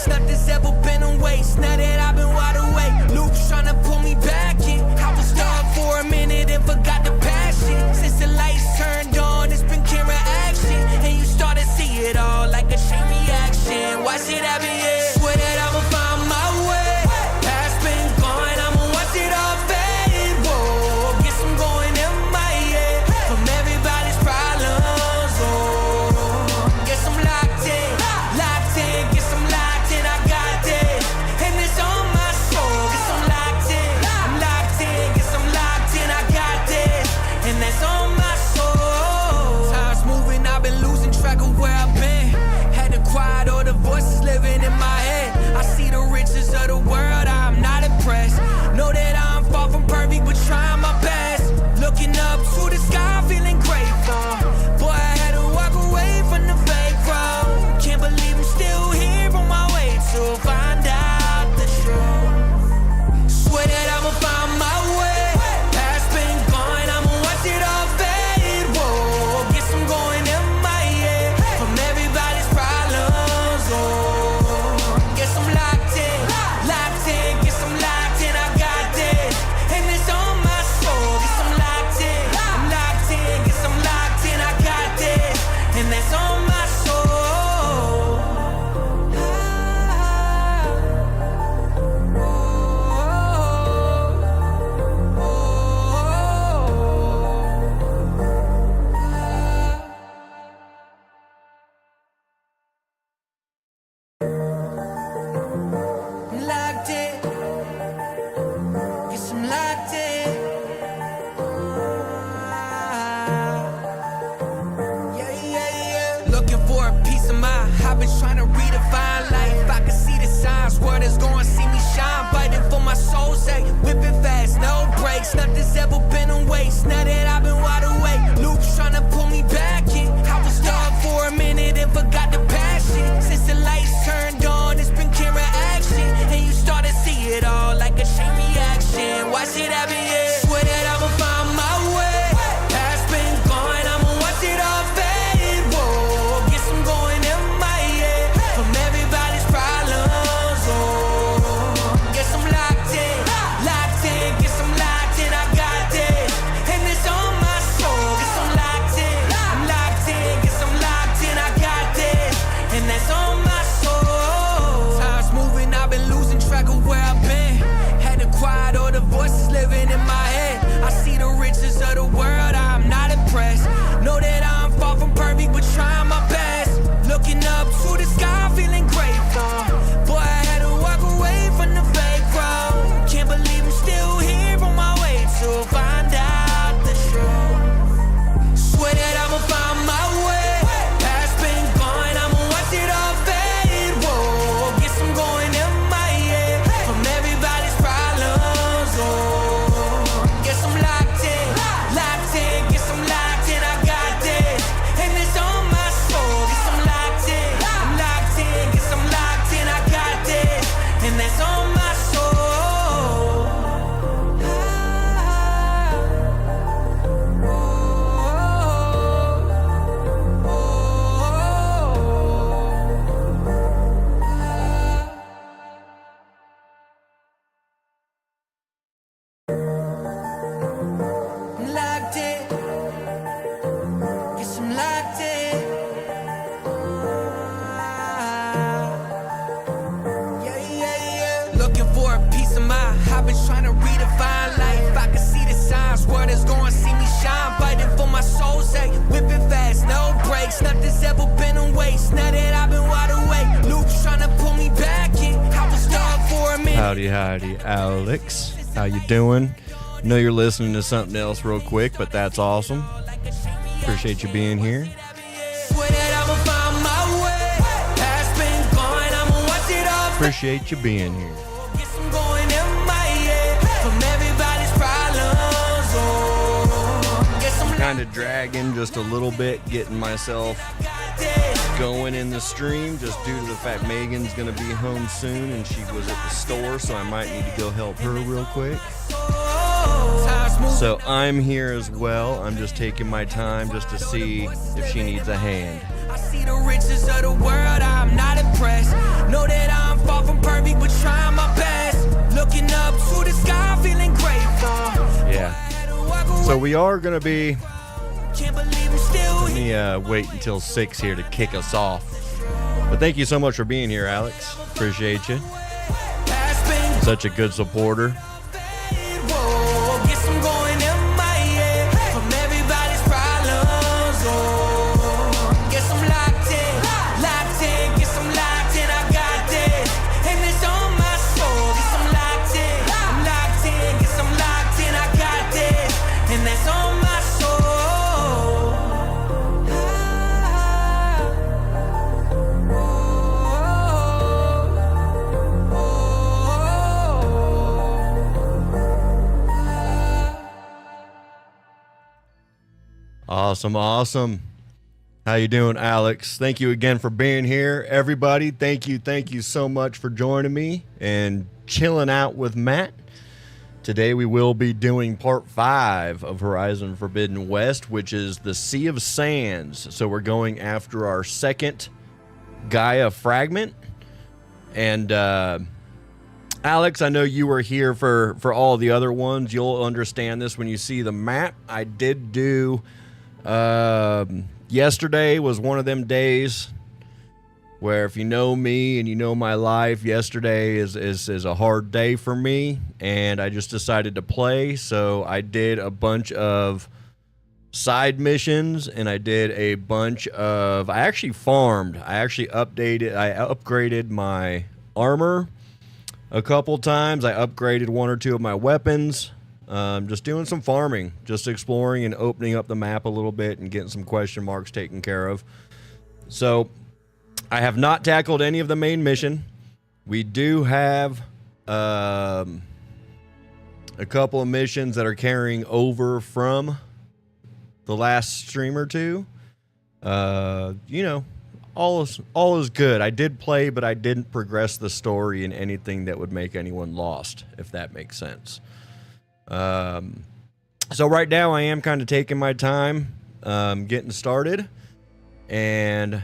breaks, nothing's ever been a waste. Now that I've been wide awake, loops trying to pull me back in. I was stuck for a minute and forgot the passion. Since the lights turned on, it's been camera action, and you start to see it all like a chain reaction. Watch it happen, yeah. Swear that I'ma find my way. Past been gone, I'ma watch it all fade. Whoa, guess I'm going in my head from everybody's problems. Oh, guess I'm locked in, guess I'm locked in. I got this, and it's on my soul. Guess I'm locked in, guess I'm locked in. I got this, and that's on my soul. Time's moving, I've been losing track of where I've been. Had to quiet all the voices living in my head. I see the riches of the world, I'm not impressed. Know that I'm far from perfect, but trying my best. Looking up to the sky, feeling grateful. Boy, I had to walk away from the fake road. Can't believe I'm still here on my way to find out the truth. Swear that I'ma find my way. Past been gone, I'ma watch it all fade. Whoa, guess I'm going in my head from everybody's problems. Oh, guess I'm locked in, guess I'm locked in. I got this, and it's on my soul. Guess I'm locked in, guess I'm locked in. I got this, and that's on my soul. I'm locked in, guess I'm locked in. Looking for a piece of mind. I've been trying to redefine life. I can see the signs, world is going to see me shine. Fighting for my soul's sake, whipping fast, no brakes. Nothing's ever been a waste. Now that I've been wide awake, loops trying to pull me back in. I was stuck for a minute and forgot the passion. Since the lights turned on, it's been camera action, and you start to see it all like a chain reaction. Watch it happen, yeah. Swear that I'ma find my way. Past been gone, I'ma watch it all fade. Whoa, guess I'm going in my head from everybody's problems. Oh, guess I'm locked in, guess I'm locked in. I got this, and it's on my soul. Guess I'm locked in, guess I'm locked in. I got this, and that's on my soul. Time's moving, I've been losing track of where I've been. Had to quiet all the voices living in my head. I see the riches of the world, I'm not impressed. Know that I'm far from perfect, but trying my best. Looking up to the sky, feeling grateful. Boy, I had to walk away from the fake road. Can't believe I'm still here on my way to find out the truth. Swear that I'ma find my way. Past been gone, I'ma watch it all fade. Whoa, guess I'm going in my head from everybody's problems. Oh, guess I'm locked in, guess I'm locked in. I got this, and it's on my soul. Guess I'm locked in, guess I'm locked in. I got this, and that's on my soul. I'm locked in, guess I'm locked in. Looking for a piece of mind. I've been trying to redefine life. I can see the signs, world is going to see me shine. Fighting for my soul's sake, whipping fast, no brakes. Nothing's ever been a waste. Now that I've been wide awake, loops trying to pull me back in. I was stuck for a minute. Howdy, Alex. How you doing? Know you're listening to something else real quick, but that's awesome. Appreciate you being here. Swear that I'ma find my way. Past been gone, I'ma watch it all fade. Appreciate you being here. Guess I'm going in my head from everybody's problems. Oh, guess I'm Kind of dragging just a little bit, getting myself going in the stream just due to the fact Megan's going to be home soon and she was at the store, so I might need to go help her real quick. So I'm here as well. I'm just taking my time just to see if she needs a hand. I see the riches of the world, I'm not impressed. Know that I'm far from perfect, but trying my best. Looking up to the sky, feeling grateful. Yeah. So we are going to be... Can't believe I'm still Let here. me wait until 6 here to kick us off. But thank you so much for being here, Alex. Appreciate you. Past been Such a good supporter. whoa, guess I'm going MIA from everybody's problems. Oh, guess I'm locked in, guess I'm locked in. I got this, and it's on my soul. Guess I'm locked in, guess I'm locked in. I got this, and that's on my soul. Awesome, awesome. How you doing, Alex? Thank you again for being here. Everybody, thank you so much for joining me and chilling out with Matt. Today we will be doing part 5 of Horizon Forbidden West, which is the Sea of Sands. So we're going after our second Gaia fragment. And Alex, I know you were here for all the other ones. You'll understand this when you see the map. I did do... yesterday was one of them days where, if you know me and you know my life, yesterday is a hard day for me, and I just decided to play. So I did a bunch of side missions, and I did a bunch of... I actually farmed. I upgraded my armor a couple times. I upgraded 1 or 2 of my weapons. Just doing some farming, just exploring and opening up the map a little bit and getting some question marks taken care of. So I have not tackled any of the main mission. We do have a couple of missions that are carrying over from the last stream or two. You know, all is good. I did play, but I didn't progress the story in anything that would make anyone lost, if that makes sense. So right now I am kind of taking my time, getting started, and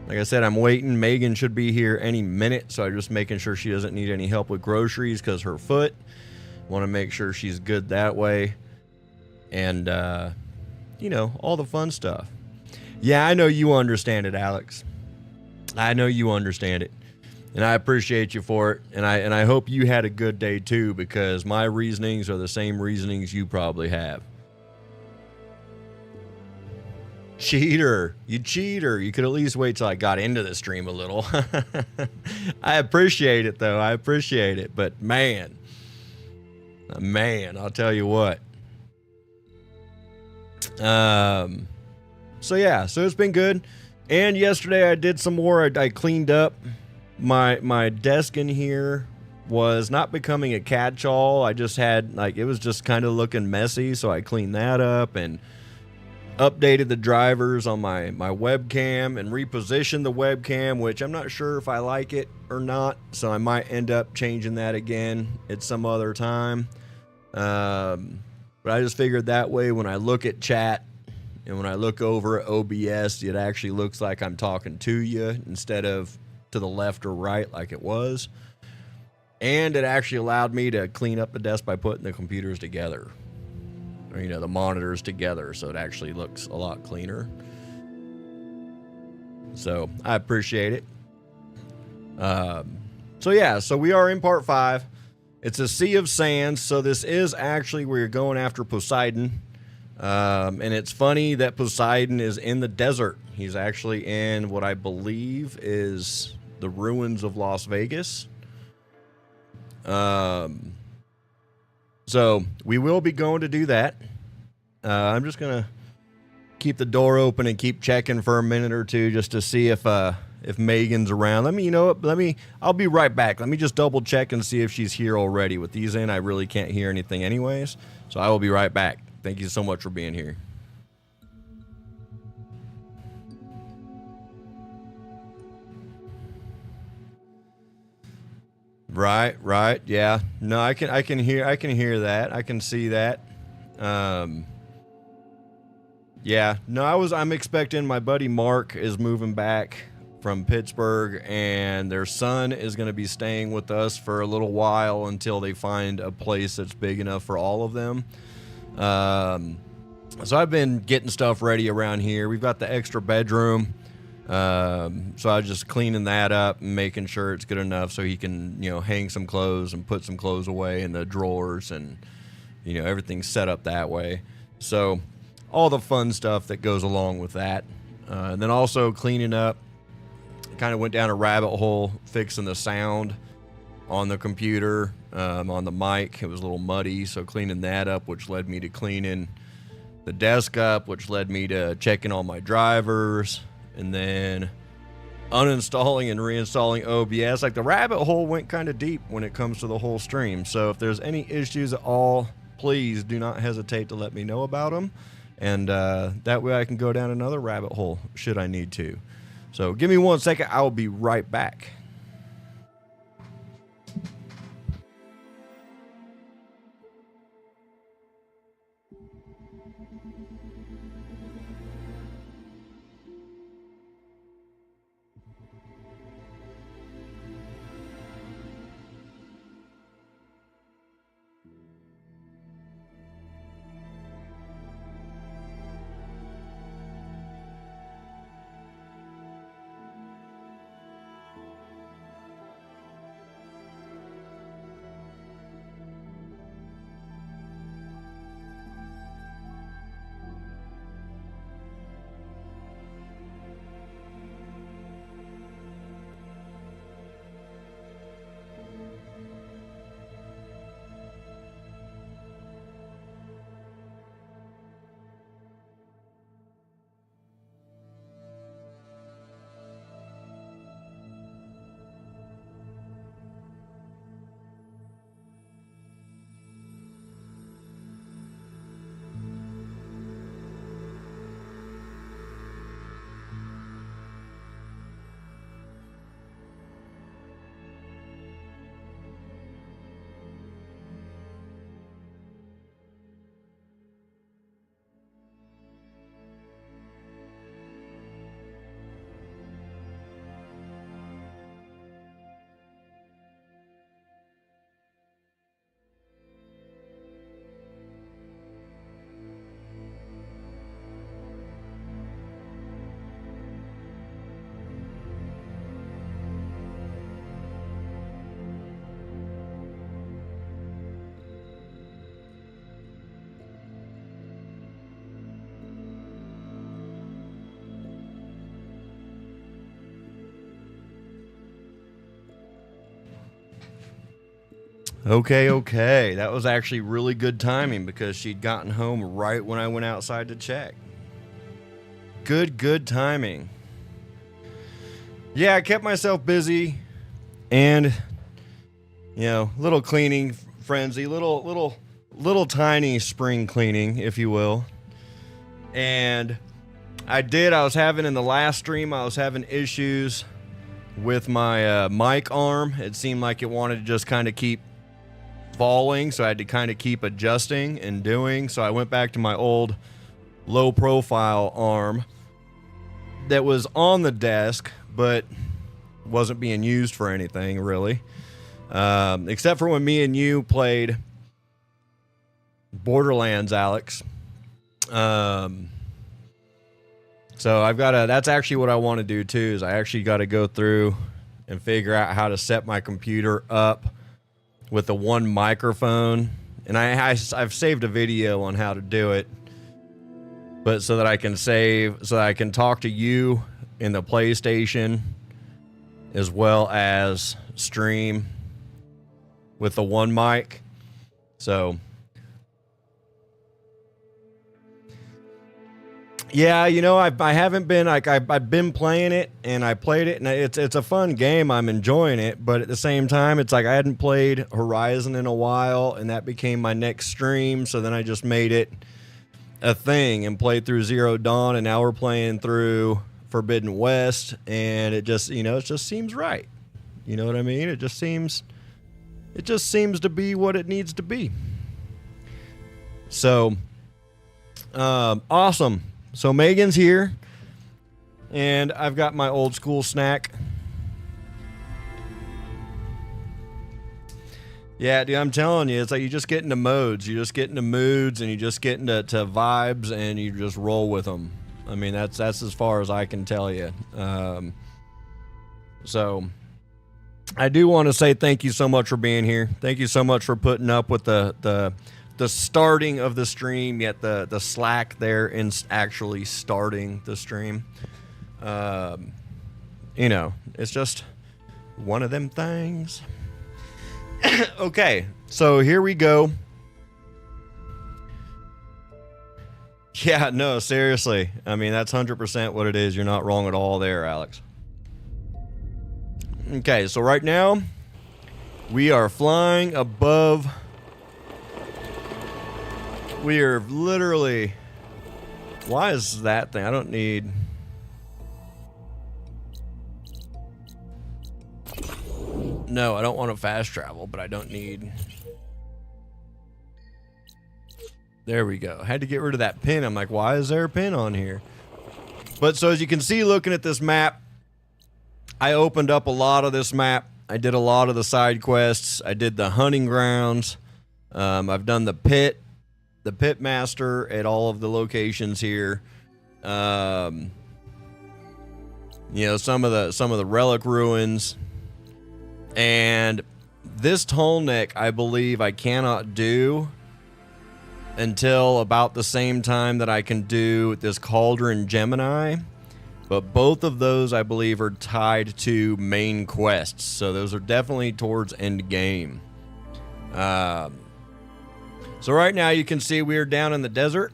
like I said, I'm waiting. Megan should be here any minute, so I'm just making sure she doesn't need any help with groceries because her foot. Want to make sure she's good that way, and you know, all the fun stuff. Yeah, I know you understand it, Alex. I know you understand it. And I appreciate you for it, and I hope you had a good day too, because my reasonings are the same reasonings you probably have. Cheater, you cheater. You could at least wait till I got into the stream a little. I appreciate it though. I appreciate it, but man, I'll tell you what. So yeah, so it's been good. And yesterday I did some more. I cleaned up. My desk in here was not becoming a catch-all. I just had, like, it was just kind of looking messy, so I cleaned that up and updated the drivers on my webcam and repositioned the webcam, which I'm not sure if I like it or not, so I might end up changing that again at some other time. But I just figured that way when I look at chat and when I look over at OBS, it actually looks like I'm talking to you instead of to the left or right like it was. And it actually allowed me to clean up the desk by putting the computers together, or, you know, the monitors together, so it actually looks a lot cleaner. So I appreciate it. So yeah, so we are in part 5. It's a Sea of Sands, so this is actually where you're going after Poseidon. And it's funny that Poseidon is in the desert. He's actually in what I believe is the ruins of Las Vegas. So we will be going to do that. I'm just gonna keep the door open and keep checking for a minute or two just to see if Megan's around. I'll be right back. Let me just double check and see if she's here already. With these in, I really can't hear anything anyways. So I will be right back. Thank you so much for being here. Right. Yeah. No, I can hear that. I can see that. Yeah, no, I'm expecting my buddy Mark is moving back from Pittsburgh, and their son is going to be staying with us for a little while until they find a place that's big enough for all of them. So I've been getting stuff ready around here. We've got the extra bedroom. So I was just cleaning that up and making sure it's good enough so he can, hang some clothes and put some clothes away in the drawers, and, everything's set up that way. So all the fun stuff that goes along with that. And then also cleaning up, kind of went down a rabbit hole fixing the sound on the computer, on the mic. It was a little muddy, so cleaning that up, which led me to cleaning the desk up, which led me to checking all my drivers, and then uninstalling and reinstalling OBS. Like, the rabbit hole went kind of deep when it comes to the whole stream. So if there's any issues at all, please do not hesitate to let me know about them. And that way I can go down another rabbit hole should I need to. So give me 1 second. I will be right back. Okay. That was actually really good timing because she'd gotten home right when I went outside to check. Good timing. Yeah, I kept myself busy and, little cleaning frenzy, little tiny spring cleaning, if you will. And I was having, in the last stream, I was having issues with my mic arm. It seemed like it wanted to just kind of keep falling, so I had to kind of keep adjusting and doing. So I went back to my old low profile arm that was on the desk but wasn't being used for anything really, except for when me and you played Borderlands, Alex. So that's actually what I want to do too, is I actually got to go through and figure out how to set my computer up with the one microphone, and I've saved a video on how to do it, but so that I can talk to you in the PlayStation as well as stream with the one mic. So yeah, I haven't been I've been playing it, and I played it, and it's a fun game. I'm enjoying it, but at the same time, it's like I hadn't played Horizon in a while, and that became my next stream. So then I just made it a thing and played through Zero Dawn, and now we're playing through Forbidden West, and it just it just seems right. You know what I mean? It just seems to be what it needs to be. So awesome. So Megan's here, and I've got my old school snack. Yeah, dude, I'm telling you, it's like you just get into modes. You just get into moods, and you just get into vibes, and you just roll with them. I mean, that's as far as I can tell you. So I do want to say thank you so much for being here. Thank you so much for putting up with the starting of the stream, yet the slack there in actually starting the stream. You know, it's just one of them things. Okay, so here we go. Yeah, no, seriously. I mean, that's 100% what it is. You're not wrong at all there, Alex. Okay, so right now, we are flying above. We are literally. Why is that thing? I don't need. No, I don't want to fast travel, but I don't need. There we go. I had to get rid of that pin. I'm like, why is there a pin on here? But so as you can see, looking at this map, I opened up a lot of this map. I did a lot of the side quests. I did the hunting grounds. I've done the pit master at all of the locations here. You know, some of the relic ruins. And this tall neck, I believe I cannot do until about the same time that I can do this Cauldron Gemini. But both of those, I believe, are tied to main quests. So those are definitely towards end game. So right now you can see we are down in the desert.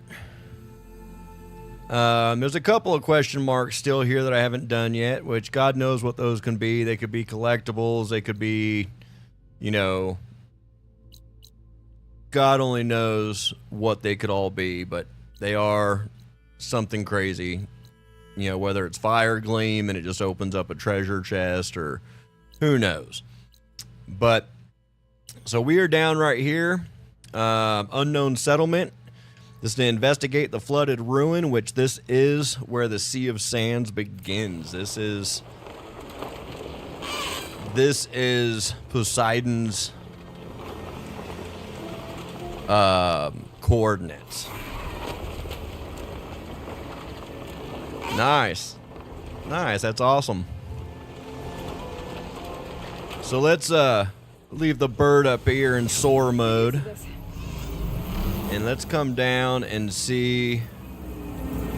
There's a couple of question marks still here that I haven't done yet, which God knows what those can be. They could be collectibles. They could be, you know, God only knows what they could all be, but they are something crazy. You know, whether it's Fire Gleam and it just opens up a treasure chest or who knows. But, so we are down right here. Unknown settlement. This is to investigate the flooded ruin, which this is where the Sea of Sands begins. This is Poseidon's coordinates. Nice. Nice, that's awesome. So let's leave the bird up here in soar mode. And let's come down and see.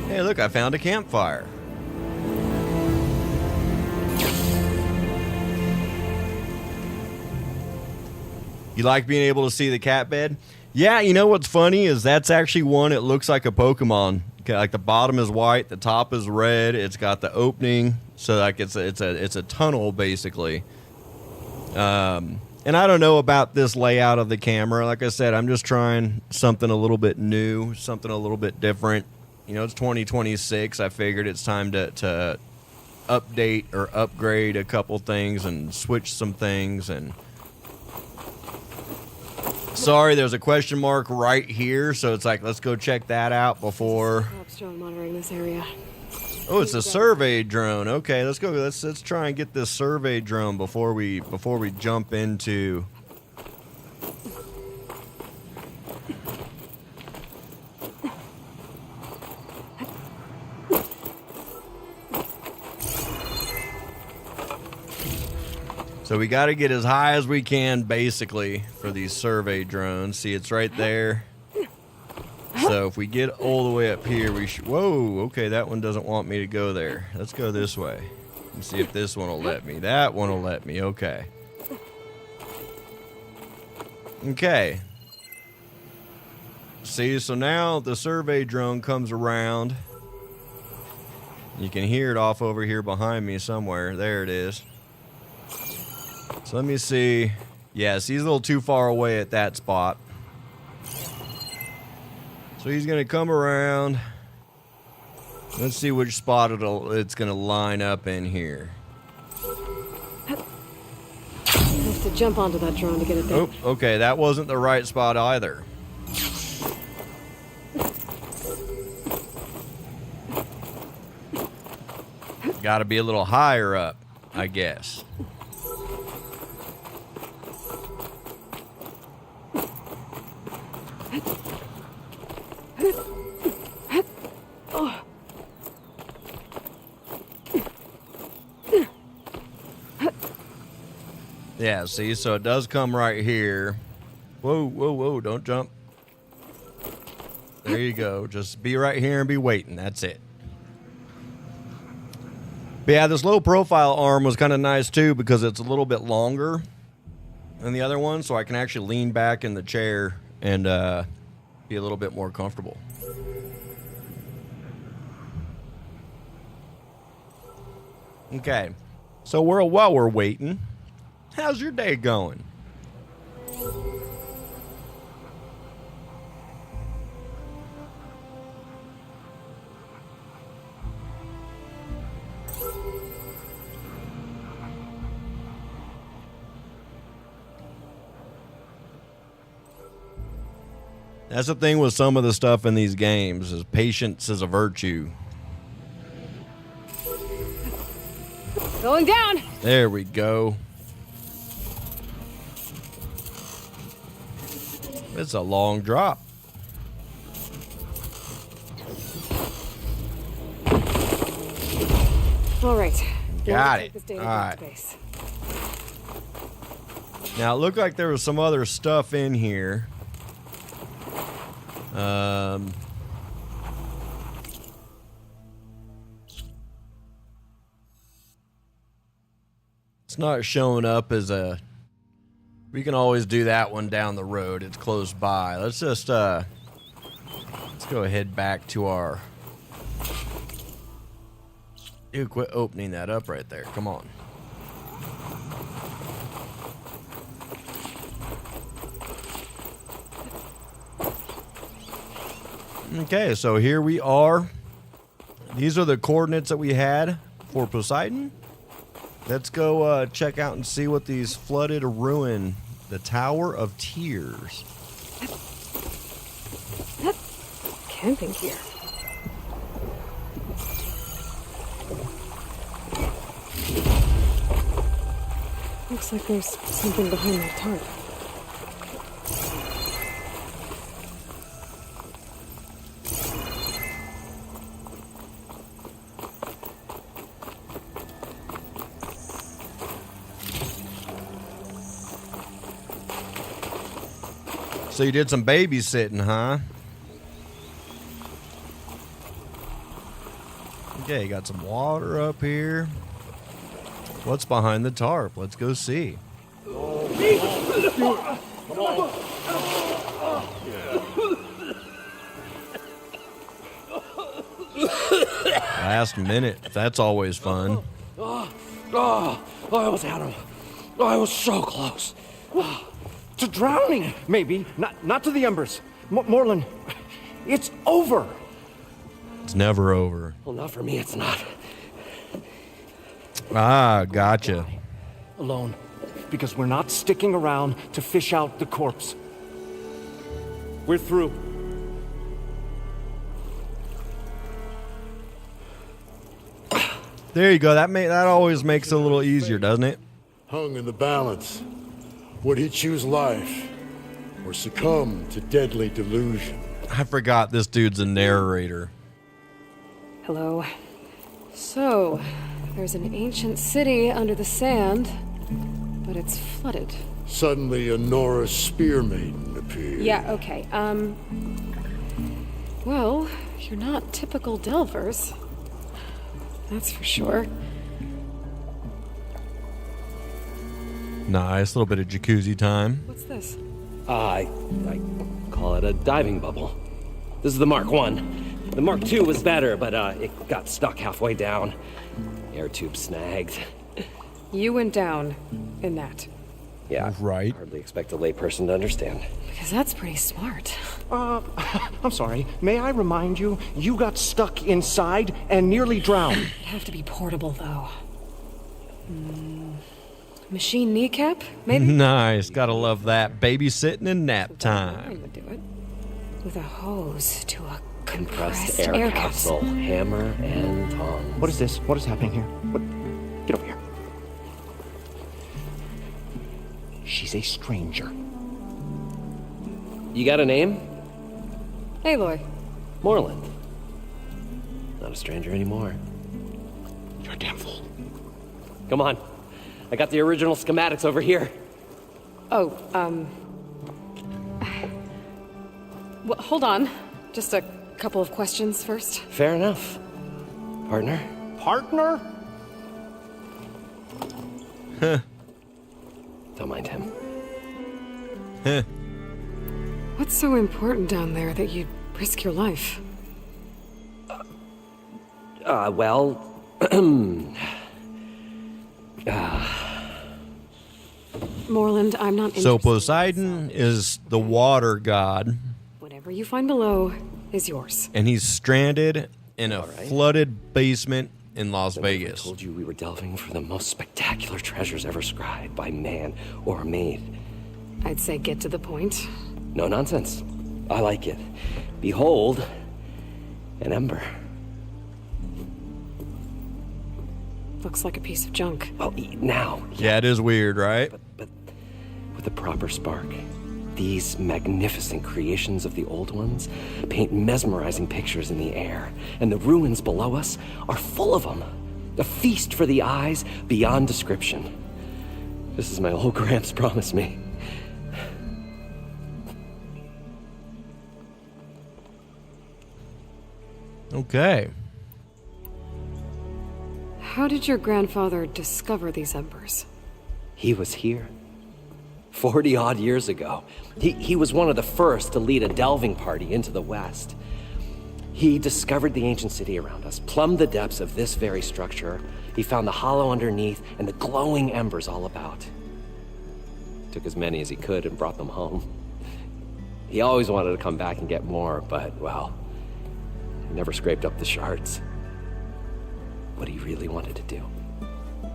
Hey, look, I found a campfire. You like being able to see the cat bed? Yeah, you know what's funny is that's actually one. It looks like a Pokemon. Like the bottom is white, the top is red. It's got the opening, so like it's a tunnel basically. And I don't know about this layout of the camera. Like I said, I'm just trying something a little bit new, something a little bit different. You know, it's 2026. I figured it's time to update or upgrade a couple things and switch some things. And sorry, there's a question mark right here, so it's like let's go check that out before. Monitoring this area. Oh, it's a survey drone. Okay, let's go. Let's try and get this survey drone before we jump into. So we got to get as high as we can, basically, for these survey drones. See, it's right there. So if we get all the way up here, we should. Whoa, okay, that one doesn't want me to go there. Let's go this way and see if this one will let me. That one will let me. Okay. Okay. See, so now the survey drone comes around. You can hear it off over here behind me somewhere. There it is. So let me see. Yeah, see, he's a little too far away at that spot. So he's going to come around. Let's see which spot it's going to line up in here. I have to jump onto that drone to get it there. Oh, okay, that wasn't the right spot either. Got to be a little higher up, I guess. Yeah, see, so it does come right here. Whoa, whoa, whoa, don't jump. There you go. Just be right here and be waiting. That's it. But yeah, this low profile arm was kind of nice too because it's a little bit longer than the other one, so I can actually lean back in the chair and be a little bit more comfortable. Okay, so while we're waiting, how's your day going? That's the thing with some of the stuff in these games is patience is a virtue. Going down. There we go. It's a long drop. All right. Got it. All right. Now, it looked like there was some other stuff in here. It's not showing up as a... We can always do that one down the road. It's close by. Let's just, let's go ahead back to our... Dude, quit opening that up right there. Come on. Okay, so here we are. These are the coordinates that we had for Poseidon. Let's go check out and see what these flooded ruin. The Tower of Tears. Camping gear. Looks like there's something behind that tarp. So you did some babysitting, huh? Okay, got some water up here. What's behind the tarp? Let's go see. Last minute. That's always fun. I almost had him. I was so close. To drowning, maybe. Not to the embers. Moreland, it's over. It's never over. Well, not for me, it's not. Ah, gotcha. Alone. Because we're not sticking around to fish out the corpse. We're through. There you go. That always makes it a little easier, doesn't it? Hung in the balance. Would he choose life or succumb to deadly delusion? I forgot this dude's a narrator. Hello. So, there's an ancient city under the sand, but it's flooded. Suddenly a Norse spear maiden appeared. Yeah, okay. Well, you're not typical Delvers. That's for sure. Nice, little bit of jacuzzi time. What's this? I call it a diving bubble. This is the Mark 1. The Mark 2 was better, but it got stuck halfway down. Air tube snagged. You went down in that. Yeah, Right. hardly expect a layperson to understand. Because that's pretty smart. I'm sorry. May I remind you, you got stuck inside and nearly drowned. It'd have to be portable, though. Machine kneecap, maybe? Nice, gotta love that. Babysitting and nap I time. would do it. With a hose to a compressed Compressed air air capsule, hammer and tongs. What is this? What is happening here? What? Get over here. She's a stranger. You got a name? Aloy. Moreland. Not a stranger anymore. You're a damn fool. Come on. I got the original schematics over here. Oh, well, hold on. Just a couple of questions first. Fair enough. Partner? Partner? Don't mind him. What's so important down there that you'd risk your life? Well... Moreland, I'm not So interested. Poseidon is the water god, Whatever you find below is yours. and he's stranded in a flooded basement in Las Vegas. I told you we were delving for the most spectacular treasures ever scribed by man or maid. I'd say get to the point. No nonsense. I like it. Behold, an ember. Looks like a piece of junk. Well, now, Yeah, it is weird, right? but with a proper spark. These magnificent creations of the old ones paint mesmerizing pictures in the air, and the ruins below us are full of them. A feast for the eyes beyond description. Just as my old Gramps promised me. Okay. How did your grandfather discover these embers? He was here 40-odd years ago. He was one of the first to lead a delving party into the West. He discovered the ancient city around us, plumbed the depths of this very structure. He found the hollow underneath and the glowing embers all about. Took as many as he could and brought them home. He always wanted to come back and get more, but, well, he never scraped up the shards. What he really wanted to do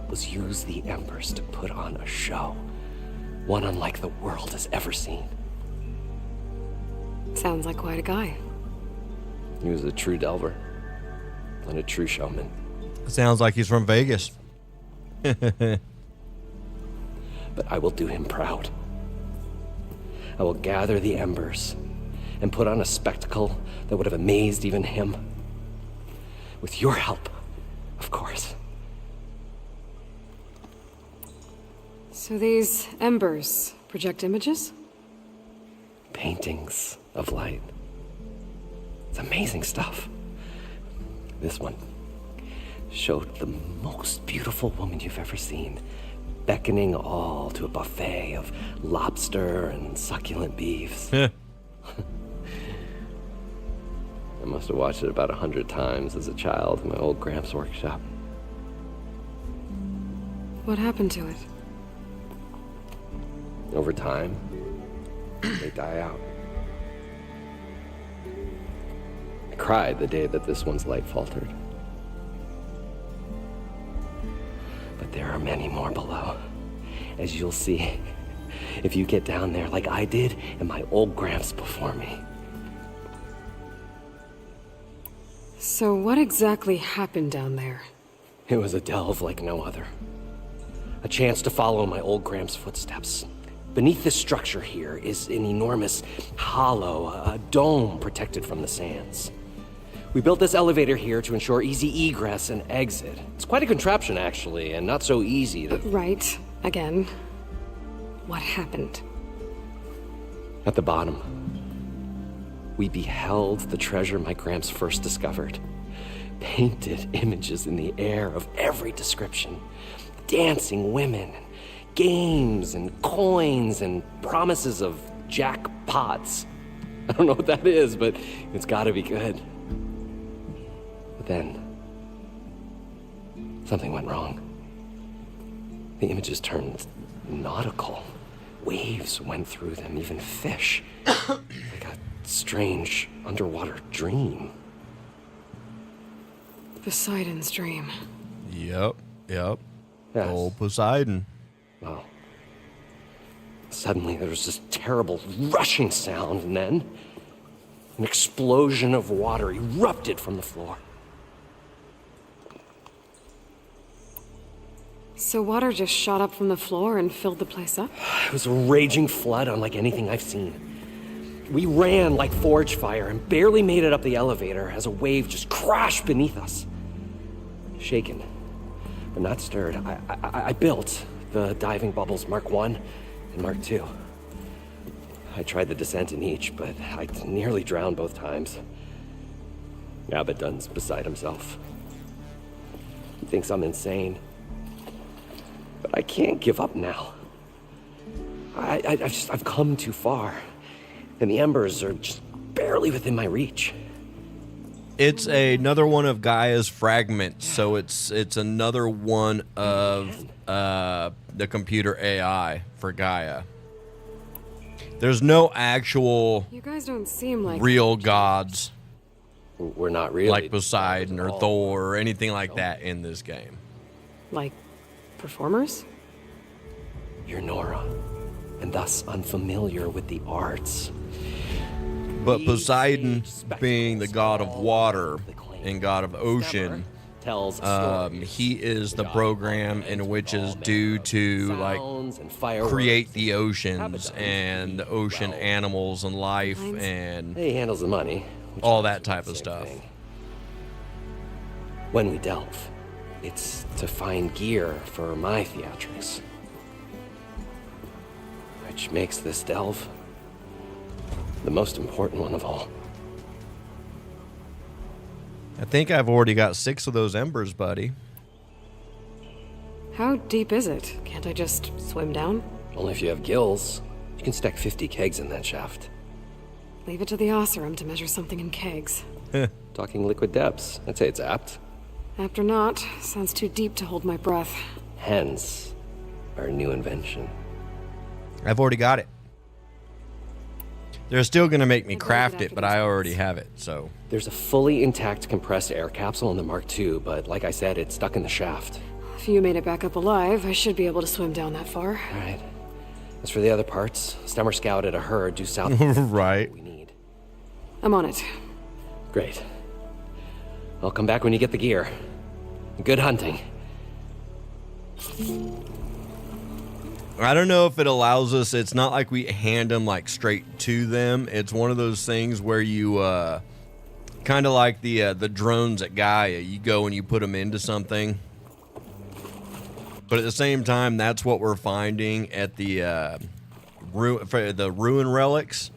was use the embers to put on a show. One unlike the world has ever seen. Sounds like quite a guy. He was a true delver and a true showman. Sounds like he's from Vegas. But I will do him proud. I will gather the embers and put on a spectacle that would have amazed even him. With your help, of course. So these embers project images? Paintings of light. It's amazing stuff. This one showed the most beautiful woman you've ever seen, beckoning all to a buffet of lobster and succulent beefs. I must have watched it about 100 times as a child in my old Gramps workshop. What happened to it? Over time, they die out. I cried the day that this one's light faltered. But there are many more below, as you'll see if you get down there like I did and my old Gramps before me. So what exactly happened down there? It was a delve like no other. A chance to follow my old Gramps' footsteps. Beneath this structure here is an enormous hollow, a dome protected from the sands. We built this elevator here to ensure easy egress and exit. It's quite a contraption, actually, and not so easy to... Right. Again. What happened? At the bottom, we beheld the treasure my Gramps first discovered. Painted images in the air of every description. Dancing women, games and coins and promises of jackpots. I don't know what that is, but it's gotta be good. But then, something went wrong. The images turned nautical. Waves went through them, even fish. Like a strange underwater dream. Poseidon's dream. Yep. Yes. Old Poseidon. Well, suddenly there was this terrible rushing sound, and then An explosion of water erupted from the floor. So water just shot up from the floor and filled the place up? It was a raging flood unlike anything I've seen. We ran like forge fire and barely made it up the elevator as a wave just crashed beneath us. Shaken, but not stirred, I built the diving bubbles Mark 1 and Mark 2. I tried the descent in each, but I nearly drowned both times. Abaddon's beside himself. He thinks I'm insane. But I can't give up now. I've come too far. And the embers are just barely within my reach. It's another one of Gaia's fragments, so it's another one of the computer AI for Gaia. There's no actual You guys don't seem like real gods We're not really. like Poseidon or Thor or anything like that in this game. Like performers? You're Nora, and thus unfamiliar with the arts. But Poseidon, being the god of water and god of ocean, tells he is the program in which is due to like create the oceans and the ocean animals and life and He handles the money. all that type of stuff. When we delve, it's to find gear for my theatrics. Which makes this delve the most important one of all. I think I've already got 6 of those embers, buddy. How deep is it? Can't I just swim down? Only if you have gills. You can stack 50 kegs in that shaft. Leave it to the Oseram to measure something in kegs. Talking liquid depths. I'd say it's apt. After not, sounds too deep to hold my breath. Hence, our new invention. I've already got it. They're still going to make me I'd like it craft it, after but these I already ones. have it, so. There's a fully intact compressed air capsule in the Mark II, but like I said, it's stuck in the shaft. If you made it back up alive, I should be able to swim down that far. All right. As for the other parts, Stemmer scouted a herd due south. Right. We need. I'm on it. Great. I'll come back when you get the gear. Good hunting. I don't know if it allows us. It's not like we hand them like straight to them. It's one of those things where you kind of like the drones at Gaia. You go and you put them into something. But at the same time, that's what we're finding at the ruin relics.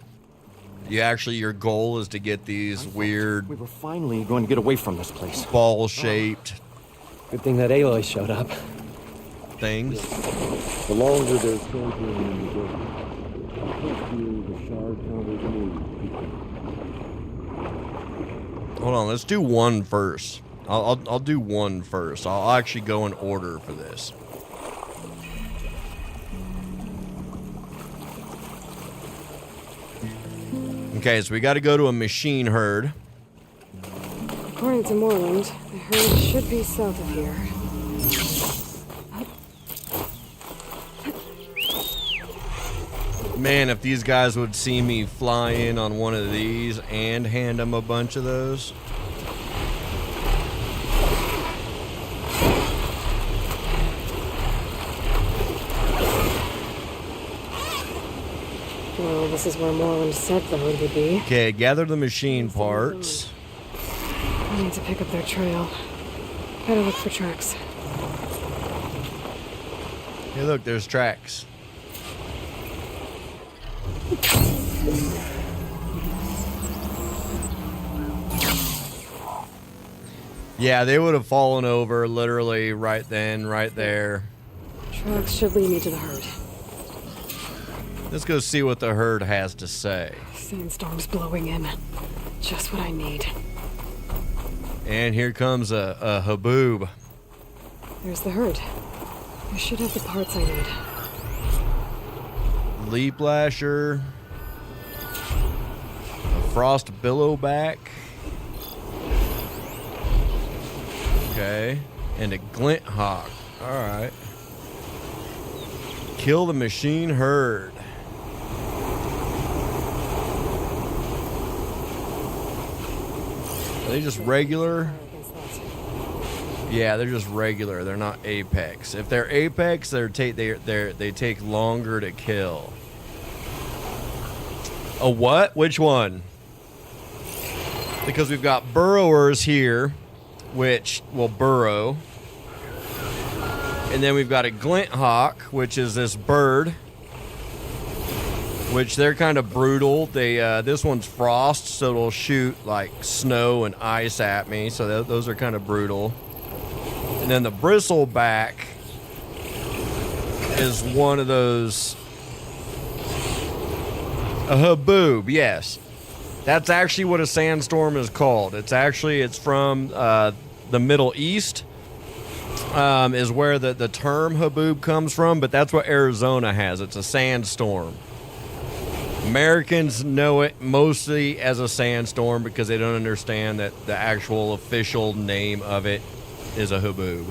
You actually, your goal is to get these weird We were finally going to get away from this place. ball-shaped Good thing that Aloy showed up. things. The longer they're centering in the building, the healthier the shard counters move. Hold on, let's do one first. I'll do one first. I'll actually go in order for this. Okay, so we got to go to a machine herd. According to Moreland, the herd should be south of here. Man, if these guys would see me fly in on one of these and hand them a bunch of those. Well, this is where Moreland said the herd would be. Okay, gather the machine parts. I need to pick up their trail. Gotta look for tracks. Hey, look, there's tracks. Yeah, they would have fallen over literally right then, right there. Tracks should lead me to the herd. Let's go see what the herd has to say. Sandstorm's blowing in. Just what I need. And here comes a haboob. There's the herd. I should have the parts I need. Leap lasher. A frost billowback. Okay. And a glint hawk. Alright. Kill the machine herd. Are they just regular? Yeah, they're just regular. They're not apex. If they're apex, they take longer to kill. A what? Which one? Because we've got burrowers here, which will burrow. And then we've got a glint hawk, which is this bird, which they're kind of brutal. They this one's frost, so it'll shoot like snow and ice at me. So those are kind of brutal. And then the bristleback is one of those. A haboob, yes. That's actually what a sandstorm is called. It's from the Middle East, is where the term haboob comes from, but that's what Arizona has. It's a sandstorm. Americans know it mostly as a sandstorm because they don't understand that the actual official name of it is a haboob.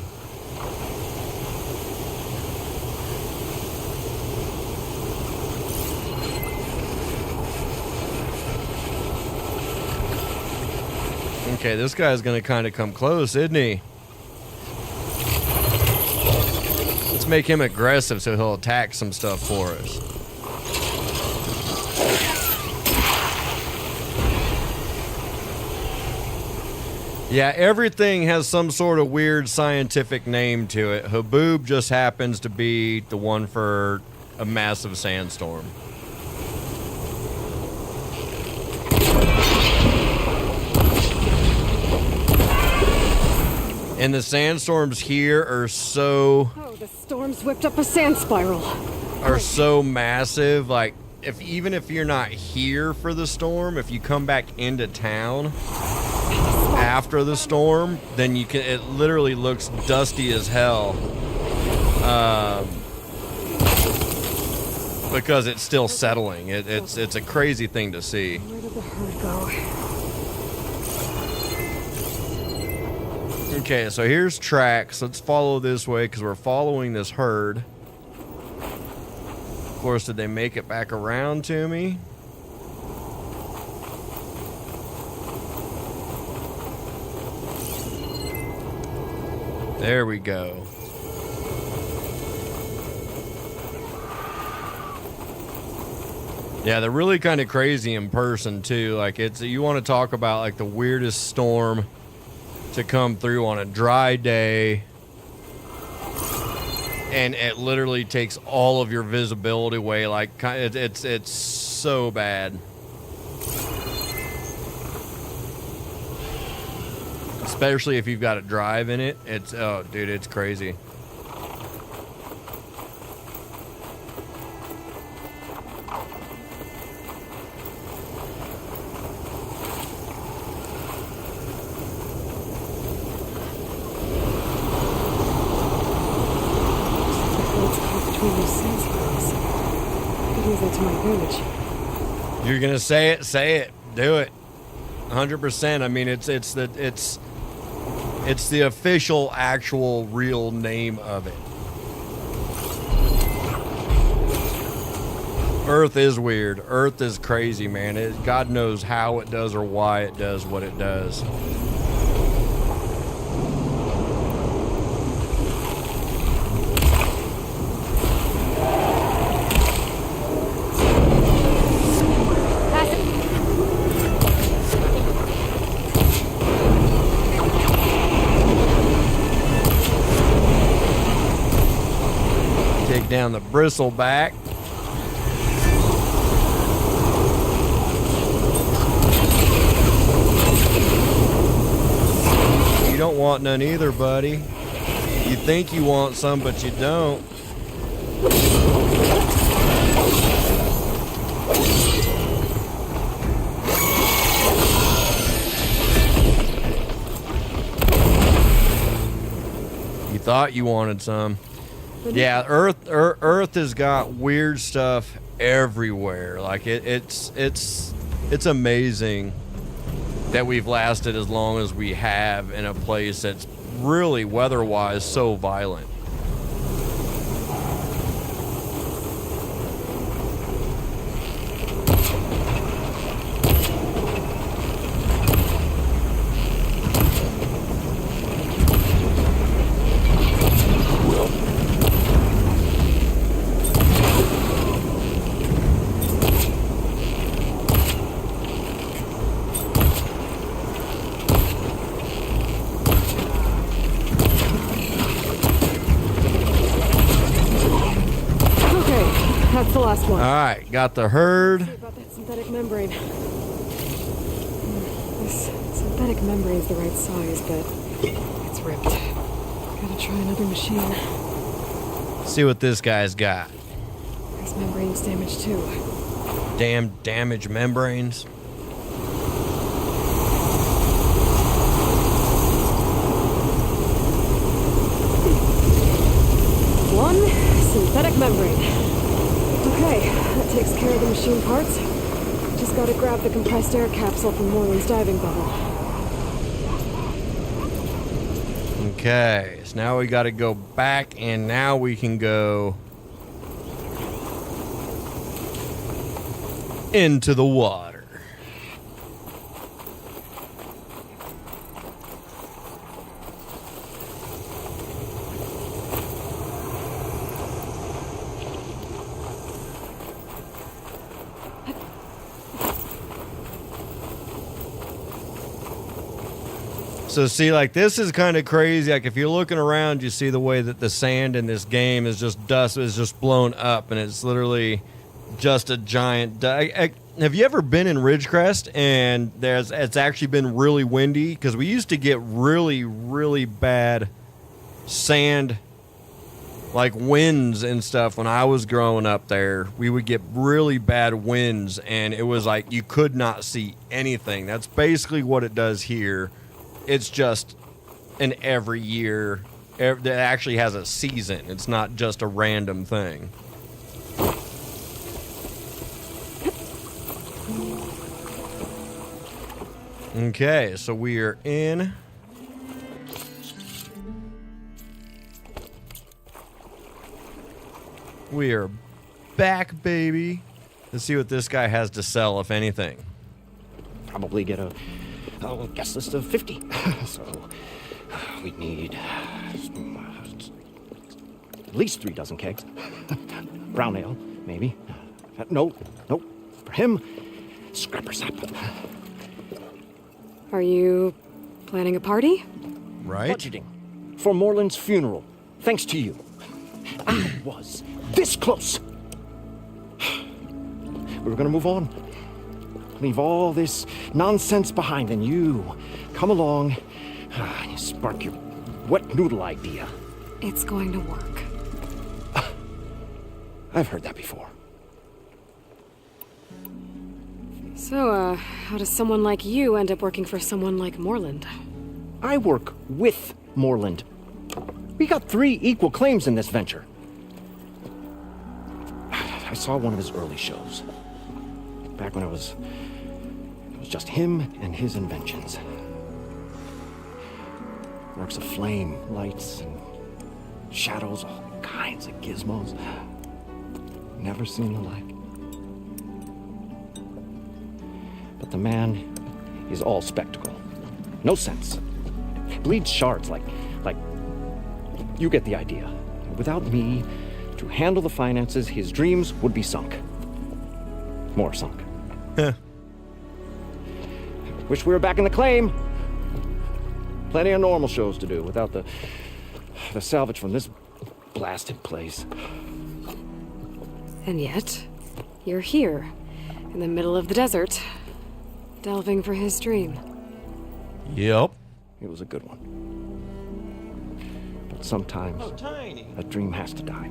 Okay, this guy's gonna kind of come close, isn't he? Let's make him aggressive so he'll attack some stuff for us. Yeah, everything has some sort of weird scientific name to it. Haboob just happens to be the one for a massive sandstorm. And the sandstorms here are so... Oh, the storm's whipped up a sand spiral. Are so massive. Like, even if you're not here for the storm, if you come back into town after the storm, then you can... It literally looks dusty as hell. Because it's still settling. It's a crazy thing to see. Where did the herd go? Okay, so here's tracks. Let's follow this way because we're following this herd. Of course, did they make it back around to me? There we go. Yeah, they're really kind of crazy in person too. Like, it's, you want to talk about like the weirdest storm to come through on a dry day, and it literally takes all of your visibility away. Like, it's so bad. Especially if you've got a drive in it. It's, oh dude, it's crazy. To my village. You're gonna say it, do it. 100%. I mean, it's the official, actual, real name of it. Earth is weird. Earth is crazy, man. God knows how it does or why it does what it does. Down the bristleback. You don't want none either, buddy. You think you want some, but you don't. You thought you wanted some. Yeah, Earth has got weird stuff everywhere. Like, it's amazing that we've lasted as long as we have in a place that's really weather-wise so violent. the last one. All right, got the herd. See about that synthetic membrane. This synthetic membrane's the right size, but it's ripped. Gotta try another machine. See what this guy's got. This membrane's damaged too. Damn damaged membranes. One synthetic membrane. Okay, that takes care of the machine parts. Just gotta grab the compressed air capsule from Moreland's diving bubble. Okay, so now we gotta go back, and now we can go into the water. So see, like, this is kind of crazy. Like, if you're looking around, you see the way that the sand in this game is just dust, is just blown up, and it's literally just a giant. Have you ever been in Ridgecrest and it's actually been really windy? Because we used to get really, really bad sand, like winds and stuff when I was growing up there. We would get really bad winds, and it was like you could not see anything. That's basically what it does here. It's just an every year. That actually has a season. It's not just a random thing. Okay, so we are in. We are back, baby. Let's see what this guy has to sell, if anything. Probably get a guest list of 50. So we need at least 3 dozen kegs. Brown ale, maybe. No. For him, scrapper sap. Are you planning a party? Right? Budgeting for Moreland's funeral. Thanks to you. I was this close. We were gonna move on. Leave all this nonsense behind, and you come along and you spark your wet noodle idea. It's going to work. I've heard that before. So, how does someone like you end up working for someone like Moreland? I work with Moreland. We got 3 equal claims in this venture. I saw one of his early shows. Back when it was just him and his inventions. Works of flame, lights, and shadows, all kinds of gizmos. Never seen the like. But the man is all spectacle. No sense. Bleeds shards like you get the idea. Without me to handle the finances, his dreams would be sunk. More sunk. Wish we were back in the claim. Plenty of normal shows to do without the salvage from this blasted place. And yet, you're here, in the middle of the desert, delving for his dream. Yep. It was a good one. But sometimes a dream has to die.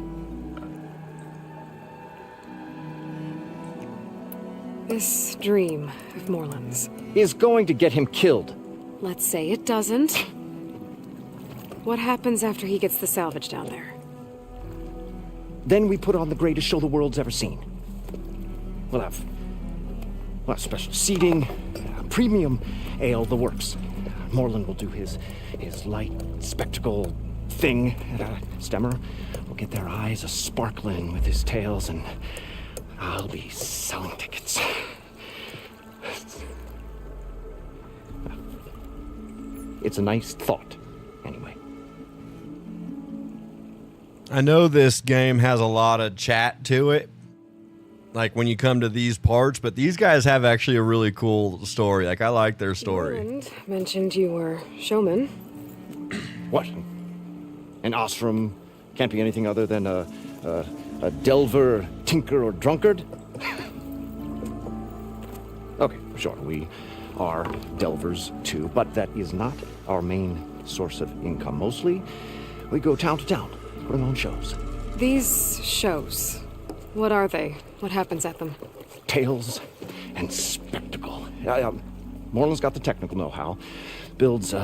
This dream of Moreland's. Is going to get him killed. Let's say it doesn't. What happens after he gets the salvage down there? Then we put on the greatest show the world's ever seen. We'll have special seating, premium ale, the works. Moreland will do his light spectacle thing. Stemmer will get their eyes a-sparkling with his tales, and I'll be selling tickets. It's a nice thought, anyway. I know this game has a lot of chat to it, like when you come to these parts, but these guys have actually a really cool story. Like, I like their story. Moreland mentioned you were showman. What? An ostrom can't be anything other than a A delver, tinker, or drunkard? Okay, sure, we are delvers too, but that is not our main source of income. Mostly, we go town to town, putting on shows. These shows, what are they? What happens at them? Tales and spectacle. Moreland's got the technical know-how. Builds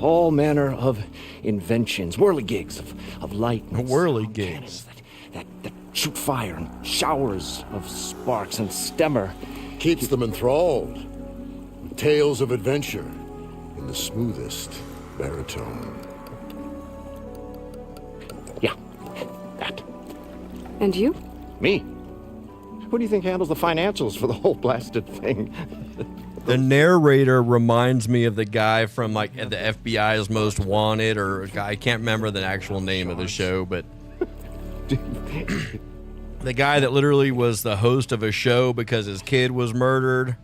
all manner of inventions, whirligigs of lightning. Whirligigs. That shoot fire and showers of sparks and stemmer. Keeps them enthralled. Tales of adventure in the smoothest baritone. Yeah, that. And you? Me? Who do you think handles the financials for the whole blasted thing? The narrator reminds me of the guy from like the FBI's Most Wanted, or a guy, I can't remember the actual name of the show, but the guy that literally was the host of a show because his kid was murdered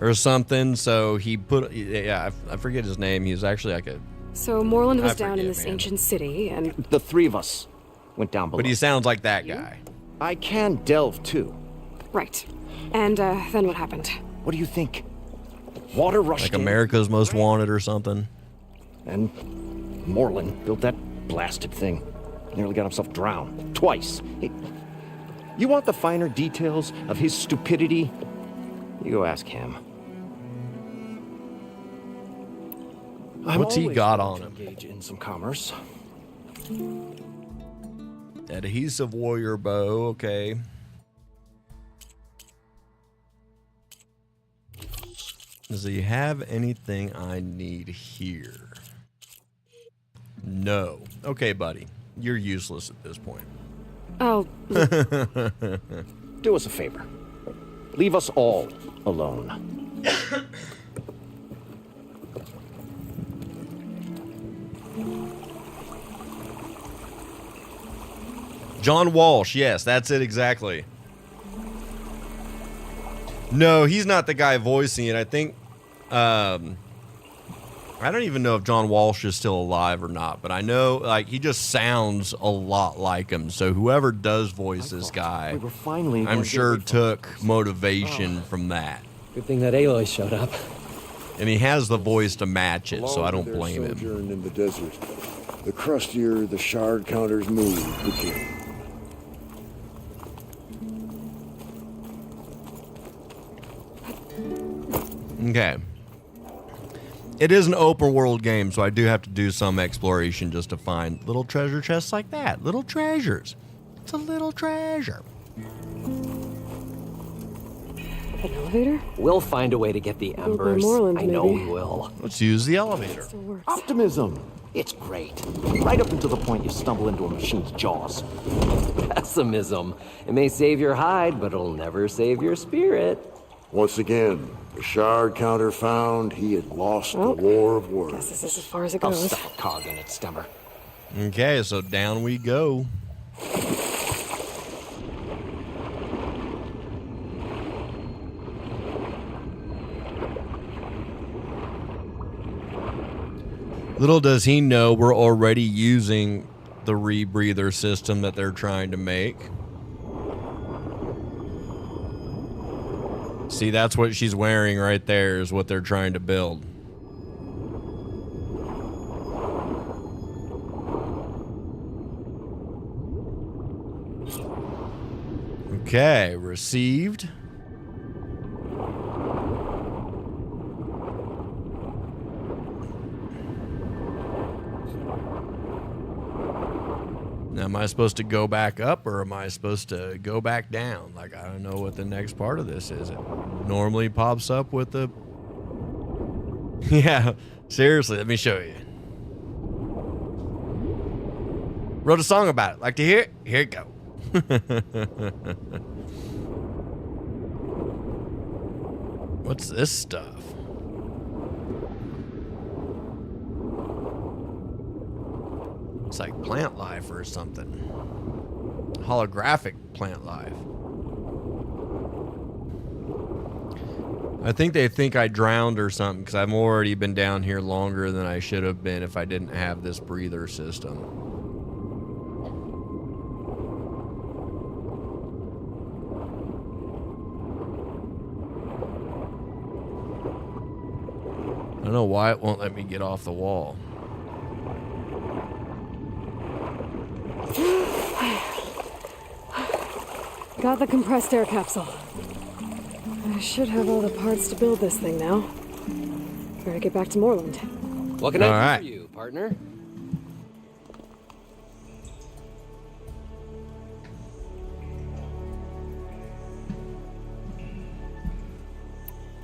or something. So he put, I forget his name. He was actually like a. So Moreland was I down in forget, this man. ancient city, and The three of us went down below. But he sounds like that guy. I can delve too. right. And then what happened? What do you think? Water rushed Like in, America's Most Wanted or something. and Moreland built that blasted thing. Nearly got himself drowned. Twice. You want the finer details of his stupidity? You go ask him. What's he got on him? Engage in some commerce. Adhesive warrior bow, okay. Does he have anything I need here? No. Okay, buddy. You're useless at this point. Oh, Do us a favor. Leave us all alone. John Walsh, yes, that's it exactly. No, he's not the guy voicing it. I think, I don't even know if John Walsh is still alive or not, but I know, like, he just sounds a lot like him. So whoever does voice this guy, We were finally I'm going to sure get took motivation from that. Good thing that Aloy showed up. And he has the voice to match it, so I don't Along with blame their him. sojourn in the desert, the crustier the shard counters move became. Okay. It is an open world game, so I do have to do some exploration just to find little treasure chests like that. Little treasures. It's a little treasure. an elevator? We'll find a way to get the by embers. Moreland, I know maybe. we will. Let's use the elevator. Still works. Optimism. It's great. Right up until the point you stumble into a machine's jaws. Pessimism. It may save your hide, but it'll never save your spirit. Once again, the shard counter found he had lost Well, the war of words. Guess this is as far as it I'll goes. stuff a cog in it, Stemmer. Okay, so down we go. Little does he know we're already using the rebreather system that they're trying to make. See, that's what she's wearing right there is what they're trying to build. Okay, received. Now, am I supposed to go back up or am I supposed to go back down? Like, I don't know what the next part of this is. It normally pops up with the... Yeah, seriously, let me show you. Wrote a song about it. Like to hear it? Here it go. What's this stuff? It's like plant life or something. Holographic plant life. I think they think I drowned or something because I've already been down here longer than I should have been if I didn't have this breather system. know why it won't let me get off the wall. Got the compressed air capsule. I should have all the parts to build this thing now. Better get back to Moreland. What can I do Alright. for you, partner?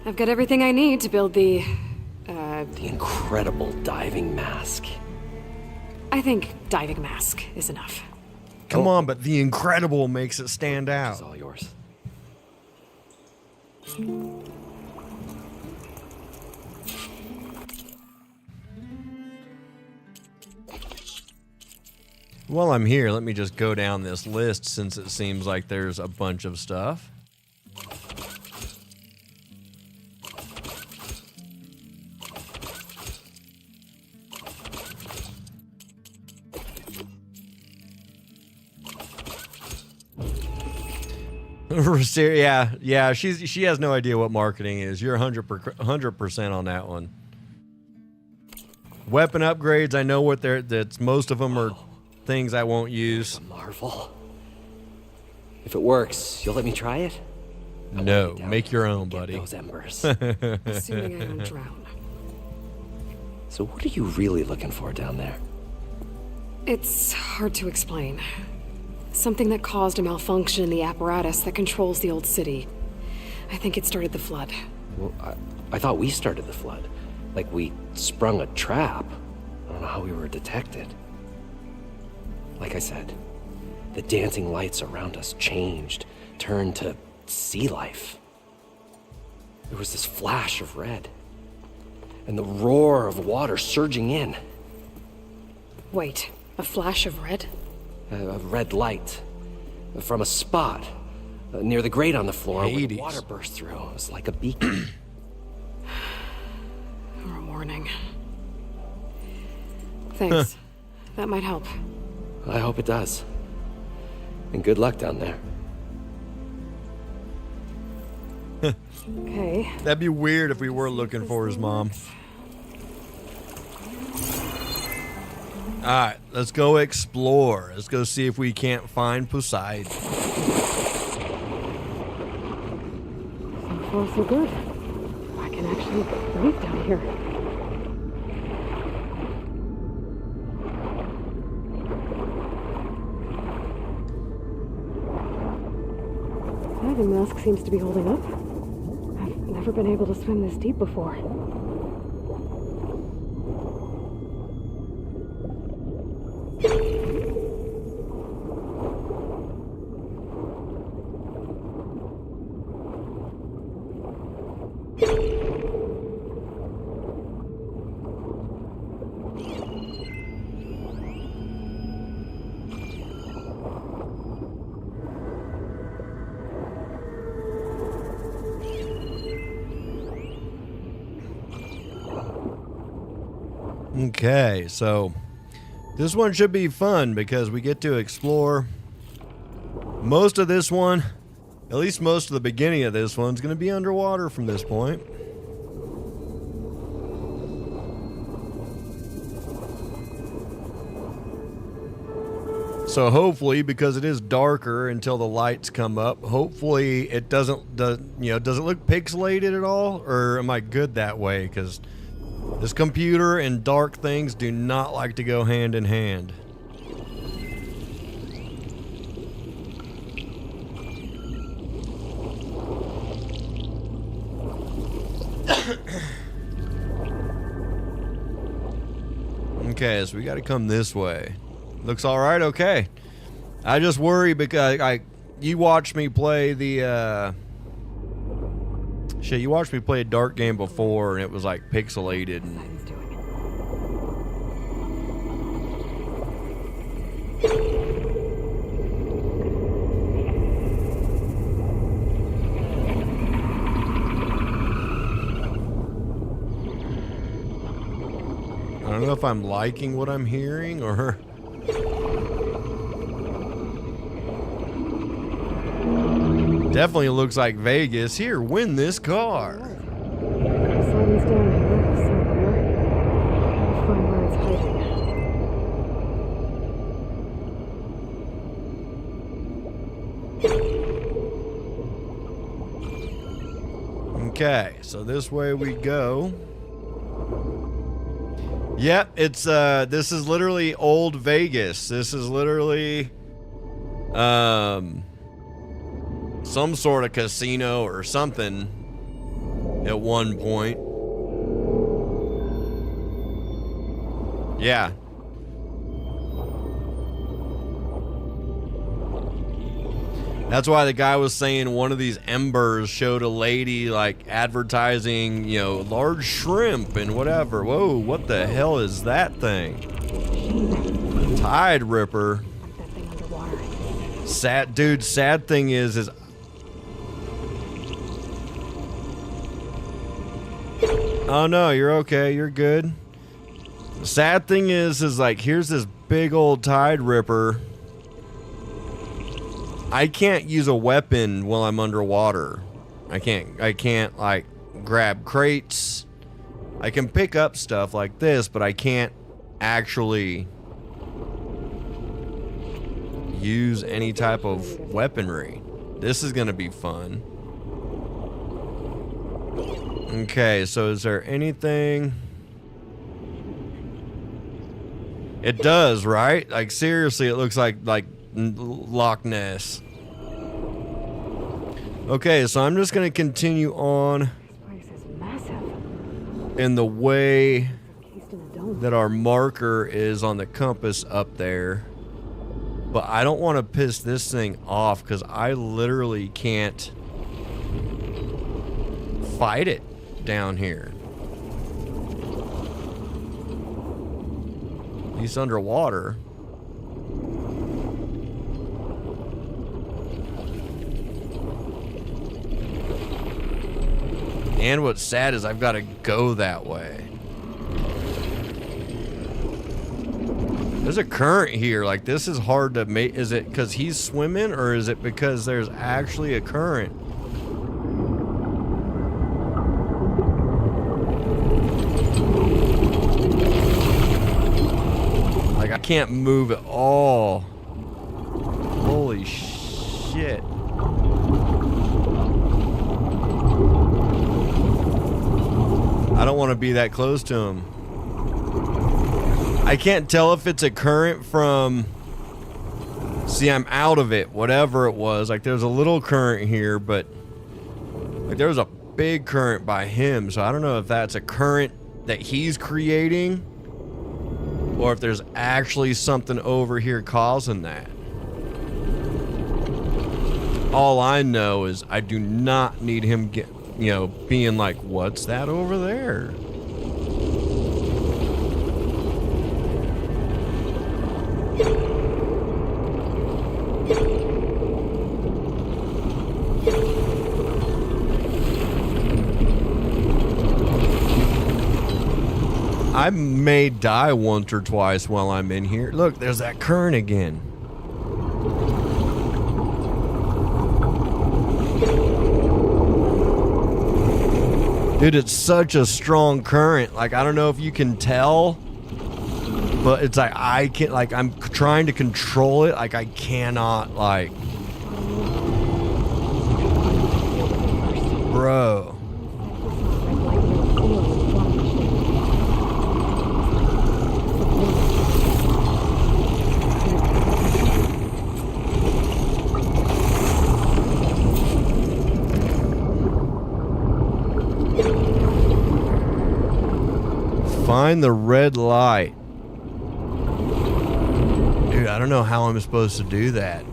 I've got everything I need to build the The incredible diving mask. I think diving mask is enough. Come on, but the incredible makes it stand It's out. all yours. While I'm here, let me just go down this list since it seems like there's a bunch of stuff. Yeah, she has no idea what marketing is. You're 100% on that one. Weapon upgrades, I know what that's most of them are things I won't use. A marvel. If it works, you'll let me try it? No, make your own, Get buddy. those embers. Assuming I don't drown. So what are you really looking for down there? It's hard to explain. Something that caused a malfunction in the apparatus that controls the old city. I think it started the flood. Well, I thought we started the flood. Like we sprung a trap. I don't know how we were detected. Like I said, the dancing lights around us changed, turned to sea life. There was this flash of red, and the roar of water surging in. Wait, a flash of red? A red light from a spot near the grate on the floor where the Hades. water burst through. It was like a beacon. Or a warning. Thanks. That might help. I hope it does. And good luck down there. Okay. That'd be weird if we were looking for his mom. Alright, let's go explore. Let's go see if we can't find Poseidon. So far, so good. I can actually breathe down here. Diving mask seems to be holding up. I've never been able to swim this deep before. Okay, so this one should be fun because we get to explore. Most of this one, at least most of the beginning of this one's going to be underwater from this point. So hopefully, because it is darker until the lights come up, hopefully it does it look pixelated at all, or am I good that way? Because this computer and dark things do not like to go hand in hand. Okay, so we got to come this way. Looks all right. Okay. I just worry because you watched me play the you watched me play a dark game before and it was like pixelated and Poseidon's doing I don't know if I'm liking what I'm hearing or definitely looks like Vegas. Here, win this car. Poseidon's down here, so it's hiding. Okay, so this way we go. Yep, it's this is literally old Vegas. This is literally some sort of casino or something at one point. Yeah. That's why the guy was saying one of these embers showed a lady like advertising, you know, large shrimp and whatever. Whoa, what the hell is that thing? Tide Ripper. That thing underwater. Sad dude, sad thing is oh no, you're okay, you're good. The sad thing is like here's this big old Tide Ripper. I can't use a weapon while I'm underwater. I can't like grab crates. I can pick up stuff like this, but I can't actually use any type of weaponry. This is gonna be fun. Okay, so is there anything? It does, right? Like seriously, it looks like Loch Ness. Okay, so I'm just gonna continue on This place is massive. in the way Encased in a dome. that our marker is on the compass up there. But I don't want to piss this thing off because I literally can't fight it down here. He's underwater. And what's sad is I've got to go that way. There's a current here. Like, this is hard to make. Is it because he's swimming, or is it because there's actually a current? Like, I can't move at all. Holy shit. I don't want to be that close to him. I can't tell if it's a current from... See, I'm out of it. Whatever it was. Like, there's a little current here, but... Like, there was a big current by him. So I don't know if that's a current that he's creating, or if there's actually something over here causing that. All I know is I do not need him being like, what's that over there? I may die once or twice while I'm in here. Look, there's that current again. Dude, it's such a strong current. Like, I don't know if you can tell, but it's like I can't, like, I'm trying to control it. Like, I cannot, like, bro. Find the red light. Dude, I don't know how I'm supposed to do that.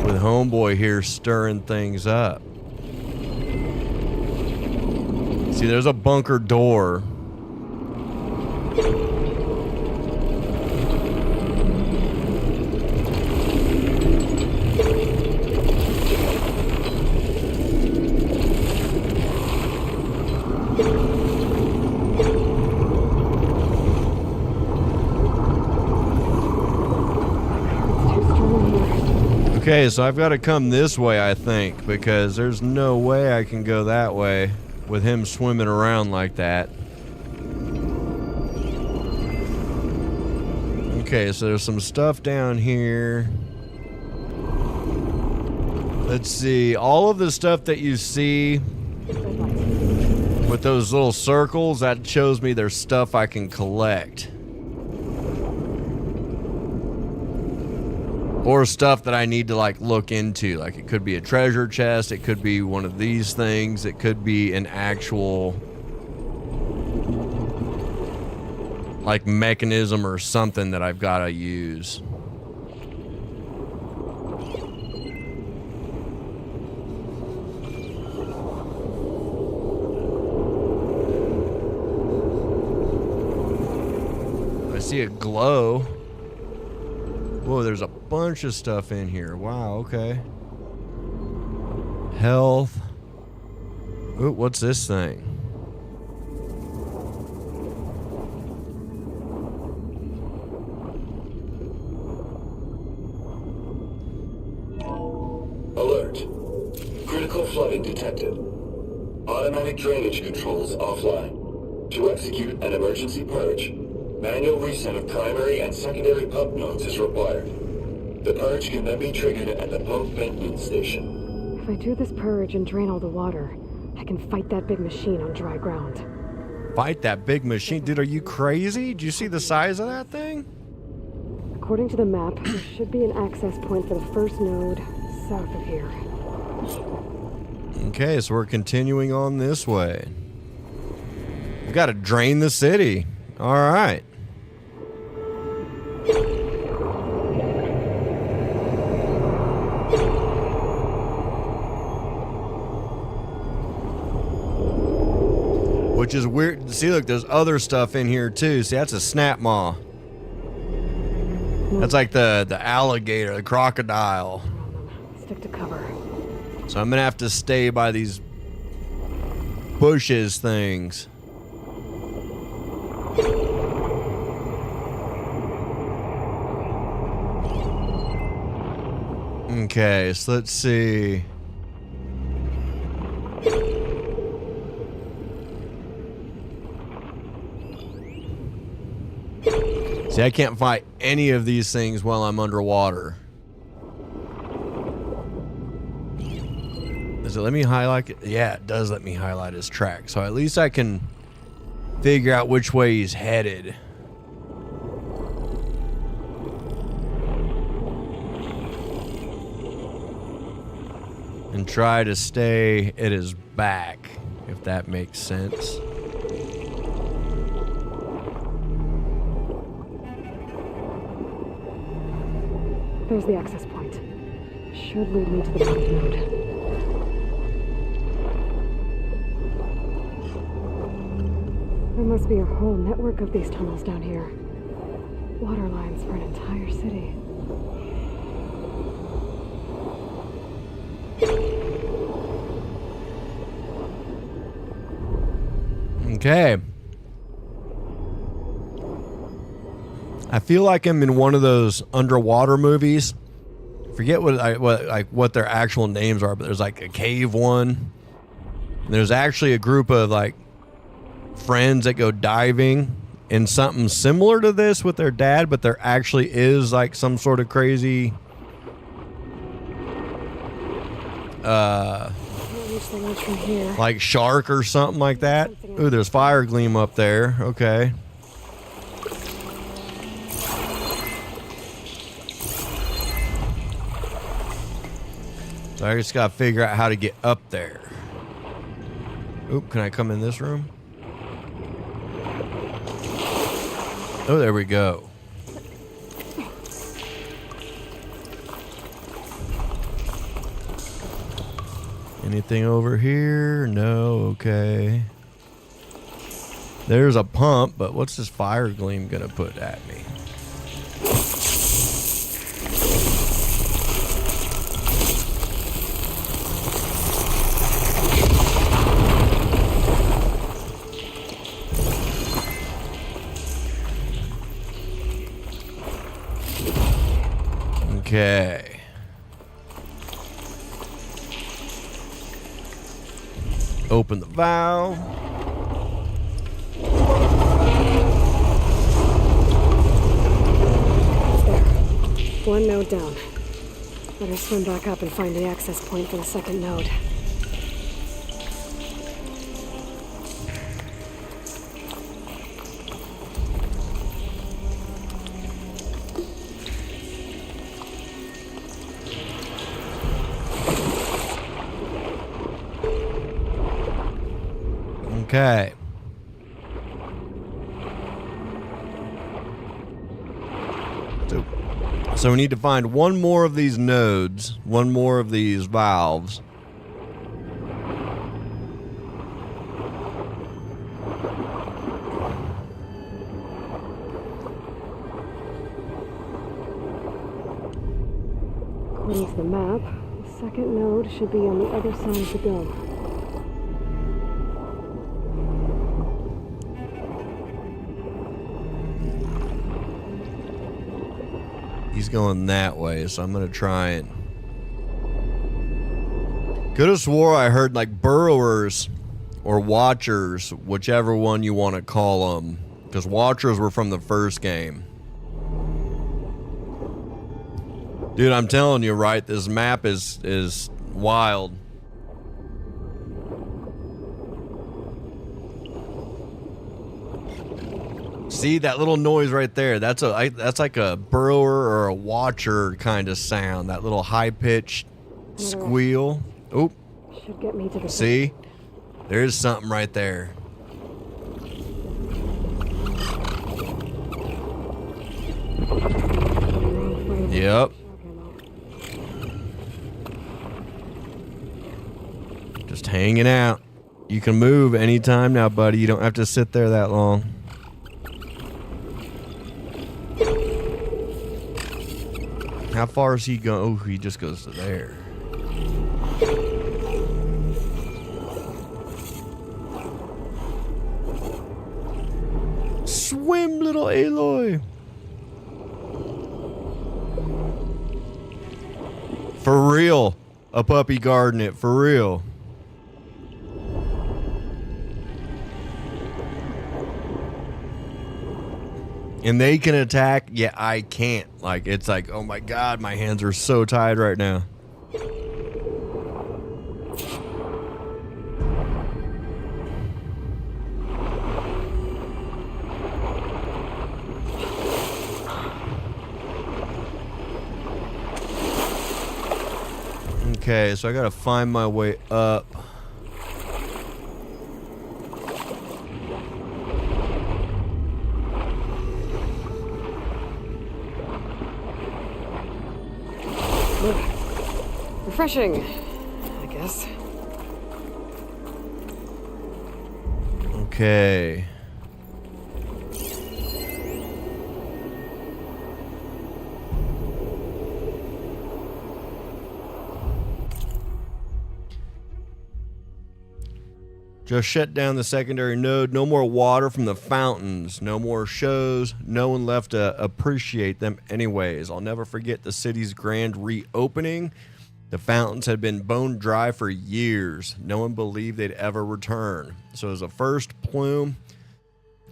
With homeboy here stirring things up. See, there's a bunker door. Okay, so I've got to come this way, I think, because there's no way I can go that way. with him swimming around like that. Okay, so there's some stuff down here. Let's see. All of the stuff that you see with those little circles, that shows me there's stuff I can collect. Or stuff that I need to like look into. Like it could be a treasure chest, it could be one of these things, it could be an actual like mechanism or something that I've got to use. I see a glow. Whoa, there's a bunch of stuff in here. Wow, okay. Health. Ooh, what's this thing? Alert. Critical flooding detected. Automatic drainage controls offline. To execute an emergency purge, manual reset of primary and secondary pump nodes is required. The purge can then be triggered at the pump maintenance station. If I do this purge and drain all the water, I can fight that big machine on dry ground. Fight that big machine? Dude, are you crazy? Do you see the size of that thing? According to the map, there should be an access point for the first node south of here. Okay, so we're continuing on this way. We've got to drain the city. All right. Which is weird. See, look, there's other stuff in here too. See, that's a snap maw. That's like the alligator, the crocodile. Stick to cover. So I'm gonna have to stay by these bushes things. Okay, so let's see. See, I can't fight any of these things while I'm underwater. Does it let me highlight it? Yeah, it does let me highlight his track. So at least I can figure out which way he's headed. And try to stay at his back, if that makes sense. There's the access point. Should lead me to the pump node. There must be a whole network of these tunnels down here. Water lines for an entire city. Okay. I feel like I'm in one of those underwater movies. Forget what their actual names are, but there's like a cave one. And there's actually a group of like friends that go diving in something similar to this with their dad, but there actually is like some sort of crazy like shark or something like that. Ooh, there's fire gleam up there. Okay. So I just gotta figure out how to get up there. Oop, can I come in this room? Oh, there we go. Anything over here? No, okay. There's a pump, but what's this fire gleam gonna put at me? Okay. Open the valve. There. One node down. Better swim back up and find the access point for the second node. Okay. So we need to find one more of these nodes, one more of these valves. According to the map, the second node should be on the other side of the dome. He's going that way, so I'm gonna try and... Could have swore I heard like burrowers or watchers, whichever one you want to call them, because watchers were from the first game. Dude, I'm telling you, right? This map is wild. See that little noise right there? That's like a burrower or a watcher kind of sound. That little high-pitched squeal. Oop. Should get me to the... See? There's something right there. Yep. Just hanging out. You can move anytime now, buddy. You don't have to sit there that long. How far is he going? Oh, he just goes to there. Swim, little Aloy. For real. A puppy guarding it. For real. And they can attack, yeah, I can't. Like, it's like, oh my god, my hands are so tied right now. Okay, so I gotta find my way up. Refreshing, I guess. Okay. Just shut down the secondary node. No more water from the fountains. No more shows. No one left to appreciate them anyways. I'll never forget the city's grand reopening. The fountains had been bone dry for years. No one believed they'd ever return. So as a first plume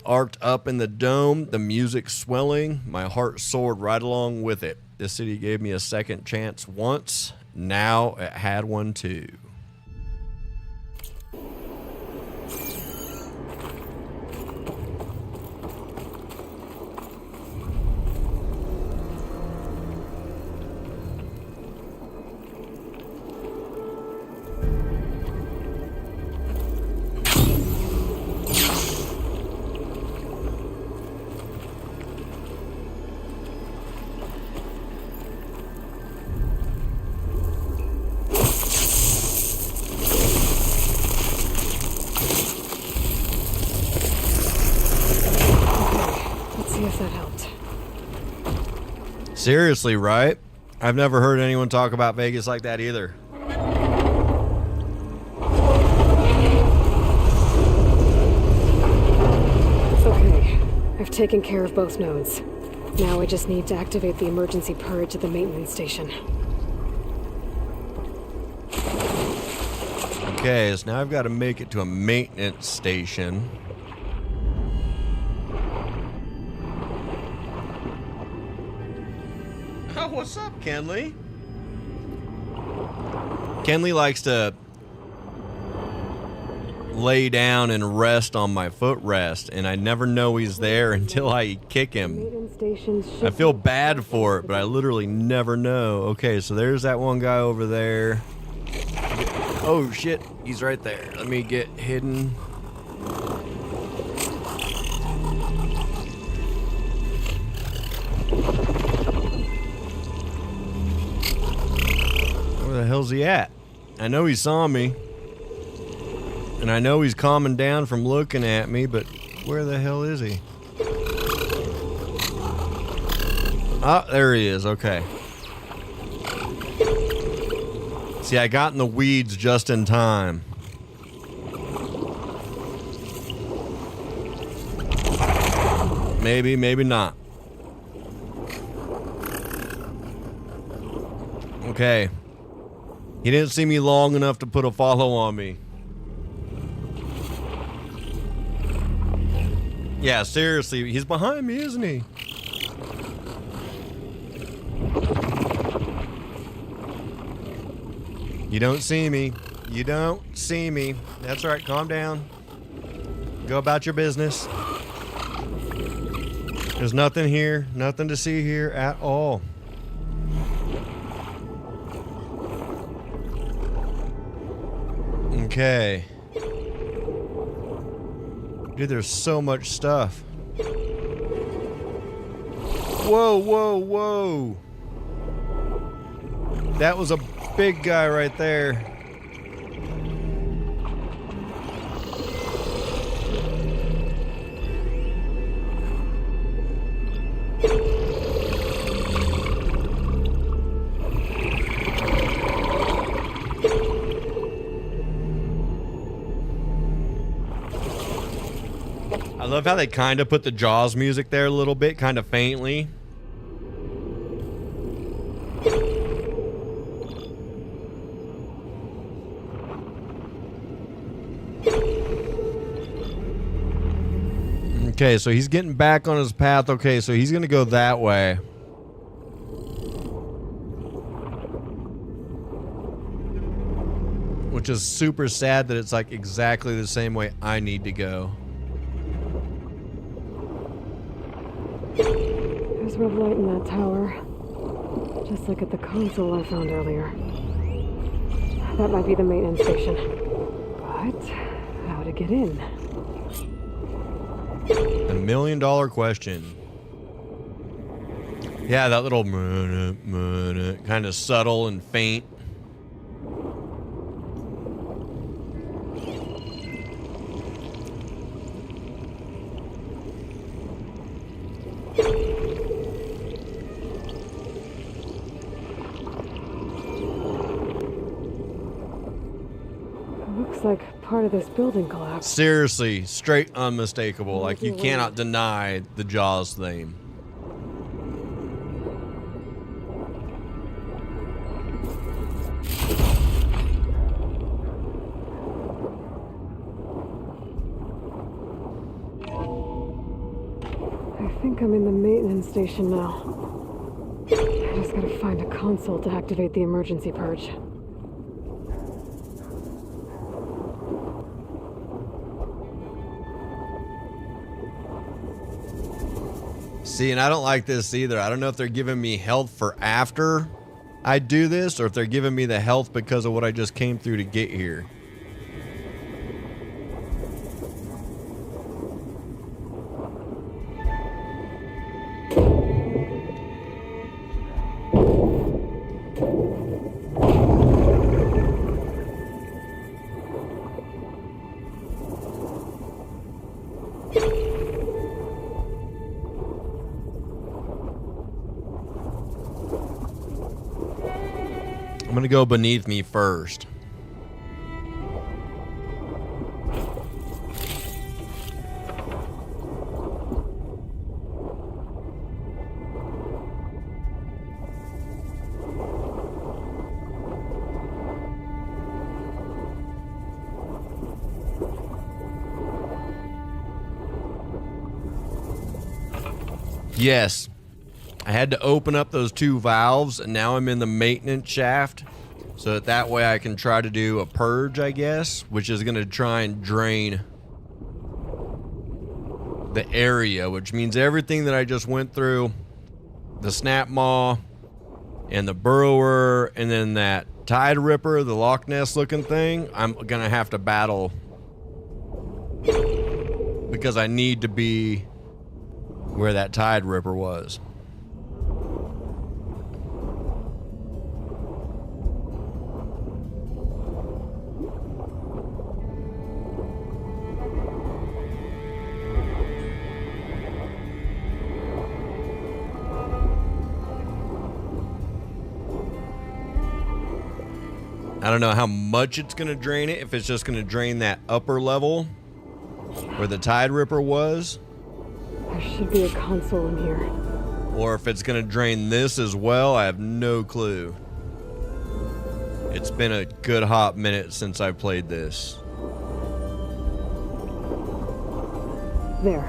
arced up in the dome, the music swelling, my heart soared right along with it. The city gave me a second chance once. Now it had one too. Seriously, right? I've never heard anyone talk about Vegas like that either. It's okay. I've taken care of both nodes. Now I just need to activate the emergency purge at the maintenance station. Okay, so now I've got to make it to a maintenance station. Oh, what's up, Kenley? Kenley likes to lay down and rest on my footrest, and I never know he's there until I kick him. Maintenance stations I should feel bad for it, but I literally never know. Okay, so there's that one guy over there. Oh shit, he's right there. Let me get hidden. Where the hell's he at? I know he saw me. And I know he's calming down from looking at me, but where the hell is he? Ah, there he is. Okay. See, I got in the weeds just in time. Maybe, maybe not. Okay. He didn't see me long enough to put a follow on me. Yeah, seriously, he's behind me, isn't he? You don't see me. You don't see me. That's right, calm down. Go about your business. There's nothing here, nothing to see here at all. Okay. Dude, there's so much stuff. Whoa, whoa, whoa. That was a big guy right there. I love how they kind of put the Jaws music there a little bit, kind of faintly. Okay, so he's getting back on his path. Okay, so he's gonna go that way. Which is super sad that it's like exactly the same way I need to go. There's red light in that tower. Just like at the console I found earlier. That might be the maintenance station. But how to get in? The $1 million question. Yeah, that little kind of subtle and faint. Looks like part of this building collapsed. Seriously, straight unmistakable. Like, you cannot deny the Jaws theme. I think I'm in the maintenance station now. I just gotta find a console to activate the emergency purge. See, and I don't like this either. I don't know if they're giving me health for after I do this, or if they're giving me the health because of what I just came through to get here. I'm gonna go beneath me first. Yes. I had to open up those 2 valves, and now I'm in the maintenance shaft. So that way I can try to do a purge, I guess, which is going to try and drain the area, which means everything that I just went through, the snap maw and the burrower and then that tide ripper, the Loch Ness looking thing, I'm going to have to battle because I need to be where that tide ripper was. I don't know how much it's going to drain it, if it's just going to drain that upper level where the tide ripper was. There should be a console in here. Or if it's going to drain this as well, I have no clue. It's been a good hot minute since I played this. There.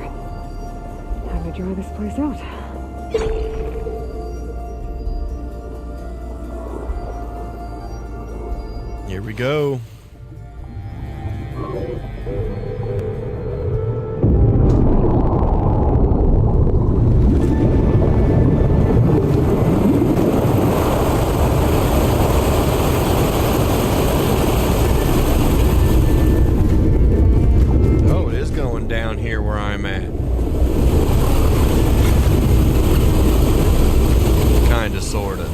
Time to dry this place out. Here we go. Oh, it is going down here where I'm at. Kinda, sorta.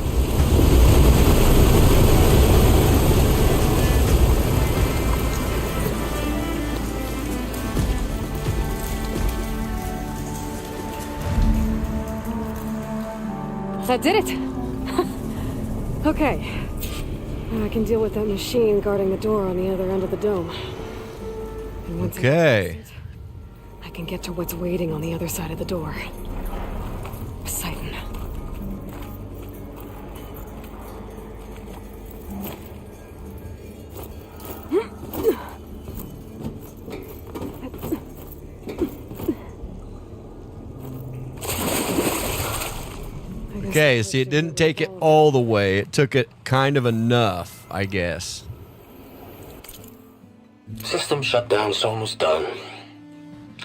That did it! Okay. Now I can deal with that machine guarding the door on the other end of the dome. And once Okay. I can get to what's waiting on the other side of the door. Poseidon. Okay, see, it didn't take it all the way. It took it kind of enough, I guess. System shutdown's almost done.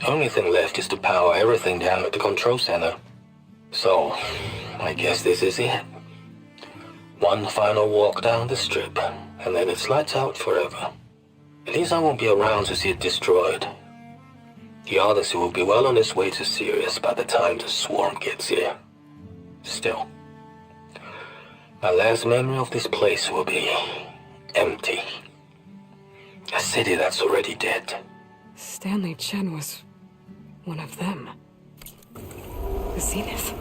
Only thing left is to power everything down at the control center. So, I guess this is it. One final walk down the strip, and then it's lights out forever. At least I won't be around to see it destroyed. The Odyssey will be well on its way to Sirius by the time the swarm gets here. Still, my last memory of this place will be empty. A city that's already dead. Stanley Chen was one of them. The Zenith.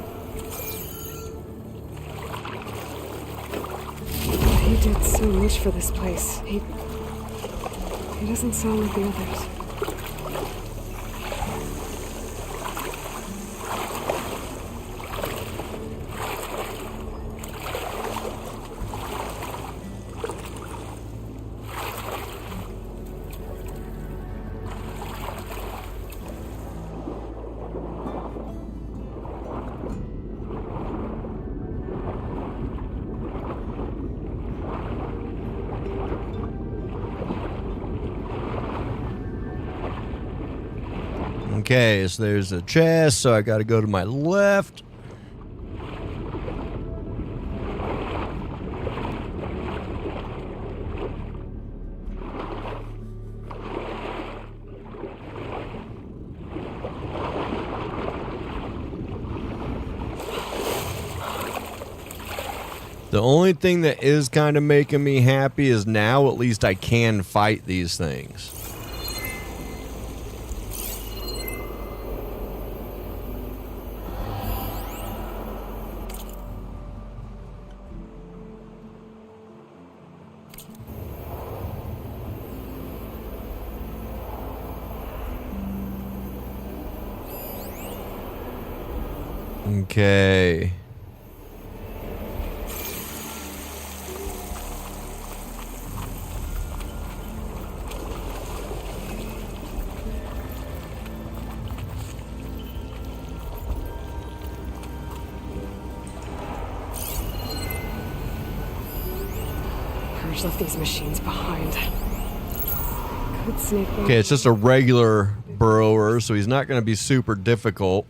He did so much for this place. He doesn't sound like the others. Okay, so there's a chest, so I gotta go to my left. The only thing that is kind of making me happy is now at least I can fight these things. Okay. scorched left these machines behind. Good snake. Okay, it's just a regular burrower, so he's not going to be super difficult.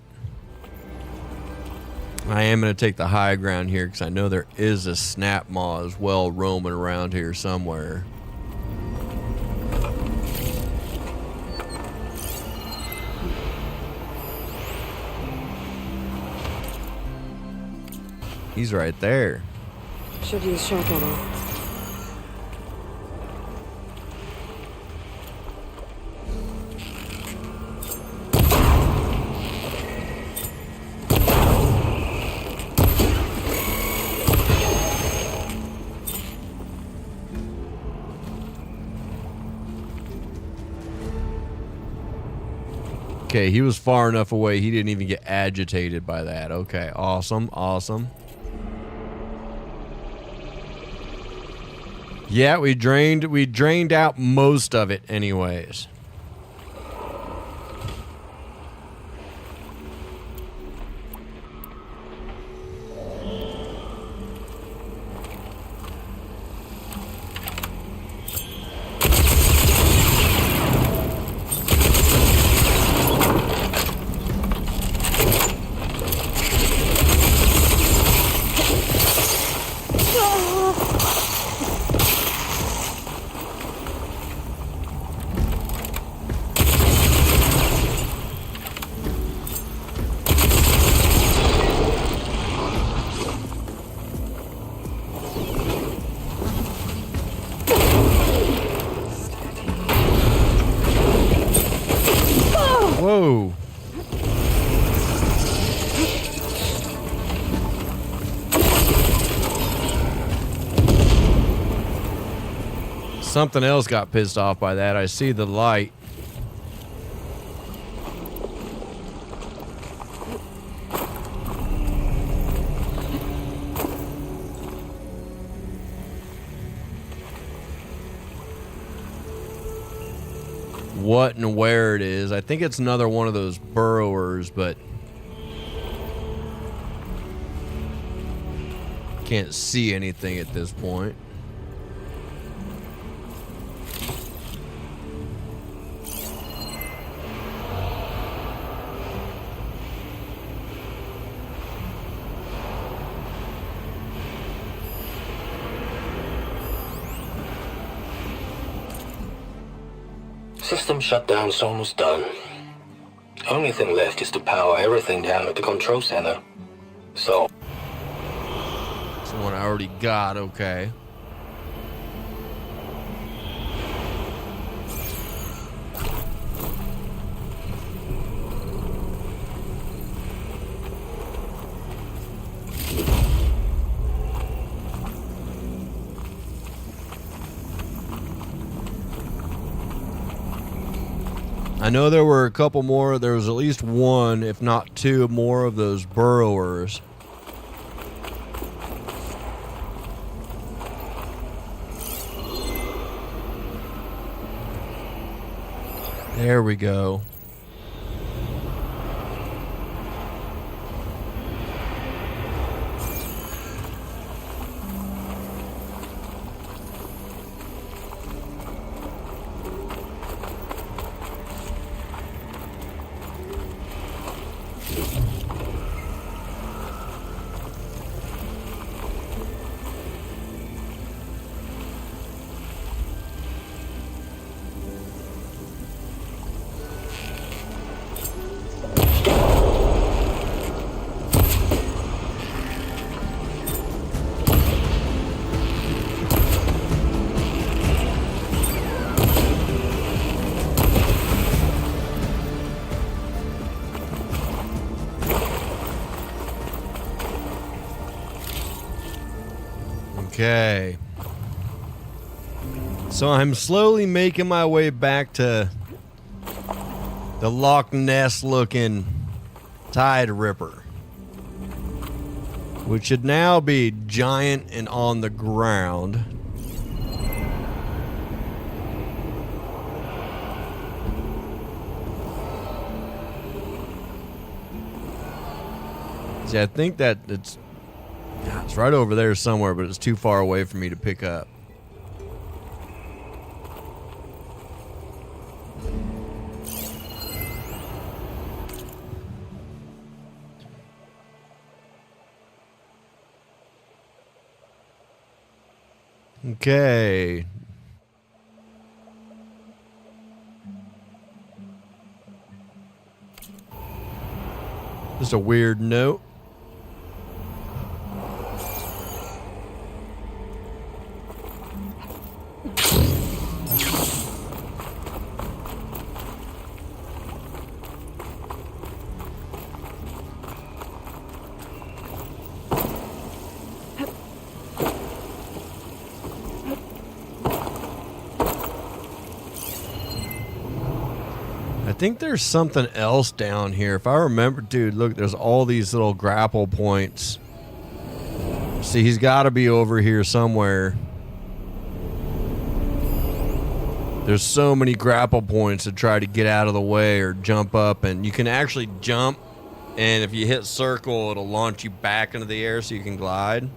I am going to take the high ground here because I know there is a snap maw as well roaming around here somewhere. He's right there. Should use shock ammo. Okay, he was far enough away he didn't even get agitated by that. Okay, awesome, awesome. Yeah, we drained out most of it anyways. Whoa. Something else got pissed off by that. I see the light. What and where it is. I think it's another one of those burrowers, but can't see anything at this point. System shutdown's almost done. Only thing left is to power everything down at the control center. So... It's the one I already got, okay. I know there were a couple more. There was at least one, if not two more of those burrowers. There we go. Okay. So I'm slowly making my way back to the Loch Ness looking Tide Ripper, which should now be giant and on the ground. See, I think that it's right over there somewhere, but it's too far away for me to pick up. Okay. Just a weird note. I think there's something else down here. If I remember, dude, look, there's all these little grapple points. See, he's got to be over here somewhere. There's so many grapple points to try to get out of the way or jump up. And you can actually jump, and if you hit circle, it'll launch you back into the air so you can glide.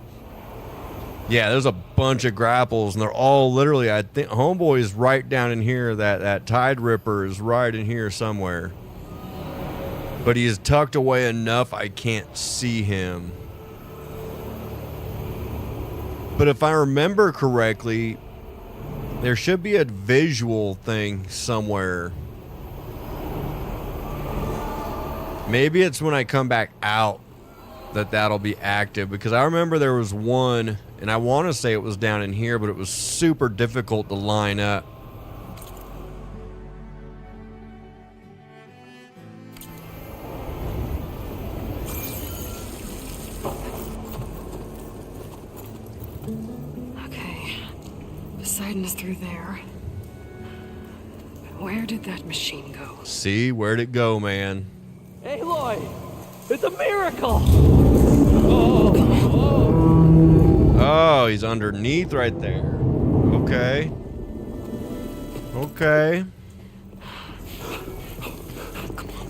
Yeah, there's a bunch of grapples, and they're all literally, I think, Homeboy is right down in here. That Tide Ripper is right in here somewhere. But he's tucked away enough I can't see him. But if I remember correctly, there should be a visual thing somewhere. Maybe it's when I come back out that'll be active, because I remember there was one, and I want to say it was down in here, but it was super difficult to line up. Okay. Poseidon is through there. But where did that machine go? See, where'd it go, man? Aloy! It's a miracle! Oh, he's underneath right there. Okay. Okay. Come on.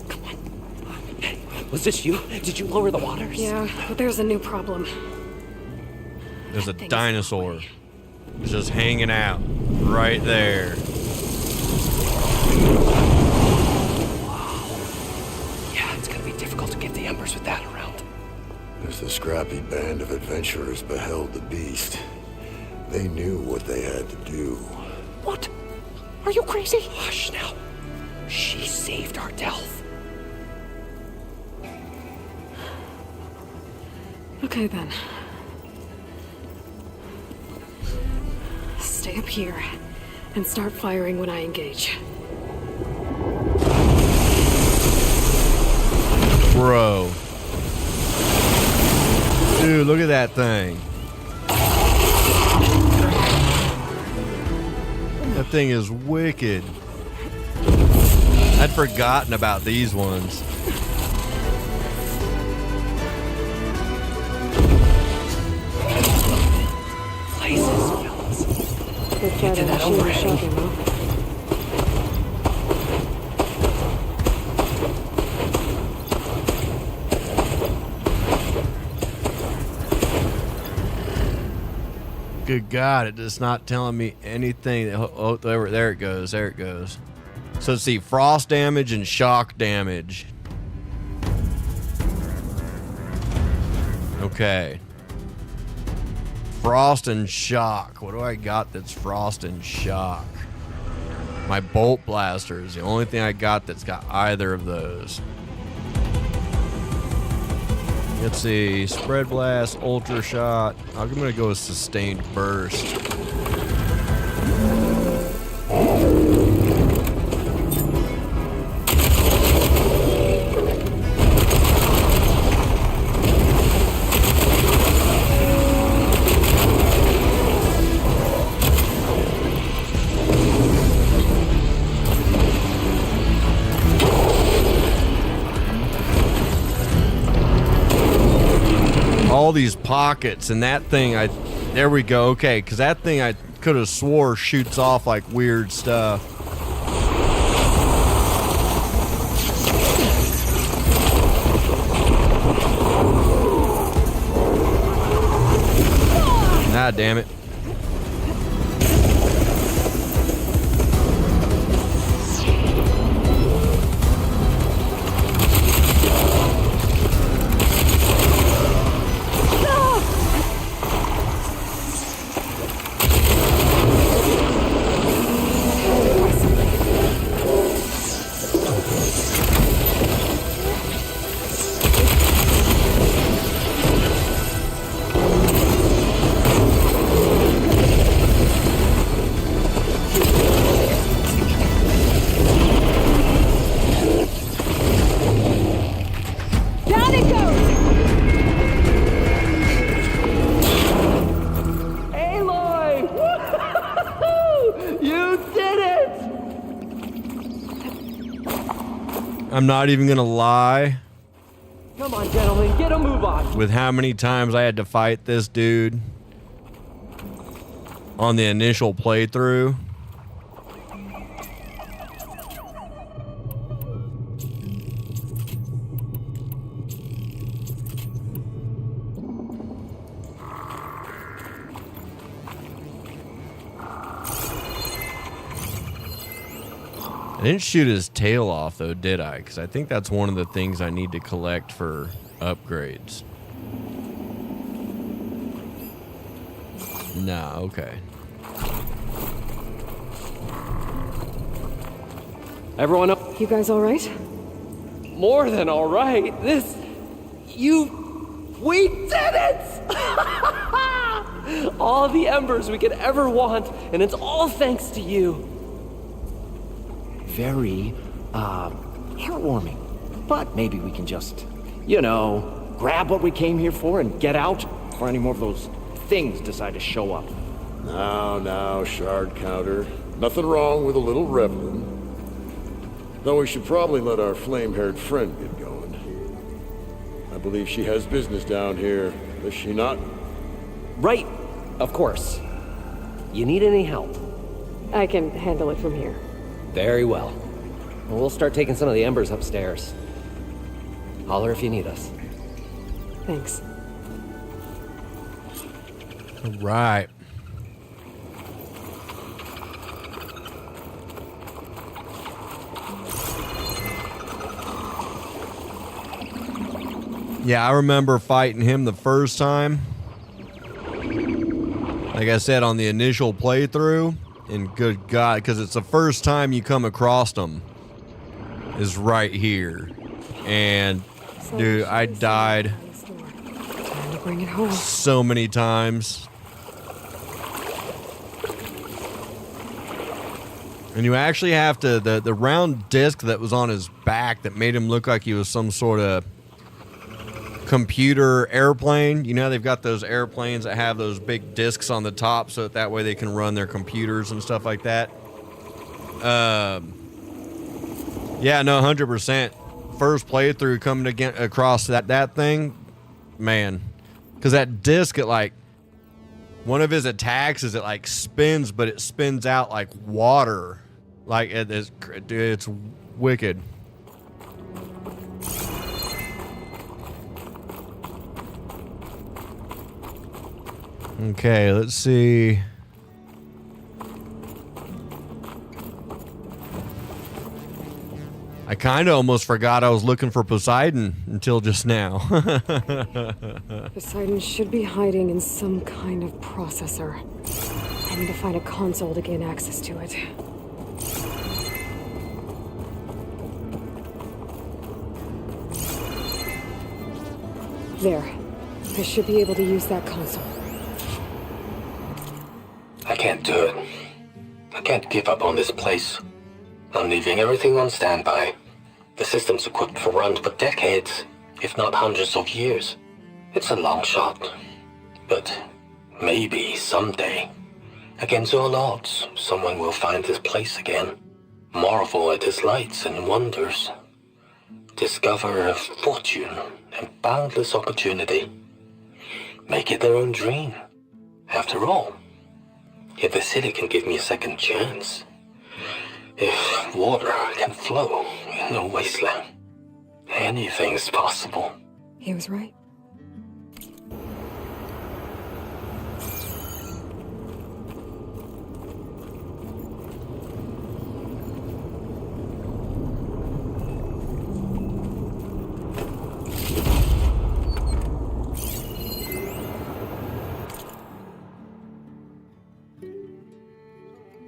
Hey, was this you? Did you lower the waters? Yeah, but there's a new problem. There's a That thing's dinosaur. Aloy. It's just hanging out right there. Yeah, it's gonna be difficult to get the embers with that around. As the scrappy band of adventurers beheld the beast, they knew what they had to do. What? Are you crazy? Hush now. She saved our Delph. Okay then. Stay up here and start firing when I engage. Bro. Dude, look at that thing. That thing is wicked. I'd forgotten about these ones. Places, fellas. Good try to to that shoot a overhang. shotgun, huh? Good God, it's not telling me anything. Oh, there it goes. There it goes. So let's see, frost damage and shock damage. Okay. Frost and shock. What do I got that's frost and shock? My bolt blaster is the only thing I got that's got either of those. Let's see, spread blast, ultra shot. I'm gonna go with sustained burst. All these pockets, and that thing, there we go. Okay, because that thing I could have swore shoots off like weird stuff. Ah, damn it. I'm not even gonna lie. Come on, gentlemen, get a move on. With how many times I had to fight this dude on the initial playthrough. I didn't shoot his tail off though, did I? Because I think that's one of the things I need to collect for upgrades. Nah, okay. Everyone up? You guys all right? More than all right. We did it! All the embers we could ever want, and it's all thanks to you. Very, heartwarming. But maybe we can just, grab what we came here for and get out before any more of those things decide to show up. Now, shard counter. Nothing wrong with a little reveling. Though we should probably let our flame-haired friend get going. I believe she has business down here, does she not? Right, of course. You need any help? I can handle it from here. Very well. We'll start taking some of the embers upstairs. Holler if you need us. Thanks. All right. Yeah, I remember fighting him the first time. Like I said, on the initial playthrough. And good God, because it's the first time you come across them is right here. And, dude, I died Time to bring it home. so many times. And you actually have to, the round disc that was on his back that made him look like he was some sort of computer airplane. You know, they've got those airplanes that have those big discs on the top so that way they can run their computers and stuff like that. Yeah, no, 100%. First playthrough coming across that thing, man. Because that disc, one of his attacks is it spins, but it spins out like water. Like, it's wicked. Okay, let's see. I kind of almost forgot I was looking for Poseidon until just now. Poseidon should be hiding in some kind of processor. I need to find a console to gain access to it. There. I should be able to use that console. I can't do it. I can't give up on this place. I'm leaving everything on standby. The system's equipped for runs for decades, if not hundreds of years. It's a long shot. But maybe someday, against all odds, someone will find this place again. Marvel at its lights and wonders. Discover a fortune and boundless opportunity. Make it their own dream. After all, if the city can give me a second chance, if water can flow in a wasteland, anything's possible. He was right.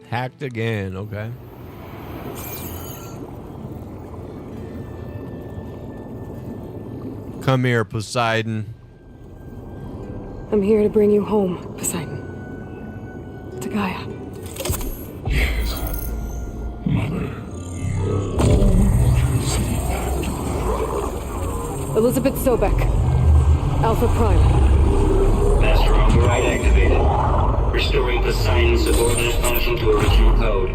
Hacked again, okay. Come here, Poseidon. I'm here to bring you home, Poseidon. To Gaia. Yes, Mother. Elizabeth Sobek. Alpha Prime. Master override activated. Restoring Poseidon's subordinate function to original code.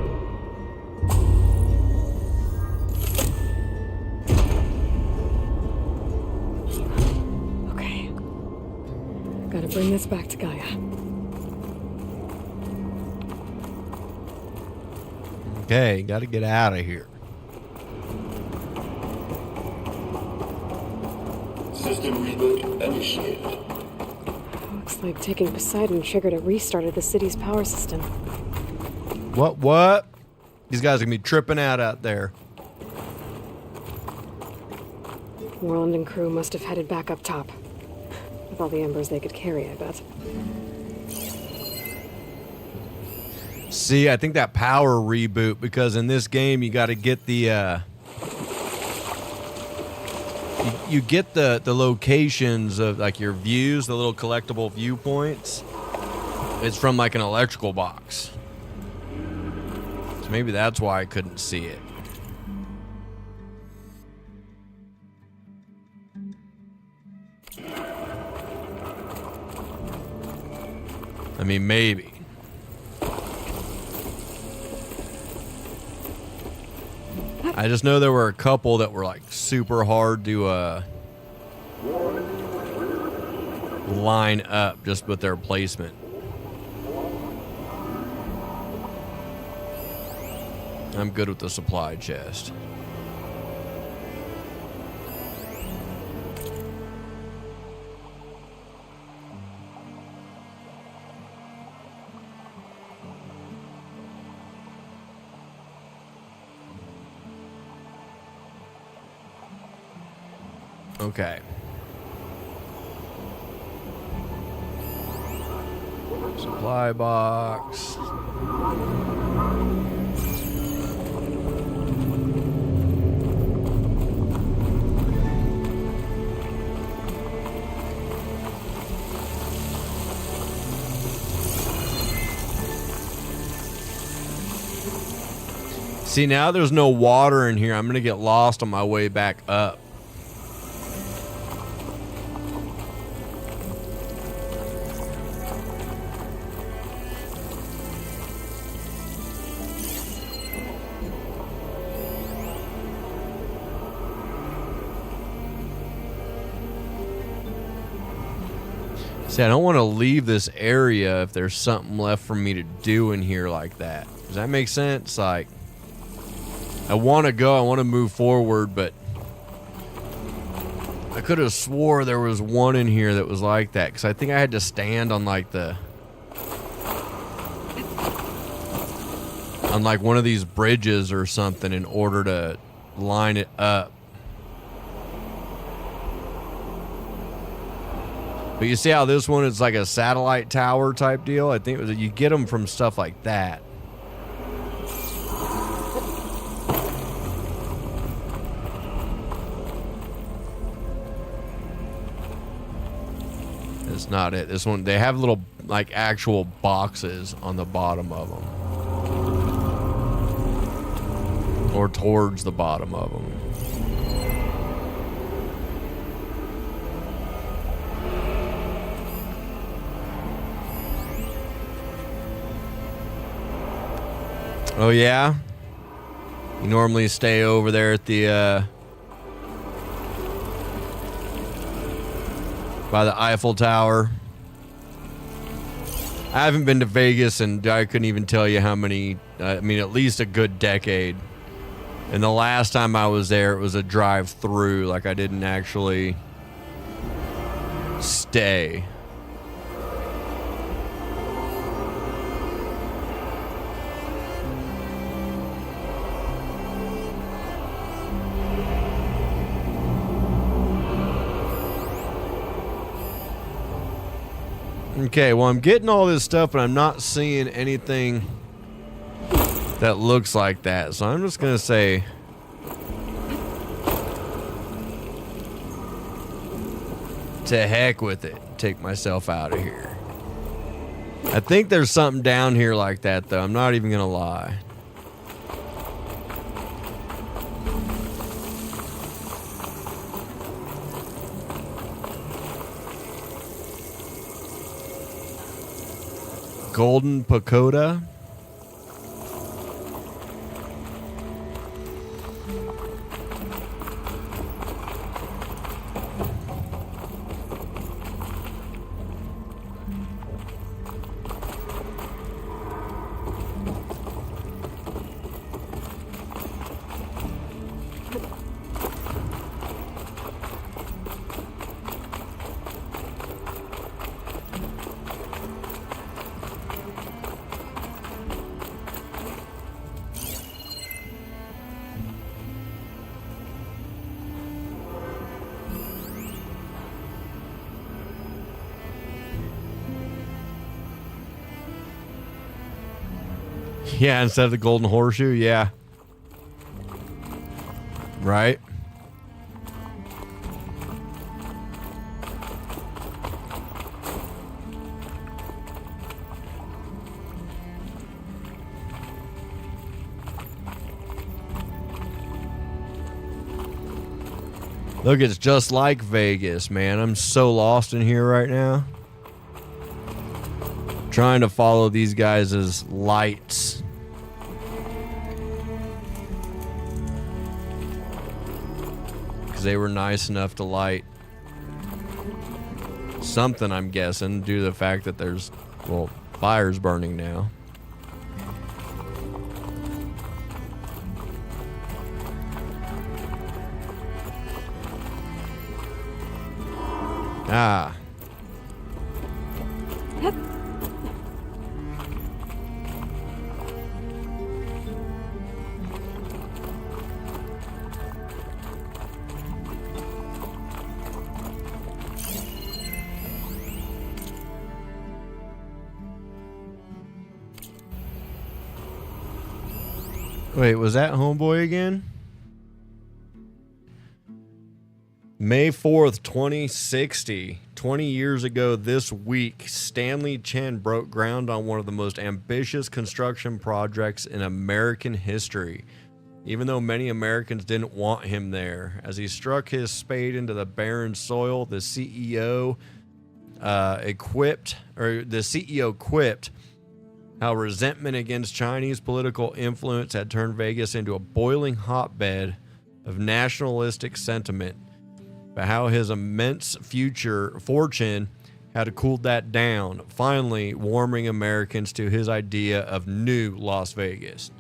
bring this back to Gaia. Okay, gotta get out of here. System reboot initiated. Looks like taking Poseidon triggered a restart of the city's power system. What? These guys are gonna be tripping out there. Moreland and crew must have headed back up top. With all the embers they could carry, I bet. See, I think that power reboot, because in this game you got to get the you get the locations of like your views, the little collectible viewpoints. It's from like an electrical box, so maybe that's why I couldn't see it. I mean, maybe. I just know there were a couple that were like super hard to line up just with their placement. I'm good with the supply chest. Okay. Supply box. See, now there's no water in here. I'm going to get lost on my way back up. See, I don't want to leave this area if there's something left for me to do in here like that. Does that make sense? Like, I want to go, I want to move forward, but I could have swore there was one in here that was like that, because I think I had to stand on like one of these bridges or something in order to line it up. But you see how this one is like a satellite tower type deal? I think you get them from stuff like that. It's not it. This one, they have little like actual boxes on the bottom of them. Or towards the bottom of them. Oh yeah? You normally stay over there at the by the Eiffel Tower. I haven't been to Vegas, and I couldn't even tell you how many, I mean, at least a good decade. And the last time I was there, it was a drive-through. Like, I didn't actually stay. Okay, well, I'm getting all this stuff, but I'm not seeing anything that looks like that. So I'm just going to say, to heck with it. Take myself out of here. I think there's something down here like that, though. I'm not even going to lie. Golden Pagoda. Yeah, instead of the golden horseshoe, yeah. Right? Look, it's just like Vegas, man. I'm so lost in here right now. Trying to follow these guys' lights. Because they were nice enough to light something, I'm guessing, due to the fact that there's, well, fires burning now. Ah. Wait, was that Homeboy again? May 4th, 2060. 20 years ago this week, Stanley Chen broke ground on one of the most ambitious construction projects in American history, even though many Americans didn't want him there. As he struck his spade into the barren soil, the CEO quipped how resentment against Chinese political influence had turned Vegas into a boiling hotbed of nationalistic sentiment, but how his immense fortune had cooled that down, finally warming Americans to his idea of new Las Vegas.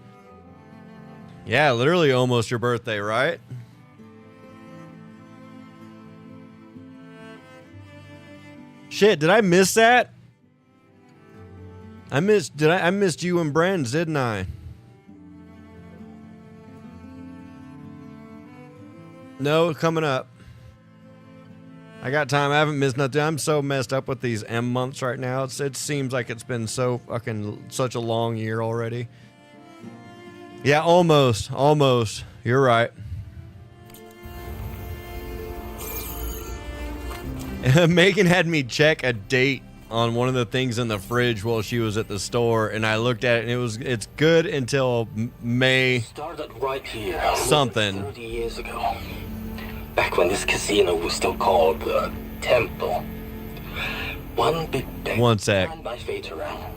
Yeah, literally almost your birthday, right? Shit, did I miss that? I missed you and Brand's, didn't I? No, coming up. I got time. I haven't missed nothing. I'm so messed up with these M months right now. It seems like it's been so fucking such a long year already. Yeah, almost. You're right. Megan had me check a date on one of the things in the fridge while she was at the store, and I looked at it, and it's good until May Started right here something. 30 years ago. Back when this casino was still called the Temple. One big day. One sec. Planned by fate around.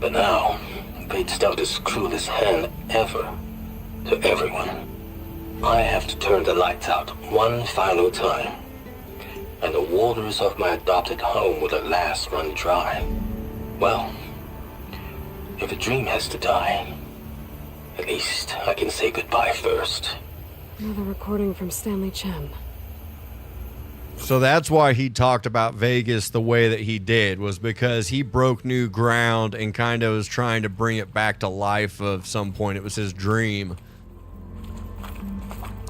But now, fate's dealt its cruelest hand ever to everyone. I have to turn the lights out one final time, and the waters of my adopted home will at last run dry. Well, if a dream has to die, at least I can say goodbye first. Another recording from Stanley Chen. So that's why he talked about Vegas the way that he did, was because he broke new ground and kind of was trying to bring it back to life of some point. It was his dream.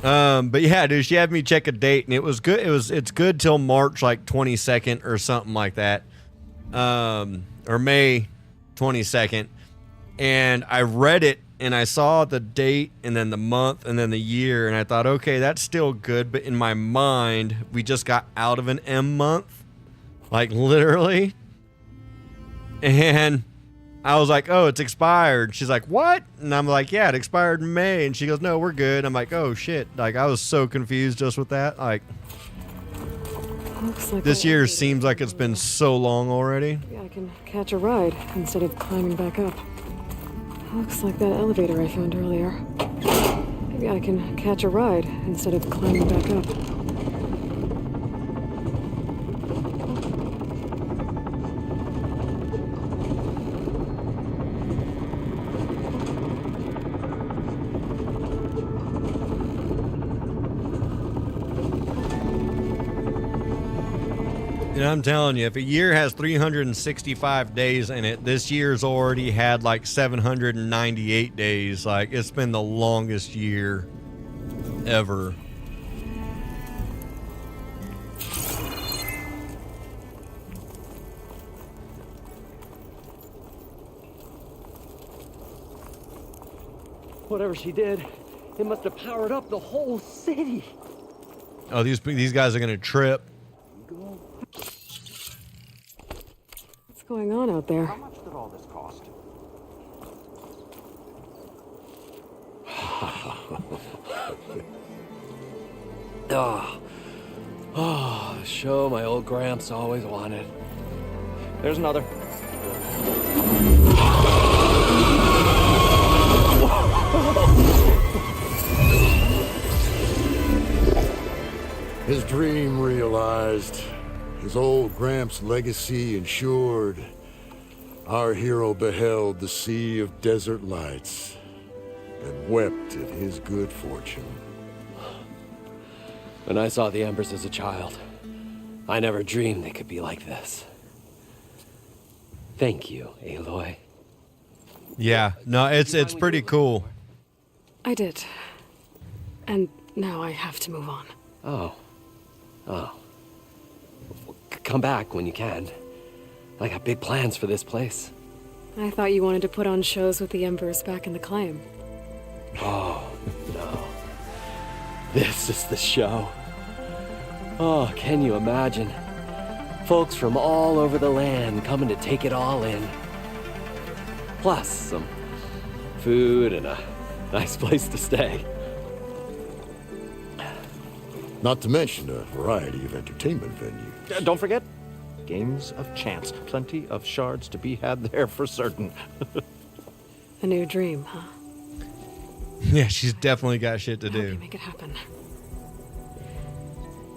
But yeah, dude, she had me check a date, and it was good. It's good till March like 22nd or something like that. Or May 22nd. And I read it, and I saw the date and then the month and then the year, and I thought, okay, that's still good. But in my mind, we just got out of an M month, like literally. And I was like, oh, it's expired. She's like, what? And I'm like, yeah, it expired in May. And she goes, no, we're good. I'm like, oh shit. Like, I was so confused just with that. Like, Looks like this year seems like it's been so long already. Maybe I can catch a ride instead of climbing back up. Looks like that elevator I found earlier. Maybe I can catch a ride instead of climbing back up. And I'm telling you, if a year has 365 days in it, this year's already had like 798 days. Like, it's been the longest year ever. Whatever she did, it must have powered up the whole city. Oh, these guys are gonna trip. What's going on out there? How much did all this cost? Oh, show my old Gramps always wanted. There's another. His dream realized, his old Gramps' legacy ensured. Our hero beheld the sea of desert lights and wept at his good fortune. When I saw the embers as a child, I never dreamed they could be like this. Thank you, Aloy. Yeah, no, it's pretty cool. I did. And now I have to move on. Oh. Come back when you can. I got big plans for this place. I thought you wanted to put on shows with the Embers back in the claim. Oh, no. This is the show. Oh, can you imagine? Folks from all over the land coming to take it all in. Plus some food and a nice place to stay. Not to mention a variety of entertainment venues. Don't forget, games of chance. Plenty of shards to be had there for certain. A new dream, huh? Yeah, she's definitely got shit to Help do. you make it happen.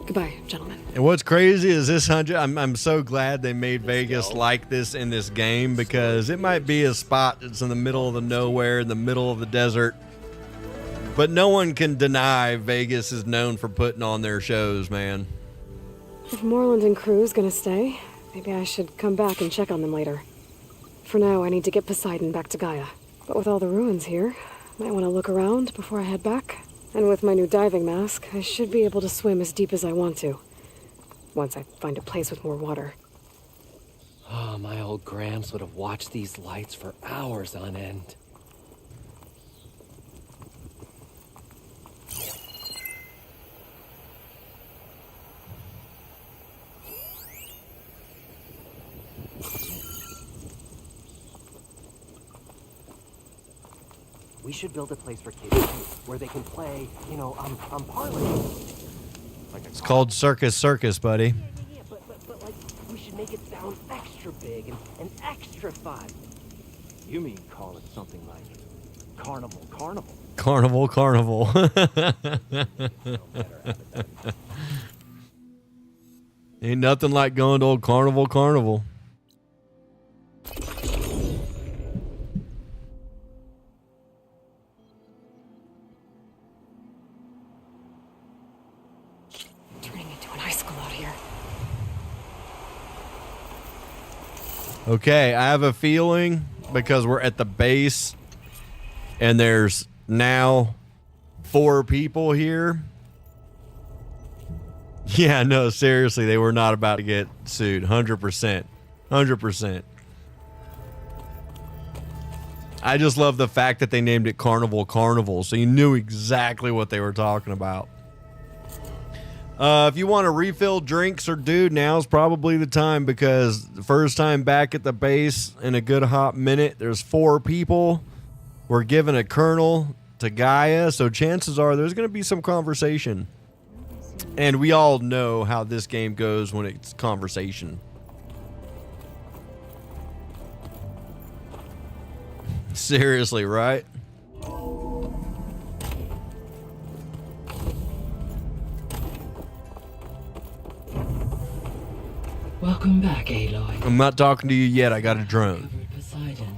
Goodbye, gentlemen. And what's crazy is this 100. I'm so glad they made Vegas like this in this game, because it might be a spot that's in the middle of the nowhere, in the middle of the desert. But no one can deny Vegas is known for putting on their shows, man. If Moreland and crew's gonna stay, maybe I should come back and check on them later. For now, I need to get Poseidon back to Gaia. But with all the ruins here, might want to look around before I head back. And with my new diving mask, I should be able to swim as deep as I want to. Once I find a place with more water. Oh, my old Gramps would have watched these lights for hours on end. We should build a place for kids where they can play, parlor. It's called Circus, buddy. Yeah, but like, we should make it sound extra big and extra fun. You mean call it something like Carnival? Carnival. Ain't nothing like going to old Carnival. Turning into an icicle out here. Okay, I have a feeling, because we're at the base and there's now 4 people here. Yeah, no, seriously, they were not about to get sued. 100%. 100%. I just love the fact that they named it Carnival, so you knew exactly what they were talking about. If you want to refill drinks or dude, now's probably the time, because the first time back at the base in a good hot minute, there's 4 people. We're giving a colonel to Gaia, so chances are there's going to be some conversation. And we all know how this game goes when it's conversation. Seriously, right? Welcome back, Aloy. I'm not talking to you yet. I got a drone. Poseidon.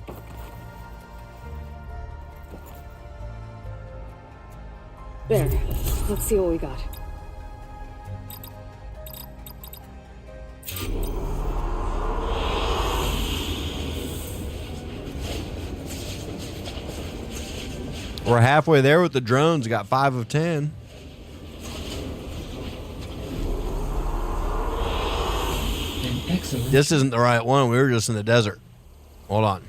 There. Let's see what we got. We're halfway there with the drones. Got 5 of 10. Excellent. This isn't the right one. We were just in the desert. Hold on.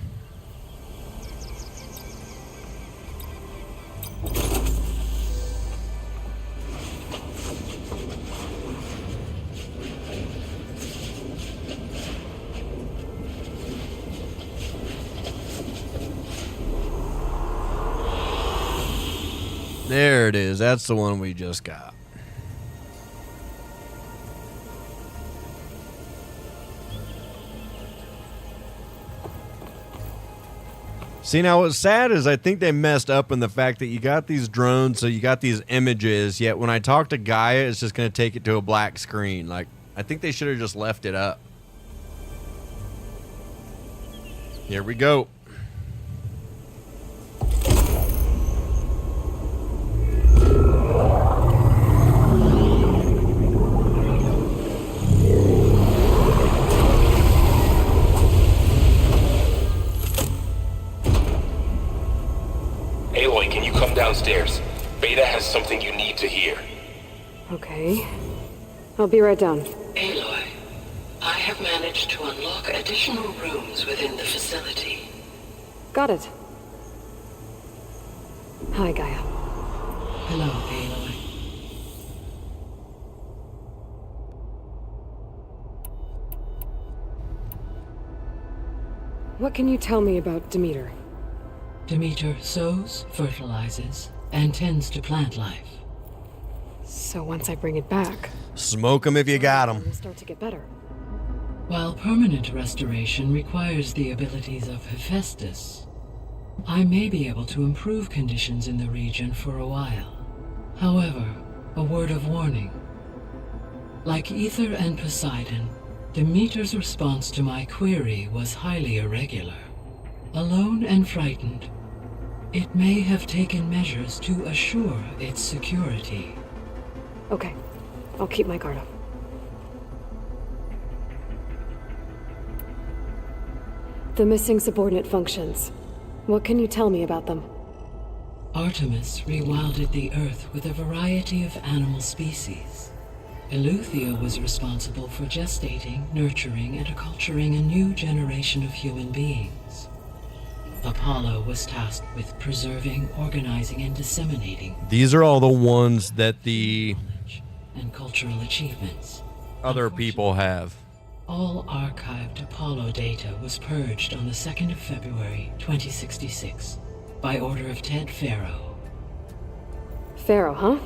There it is. That's the one we just got. See, now what's sad is I think they messed up in the fact that you got these drones, so you got these images, yet when I talk to Gaia, it's just going to take it to a black screen. Like, I think they should have just left it up. Here we go. Aloy, can you come downstairs? Beta has something you need to hear. Okay. I'll be right down. Aloy, I have managed to unlock additional rooms within the facility. Got it. Hi, Gaia. Hello, Aloy. What can you tell me about Demeter? Demeter sows, fertilizes, and tends to plant life. So once I bring it back, Smoke 'em if you got 'em. it'll start to get better. While permanent restoration requires the abilities of Hephaestus, I may be able to improve conditions in the region for a while. However, a word of warning. Like Ether and Poseidon, Demeter's response to my query was highly irregular. Alone and frightened, it may have taken measures to assure its security. Okay. I'll keep my guard up. The missing subordinate functions. What can you tell me about them? Artemis rewilded the Earth with a variety of animal species. Eleuthia was responsible for gestating, nurturing, and acculturating a new generation of human beings. Apollo was tasked with preserving, organizing, and disseminating These are all the ones that the knowledge and cultural achievements. other people have. All archived Apollo data was purged on the 2nd of February, 2066, by order of Ted Farrow. Pharaoh,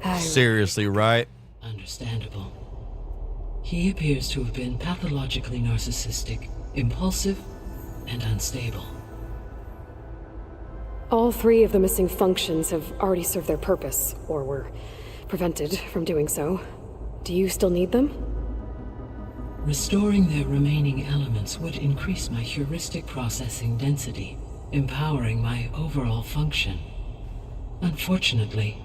huh? Seriously, right? Understandable. He appears to have been pathologically narcissistic, impulsive, and unstable. All three of the missing functions have already served their purpose, or were prevented from doing so. Do you still need them? Restoring their remaining elements would increase my heuristic processing density, empowering my overall function. Unfortunately,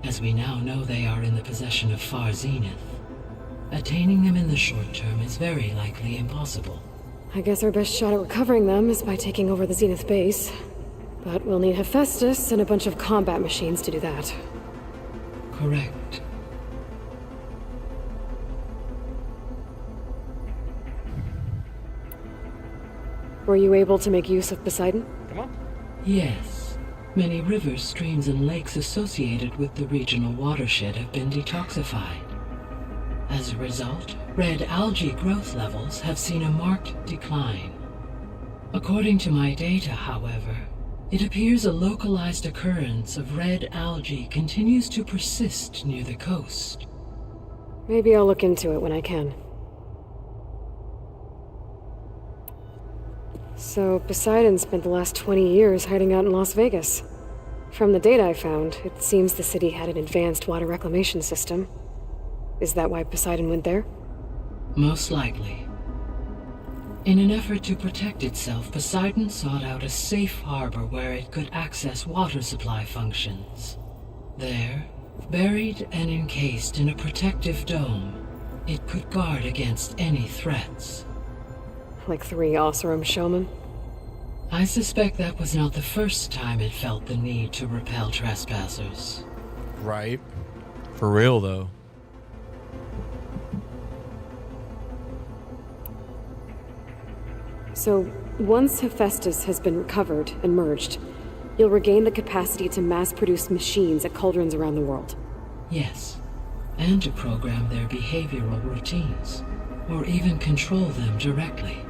as we now know they are in the possession of Far Zenith, attaining them in the short term is very likely impossible. I guess our best shot at recovering them is by taking over the Zenith base. But we'll need Hephaestus and a bunch of combat machines to do that. Correct. Were you able to make use of Poseidon? Yes. Many rivers, streams, and lakes associated with the regional watershed have been detoxified. As a result, red algae growth levels have seen a marked decline. According to my data, however, it appears a localized occurrence of red algae continues to persist near the coast. Maybe I'll look into it when I can. So, Poseidon spent the last 20 years hiding out in Las Vegas. From the data I found, it seems the city had an advanced water reclamation system. Is that why Poseidon went there? Most likely. In an effort to protect itself, Poseidon sought out a safe harbor where it could access water supply functions. There, buried and encased in a protective dome, it could guard against any threats. Like 3 Oseram showmen? I suspect that was not the first time it felt the need to repel trespassers. Right. For real, though. So, once Hephaestus has been recovered and merged, you'll regain the capacity to mass-produce machines at cauldrons around the world. Yes, and to program their behavioral routines, or even control them directly.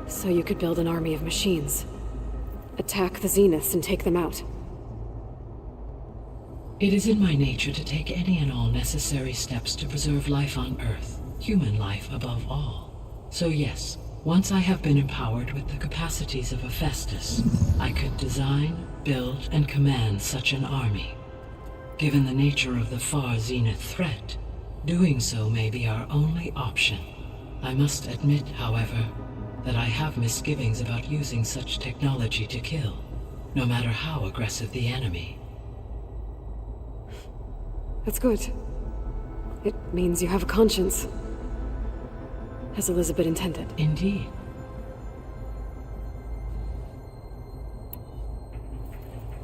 So you could build an army of machines. Attack the Zeniths and take them out. It is in my nature to take any and all necessary steps to preserve life on Earth, human life above all. So yes, once I have been empowered with the capacities of Hephaestus, I could design, build, and command such an army. Given the nature of the far zenith threat, doing so may be our only option. I must admit, however, that I have misgivings about using such technology to kill, no matter how aggressive the enemy. That's good. It means you have a conscience. As Elizabeth intended. Indeed.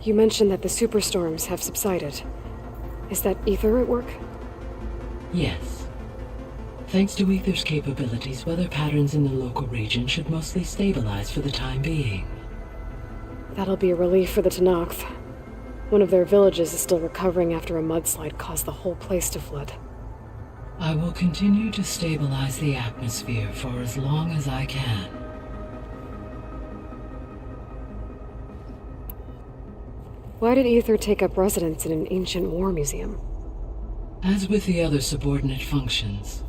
You mentioned that the superstorms have subsided. Is that Ether at work? Yes. Thanks to Ether's capabilities, weather patterns in the local region should mostly stabilize for the time being. That'll be a relief for the Tenakth. One of their villages is still recovering after a mudslide caused the whole place to flood. I will continue to stabilize the atmosphere for as long as I can. Why did Ether take up residence in an ancient war museum? As with the other subordinate functions,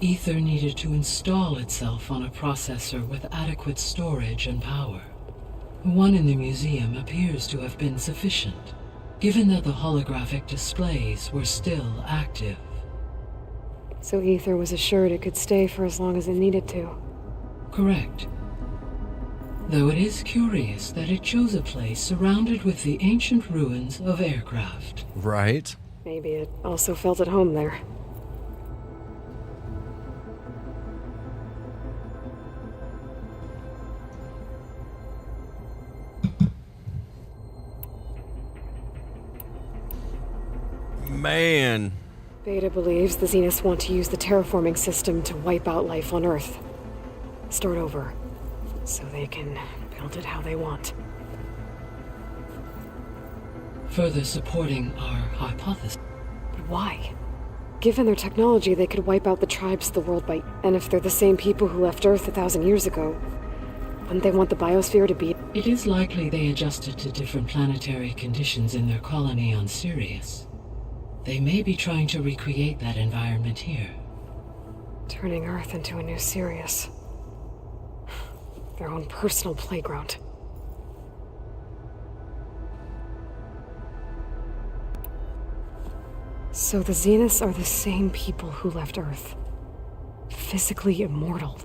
Ether needed to install itself on a processor with adequate storage and power. The one in the museum appears to have been sufficient, given that the holographic displays were still active. So Ether was assured it could stay for as long as it needed to. Correct. Though it is curious that it chose a place surrounded with the ancient ruins of aircraft. Right. Maybe it also felt at home there. Man. Beta believes the Zeniths want to use the terraforming system to wipe out life on Earth. Start over, so they can build it how they want. Further supporting our hypothesis. But why? Given their technology, they could wipe out the tribes of the world by... And if they're the same people who left Earth 1,000 years ago, wouldn't they want the biosphere to be... It is likely they adjusted to different planetary conditions in their colony on Sirius. They may be trying to recreate that environment here. Turning Earth into a new Sirius. Their own personal playground. So the Zeniths are the same people who left Earth. Physically immortal.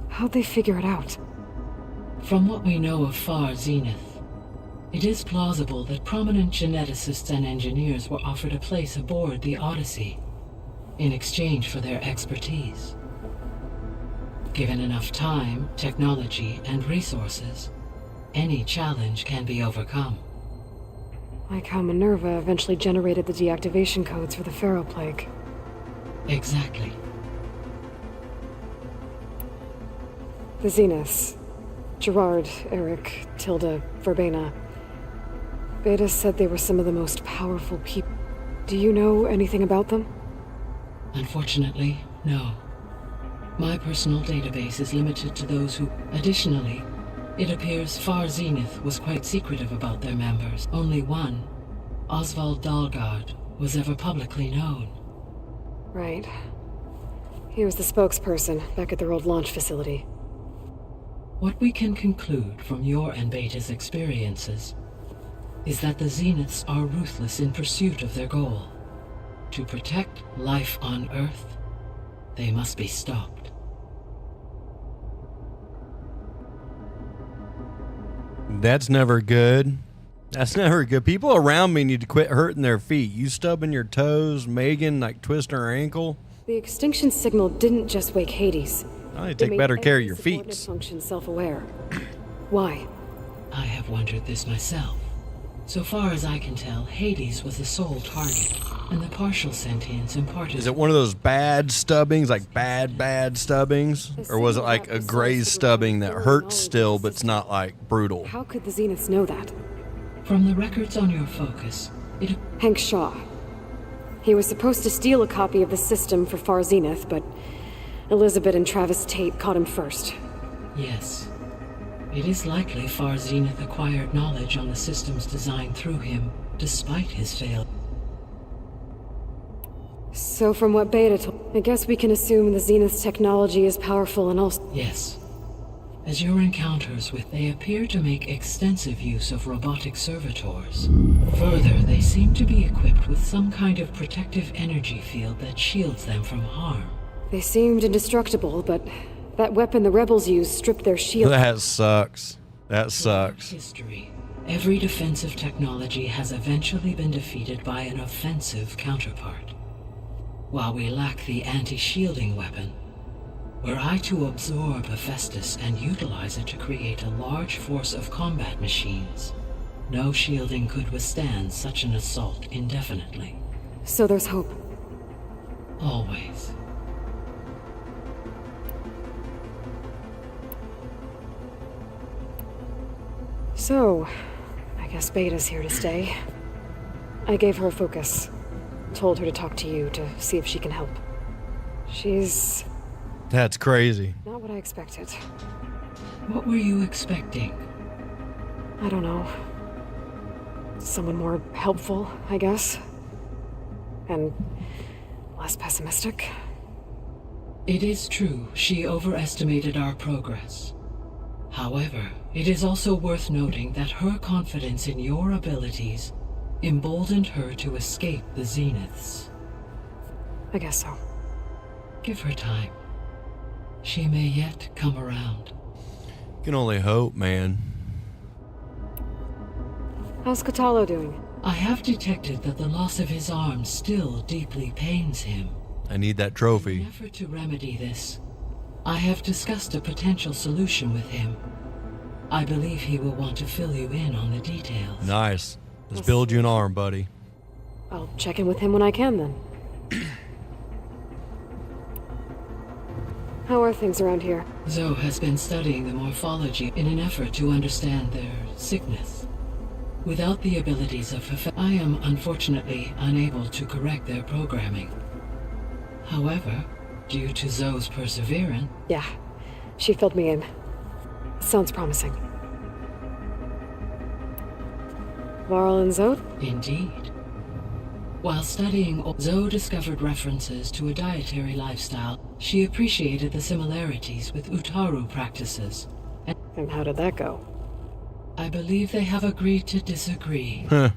How'd they figure it out? From what we know of Far Zenith, it is plausible that prominent geneticists and engineers were offered a place aboard the Odyssey in exchange for their expertise. Given enough time, technology, and resources, any challenge can be overcome. Like how Minerva eventually generated the deactivation codes for the Pharaoh Plague. Exactly. The Zeniths. Gerard, Eric, Tilda, Verbena. Beta said they were some of the most powerful people. Do you know anything about them? Unfortunately, no. My personal database is limited to those who... Additionally, it appears Far Zenith was quite secretive about their members. Only one, Oswald Dalgard, was ever publicly known. Right. He was the spokesperson back at their old launch facility. What we can conclude from your and Beta's experiences is that the Zeniths are ruthless in pursuit of their goal. To protect life on Earth, they must be stopped. That's never good. That's never good. People around me need to quit hurting their feet. You stubbing your toes, Megan, like twisting her ankle. The extinction signal didn't just wake Hades. I need It to take made better care of every your subordinate feet. function self-aware. Why? I have wondered this myself. So far as I can tell, Hades was the sole target, and the partial sentience imparted... Is it one of those bad stubbings, like bad stubbings? Or was it like a grazed stubbing that hurts still, but it's not like brutal? How could the Zeniths know that? From the records on your focus, it... Hank Shaw. He was supposed to steal a copy of the system for Far Zenith, but Elizabeth and Travis Tate caught him first. Yes. It is likely Far Zenith acquired knowledge on the systems designed through him despite his failure. So from what Beta told, I guess we can assume the Zenith's technology is powerful and also... Yes. As your encounters with, they appear to make extensive use of robotic servitors. Further, they seem to be equipped with some kind of protective energy field that shields them from harm. They seemed indestructible, but that weapon the rebels used stripped their shield. That sucks. That sucks. History. Every defensive technology has eventually been defeated by an offensive counterpart. While we lack the anti-shielding weapon, were I to absorb Hephaestus and utilize it to create a large force of combat machines, no shielding could withstand such an assault indefinitely. So there's hope. Always. So, I guess Beta's here to stay. I gave her a focus. Told her to talk to you to see if she can help. She's That's crazy. not what I expected. What were you expecting? I don't know. Someone more helpful, I guess. And less pessimistic. It is true, she overestimated our progress. However, it is also worth noting that her confidence in your abilities emboldened her to escape the Zeniths. I guess so. Give her time. She may yet come around. Can only hope, man. How's Katalo doing? I have detected that the loss of his arm still deeply pains him. I need that In trophy. an effort to remedy this, I have discussed a potential solution with him. I believe he will want to fill you in on the details. Nice. Let's build you an arm, buddy. I'll check in with him when I can, then. How are things around here? Zoe has been studying the morphology in an effort to understand their sickness. Without the abilities of I am unfortunately unable to correct their programming. However, due to Zoe's perseverance... Yeah, she filled me in. Sounds promising. Varl and Zoe? Indeed. While studying, Zoe discovered references to a dietary lifestyle. She appreciated the similarities with Utaru practices. And how did that go? I believe they have agreed to disagree. Huh.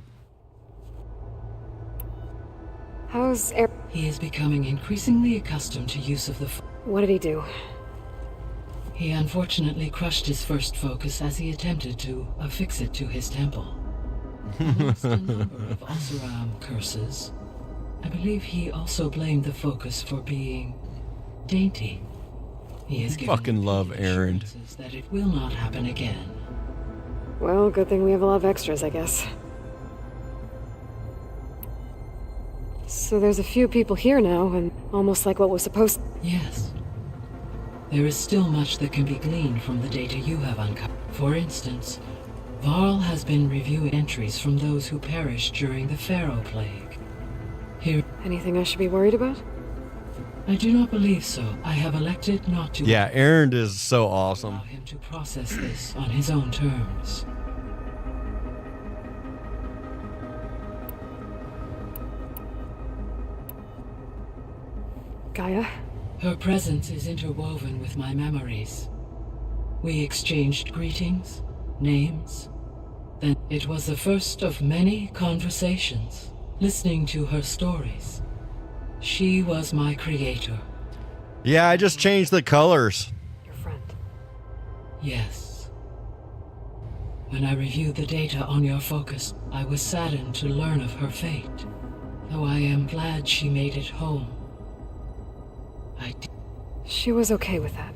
How's He is becoming increasingly accustomed to use of the... What did he do? He unfortunately crushed his first focus as he attempted to affix it to his temple. Amongst a number of Oseram curses, I believe he also blamed the focus for being dainty. He has given Fucking love repeated Erend. assurances that it will not happen again. Well, good thing we have a lot of extras, I guess. So there's a few people here now, and almost like what was supposed... Yes. There is still much that can be gleaned from the data you have uncovered. For instance, Varl has been reviewing entries from those who perished during the Pharaoh Plague. Here, Anything I should be worried about? I do not believe so. I have elected not to Yeah, Erend is so allow awesome. him to process this on his own terms. Gaia? Her presence is interwoven with my memories. We exchanged greetings, names. Then it was the first of many conversations, listening to her stories. She was my creator. Yeah, I just changed the colors. Your friend. Yes. When I reviewed the data on your focus, I was saddened to learn of her fate. Though I am glad she made it home. She was okay with that.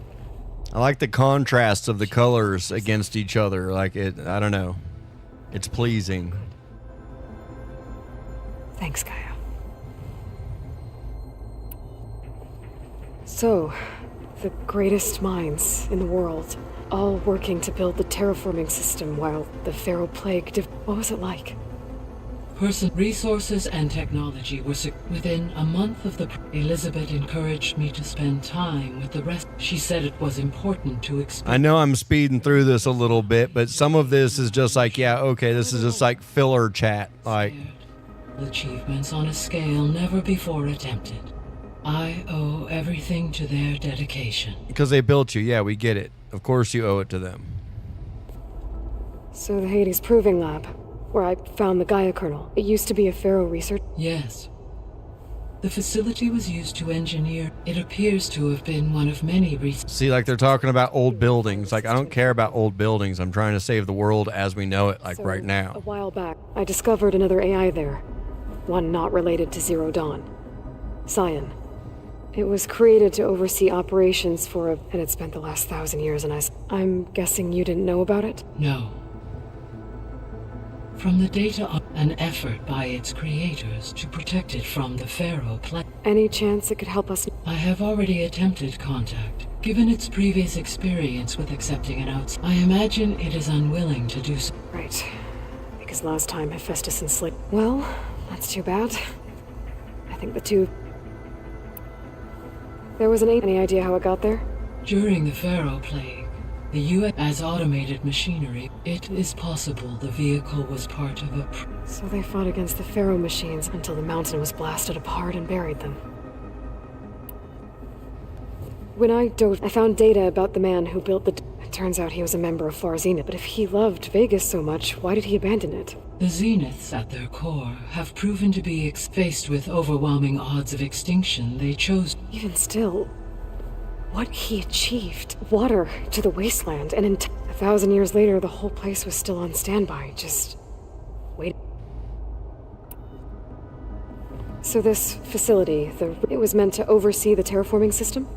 I like the contrasts of the colors against each other. Like it, I don't know. It's pleasing. Thanks, Gaia. So, the greatest minds in the world, all working to build the terraforming system while the Pharaoh Plague what was it like? Resources and technology were within a month of the. Elizabeth encouraged me to spend time with the rest. She said it was important to I know I'm speeding through this a little bit, but some of this is just like, yeah, okay, this is just like filler chat. Like, achievements on a scale never before attempted. I owe everything to their dedication. because they built you. Yeah, we get it. Of course you owe it to them. So the Hades Proving Lab, where I found the Gaia kernel, it used to be a Pharaoh research. Yes. The facility was used to engineer. It appears to have been one of many See, like they're talking about old buildings. Like, I don't care about old buildings. I'm trying to save the world as we know it, like So, right now. A while back, I discovered another AI there. One not related to Zero Dawn. Cyan. It was created to oversee operations and it spent the last 1,000 years in I'm guessing you didn't know about it? No. From the data on an effort by its creators to protect it from the Pharaoh plague. Any chance it could help us? I have already attempted contact. Given its previous experience with accepting an outsider, I imagine it is unwilling to do so. Right. Because last time Hephaestus and Slick... Well, that's too bad. I think the two... There was any idea how it got there? During the Pharaoh plague, the U.S. as automated machinery, it is possible the vehicle was part of a... So they fought against the Pharaoh machines until the mountain was blasted apart and buried them. When I found data about the man who built the... It turns out he was a member of Far Zenith, but if he loved Vegas so much, why did he abandon it? The Zeniths, at their core, have proven to be faced with overwhelming odds of extinction. They chose... Even still, what he achieved. Water to the wasteland, and 1,000 years later, the whole place was still on standby, just... wait. So this facility, it was meant to oversee the terraforming system?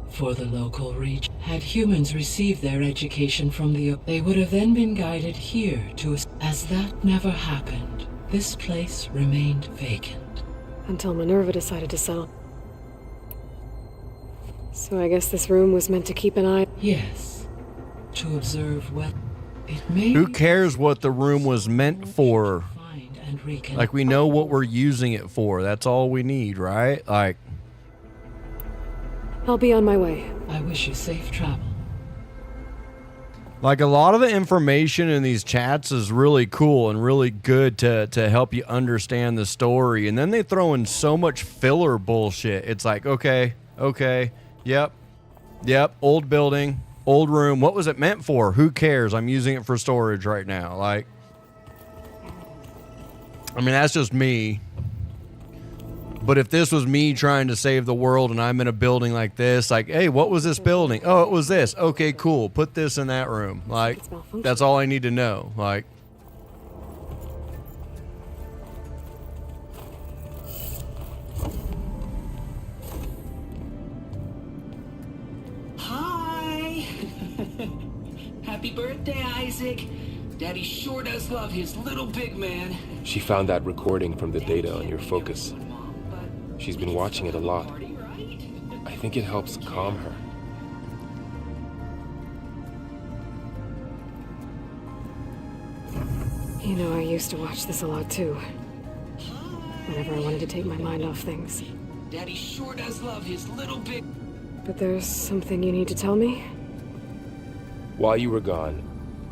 For the local region. Had humans received their education from they would have then been guided here to... As that never happened, this place remained vacant. Until Minerva decided to settle. So I guess this room was meant to keep an eye... Yes. To observe what... It may... Who cares what the room was meant for? Like, we know what we're using it for. That's all we need, right? Like... I'll be on my way. I wish you safe travel. Like, a lot of the information in these chats is really cool and really good to help you understand the story. And then they throw in so much filler bullshit. It's like, okay, yep, old building, old room. What was it meant for? Who cares? I'm using it for storage right now. Like, I mean, that's just me. But if this was me trying to save the world and I'm in a building like this, like, hey, what was this building? Oh, it was this. Okay, cool. Put this in that room. Like, that's all I need to know. Like, Hi! Happy birthday, Isaac. Daddy sure does love his little big man. She found that recording from the data on your focus. She's been watching it a lot. I think it helps calm her. You know, I used to watch this a lot too. Whenever I wanted to take my mind off things. Daddy sure does love his little big... But there's something you need to tell me? While you were gone,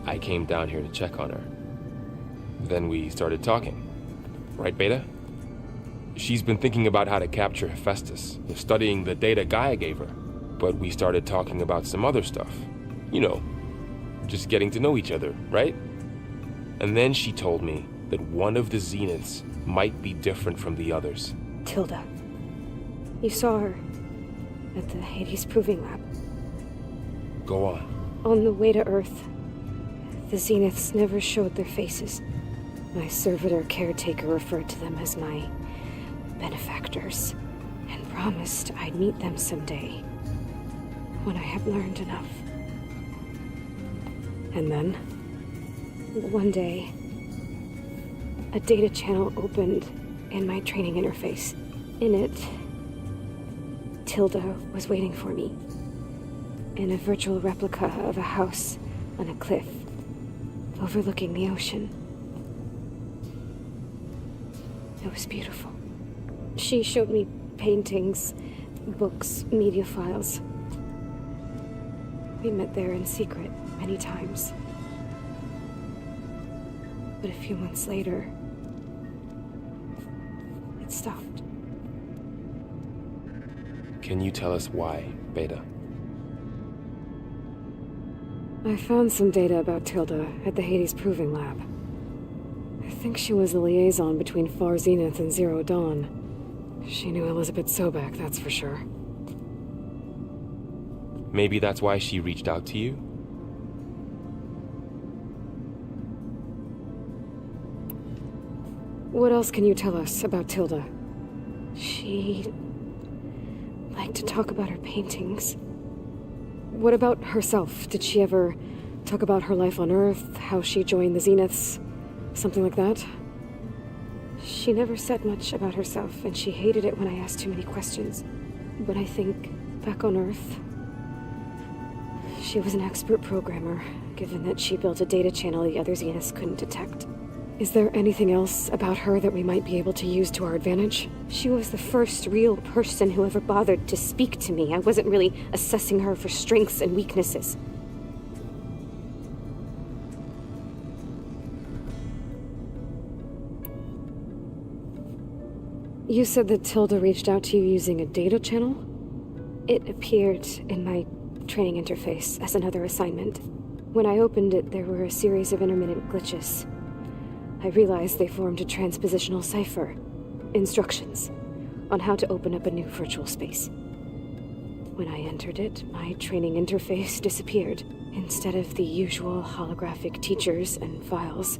I came down here to check on her. Then we started talking. Right, Beta? She's been thinking about how to capture Hephaestus, studying the data Gaia gave her. But we started talking about some other stuff. You know, just getting to know each other, right? And then she told me that one of the Zeniths might be different from the others. Tilda. You saw her at the Hades Proving Lab. Go on. On the way to Earth, the Zeniths never showed their faces. My servitor caretaker referred to them as my benefactors, and promised I'd meet them someday, when I had learned enough. And then, one day, a data channel opened in my training interface. In it, Tilda was waiting for me, in a virtual replica of a house on a cliff, overlooking the ocean. It was beautiful. She showed me paintings, books, media files. We met there in secret many times. But a few months later, it stopped. Can you tell us why, Beta? I found some data about Tilda at the Hades Proving Lab. I think she was the liaison between Far Zenith and Zero Dawn. She knew Elizabeth Sobek, that's for sure. Maybe that's why she reached out to you? What else can you tell us about Tilda? She liked to talk about her paintings. What about herself? Did she ever talk about her life on Earth, how she joined the Zeniths, something like that? She never said much about herself, and she hated it when I asked too many questions. But I think, back on Earth, she was an expert programmer, given that she built a data channel the other Zeniths couldn't detect. Is there anything else about her that we might be able to use to our advantage? She was the first real person who ever bothered to speak to me. I wasn't really assessing her for strengths and weaknesses. You said that Tilda reached out to you using a data channel? It appeared in my training interface as another assignment. When I opened it, there were a series of intermittent glitches. I realized they formed a transpositional cipher, instructions, on how to open up a new virtual space. When I entered it, my training interface disappeared. Instead of the usual holographic teachers and files,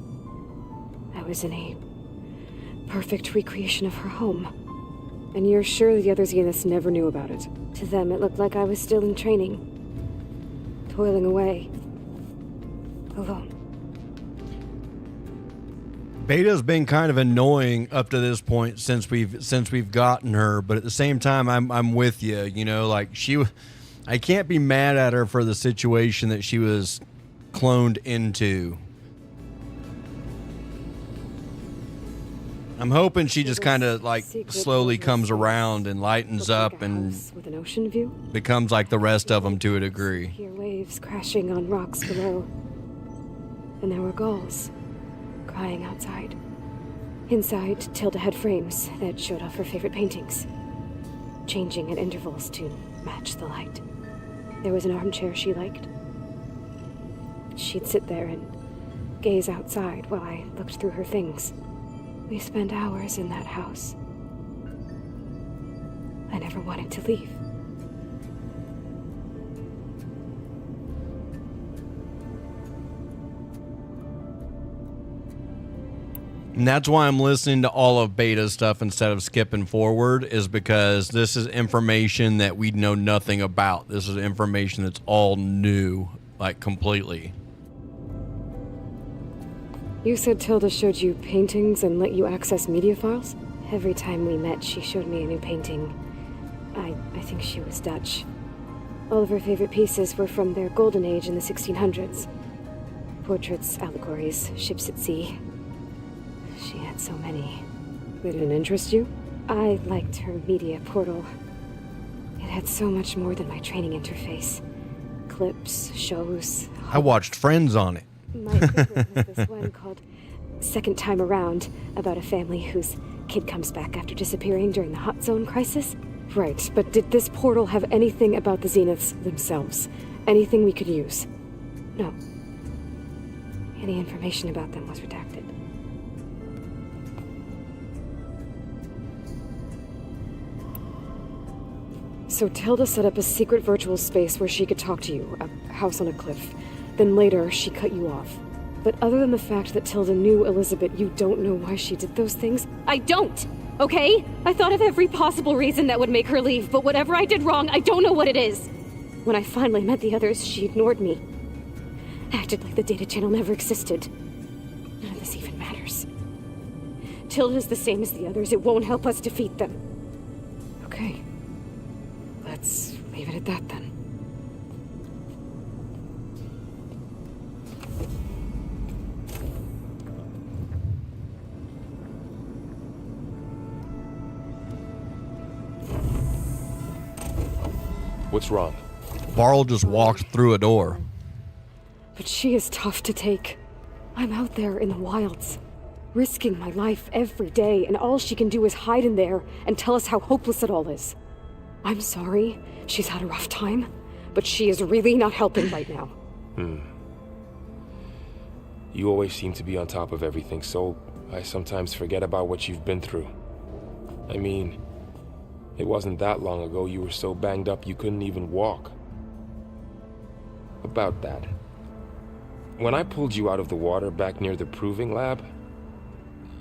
I was in a perfect recreation of her home. And you're sure the other Zeniths never knew about it? To them, it looked like I was still in training, toiling away, alone. Beta's been kind of annoying up to this point since we've gotten her, but at the same time, I'm with you. You know, like I can't be mad at her for the situation that she was cloned into. I'm hoping she just kind of like slowly comes around and lightens up and with an ocean view, becomes like the rest of them to a degree. Hear waves crashing on rocks below, and there were gulls crying outside. Inside, Tilda had frames that showed off her favorite paintings, changing at intervals to match the light. There was an armchair she liked. She'd sit there and gaze outside while I looked through her things. We spent hours in that house. I never wanted to leave. And that's why I'm listening to all of Beta's stuff instead of skipping forward, is because this is information that we know nothing about. This is information that's all new, like completely. You said Tilda showed you paintings and let you access media files? Every time we met, she showed me a new painting. I think she was Dutch. All of her favorite pieces were from their golden age in the 1600s. Portraits, allegories, ships at sea. She had so many. They didn't interest you? I liked her media portal. It had so much more than my training interface. Clips, shows. I watched Friends on it. My favorite was this one called Second Time Around, about a family whose kid comes back after disappearing during the Hot Zone crisis. Right, but did this portal have anything about the Zeniths themselves? Anything we could use? No. Any information about them was redacted. So Tilda set up a secret virtual space where she could talk to you, a house on a cliff. Then later, she cut you off. But other than the fact that Tilda knew Elizabeth, you don't know why she did those things? I don't! Okay? I thought of every possible reason that would make her leave, but whatever I did wrong, I don't know what it is. When I finally met the others, she ignored me. Acted like the data channel never existed. None of this even matters. Tilda's the same as the others. It won't help us defeat them. Okay. Let's leave it at that then. What's wrong? Varl just walked through a door. But she is tough to take. I'm out there in the wilds, risking my life every day, and all she can do is hide in there and tell us how hopeless it all is. I'm sorry, she's had a rough time, but she is really not helping right now. You always seem to be on top of everything, so I sometimes forget about what you've been through. I mean, it wasn't that long ago you were so banged up you couldn't even walk. About that. When I pulled you out of the water back near the proving lab,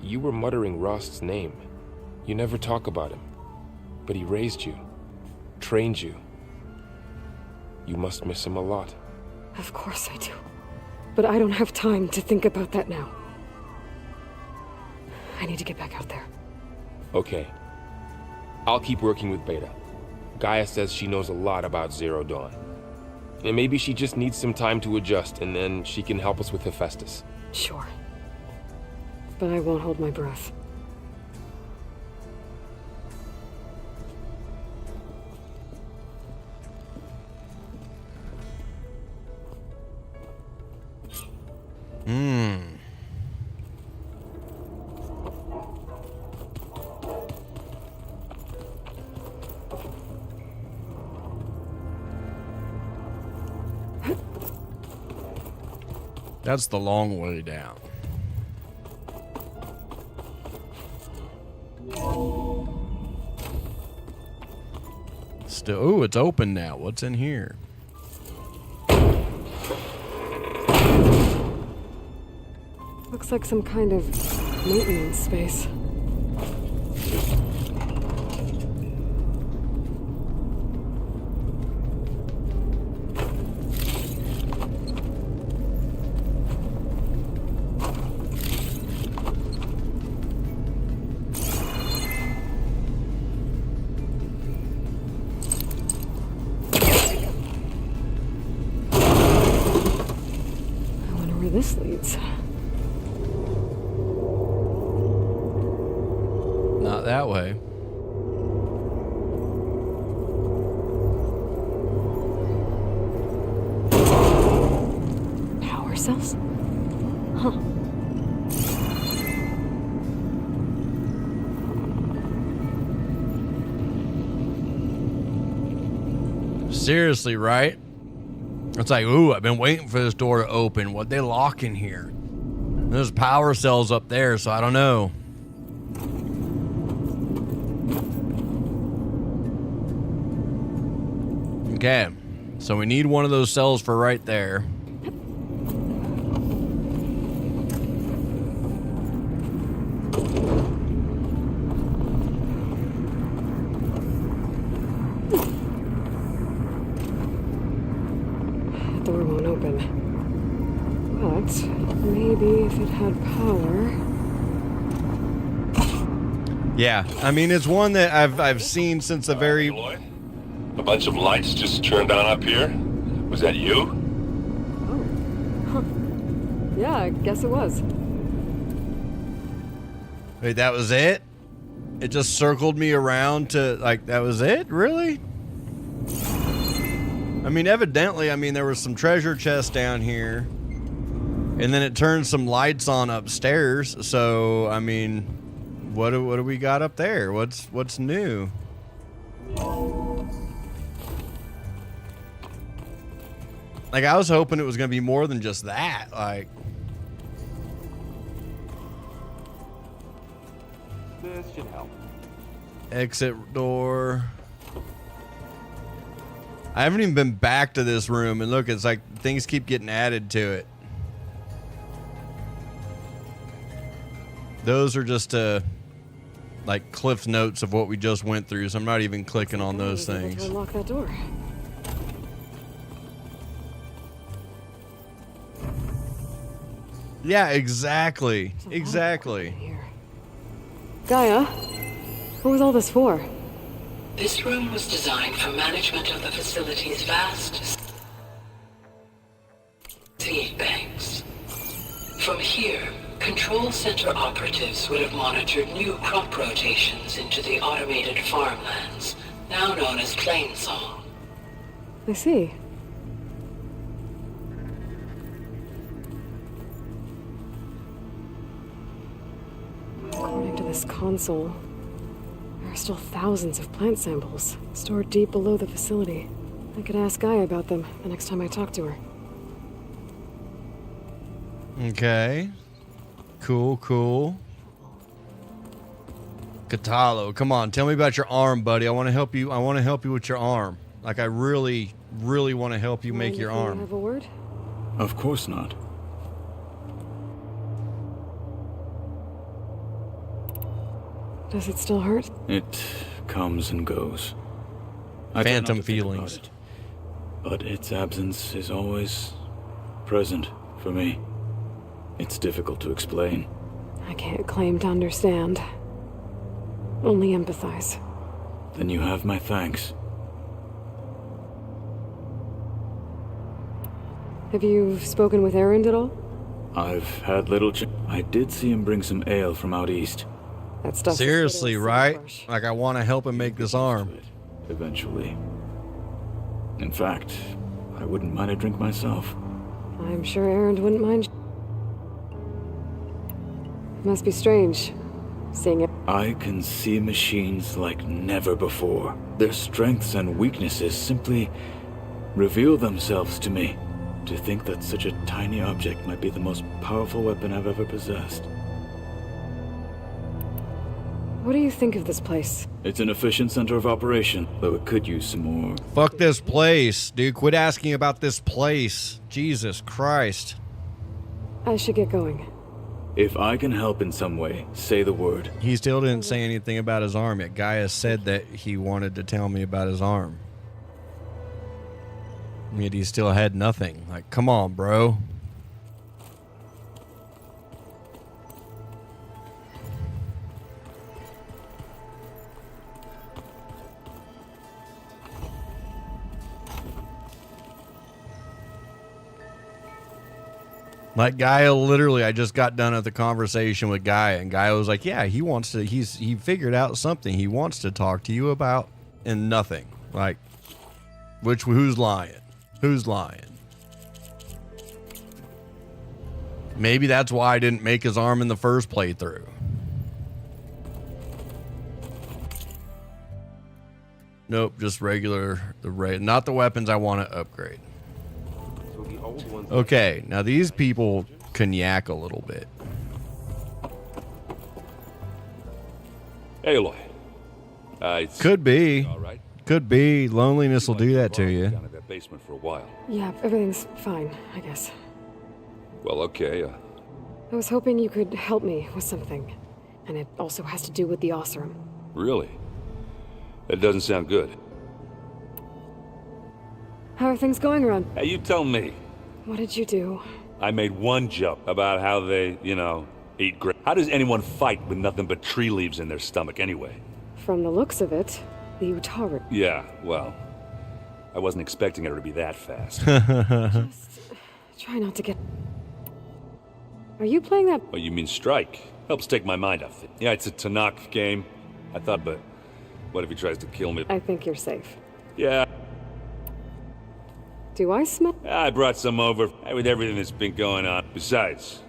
you were muttering Rost's name. You never talk about him. But he raised you, trained you. You must miss him a lot. Of course I do. But I don't have time to think about that now. I need to get back out there. Okay. I'll keep working with Beta. Gaia says she knows a lot about Zero Dawn. And maybe she just needs some time to adjust, and then she can help us with Hephaestus. Sure. But I won't hold my breath. That's the long way down. Still, ooh, it's open now. What's in here? Looks like some kind of maintenance space. This leads. Not that way. Power cells? Huh. Seriously, right? It's like, ooh, I've been waiting for this door to open. What'd they lock in here? There's power cells up there, so I don't know. Okay, so we need one of those cells for right there. Door won't open. But maybe if it had power. Yeah, I mean, it's one that I've seen since a very... Aloy? A bunch of lights just turned on up here? Was that you? Oh. Huh. Yeah, I guess it was. Wait, that was it? It just circled me around to, like, that was it? Really? I mean, evidently, there was some treasure chests down here. And then it turned some lights on upstairs. So, I mean, what do we got up there? What's new? Like, I was hoping it was going to be more than just that. Like, This should help. exit door. I haven't even been back to this room, and look, it's like things keep getting added to it. Those are just like Cliff notes of what we just went through, so I'm not even clicking on those things. To unlock that door. Yeah, exactly. Exactly. Gaia, what was all this for? This room was designed for management of the facility's vast seed banks. From here, control center operatives would have monitored new crop rotations into the automated farmlands, now known as Plainsong. I see. According to this console, there are still thousands of plant samples stored deep below the facility. I could ask Gaia about them the next time I talk to her. Okay. Cool, cool. Katalo, come on, tell me about your arm, buddy. I want to help you. I want to help you with your arm. Like, I really, really want to help you make your arm. Have a word? Of course not. Does it still hurt? It comes and goes. I try not Phantom to think about feelings. it, but its absence is always present for me. It's difficult to explain. I can't claim to understand. Only empathize. Then you have my thanks. Have you spoken with Erend at all? I've had little I did see him bring some ale from out east. That stuff. Seriously, right? Like, I want to help him make this arm. Eventually. In fact, I wouldn't mind a drink myself. I'm sure Erend wouldn't mind. Must be strange, seeing it. I can see machines like never before. Their strengths and weaknesses simply reveal themselves to me. To think that such a tiny object might be the most powerful weapon I've ever possessed. What do you think of this place? It's an efficient center of operation, though it could use some more. Fuck this place, dude. Quit asking about this place. Jesus Christ. I should get going. If I can help in some way, say the word. He still didn't say anything about his arm yet. Gaia said that he wanted to tell me about his arm. Yet he still had nothing. Like, come on, bro. Like, Gaia, literally, I just got done at the conversation with Gaia, and Gaia was like, yeah, he wants to, he figured out something he wants to talk to you about, and nothing. Like, who's lying? Who's lying? Maybe that's why I didn't make his arm in the first playthrough. Nope, just regular, not the weapons I want to upgrade. Okay, now these people can yak a little bit. Hey, Aloy. Could be. All right. Could be. Loneliness will do that to you. Down in that basement for a while. Yeah, everything's fine, I guess. Well, okay. I was hoping you could help me with something. And it also has to do with the Osram. Really? That doesn't sound good. How are things going around? Hey, you tell me. What did you do? I made one joke about how they, eat grape. How does anyone fight with nothing but tree leaves in their stomach anyway? From the looks of it, the Utaru. Yeah, well, I wasn't expecting her to be that fast. Just try not to get... Are you playing that? Oh, you mean strike? Helps take my mind off it. Yeah, it's a Tanakh game. I thought, but what if he tries to kill me? I think you're safe. Yeah. Do I smell? I brought some over with everything that's been going on. Besides,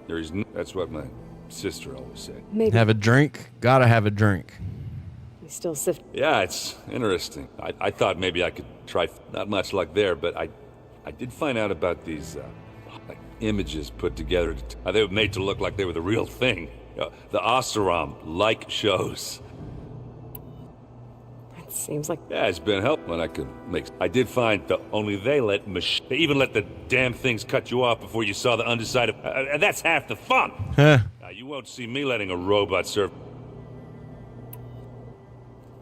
there is no... That's what my sister always said. Maybe. Have a drink? Gotta have a drink. You still sift. Yeah, it's interesting. I thought maybe I could try... Not much luck there, but I did find out about these images put together. They were made to look like they were the real thing. The Oseram-like shows. Seems like... Yeah, it's been helpful when I could make... I did find that only they even let the damn things cut you off before you saw the underside of... and that's half the fun! You won't see me letting a robot serve...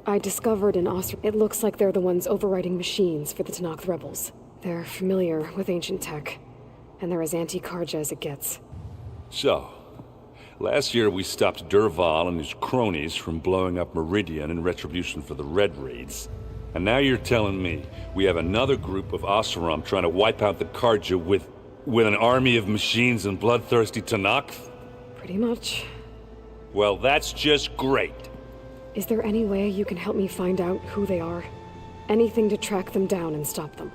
I discovered an Osram. It looks like they're the ones overriding machines for the Tanakh rebels. They're familiar with ancient tech, and they're as anti-Karja as it gets. So... Last year, we stopped Durval and his cronies from blowing up Meridian in retribution for the Red Raids. And now you're telling me we have another group of Oseram trying to wipe out the Karja with an army of machines and bloodthirsty Tanakh? Pretty much. Well, that's just great. Is there any way you can help me find out who they are? anything to track them down and stop them.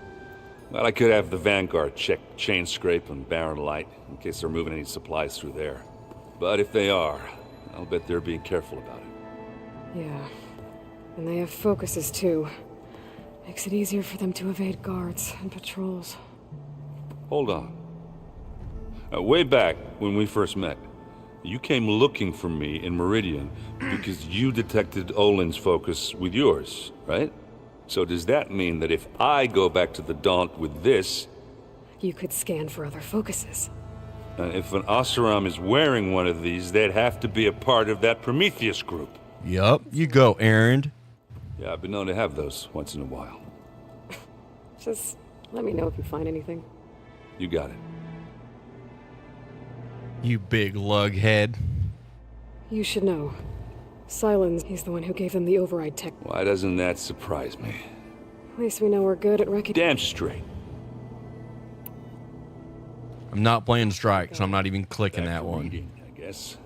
Well, I could have the Vanguard check Chain Scrape and Barren Light, in case they're moving any supplies through there. But if they are, I'll bet they're being careful about it. Yeah. And they have focuses, too. Makes it easier for them to evade guards and patrols. Hold on. Way back, when we first met, you came looking for me in Meridian because you detected Olin's focus with yours, right? So does that mean that if I go back to the Daunt with this... You could scan for other focuses. if an Oseram is wearing one of these, they'd have to be a part of that Prometheus group. Yup, you go, Errand. Yeah, I've been known to have those once in a while. Just let me know if you find anything. You got it. You big lughead. You should know. Silence, he's the one who gave them the override tech. Why doesn't that surprise me? At least we know we're good at recognizing. Damn straight. I'm not playing Strike, so I'm not even clicking that one. Reading, I guess.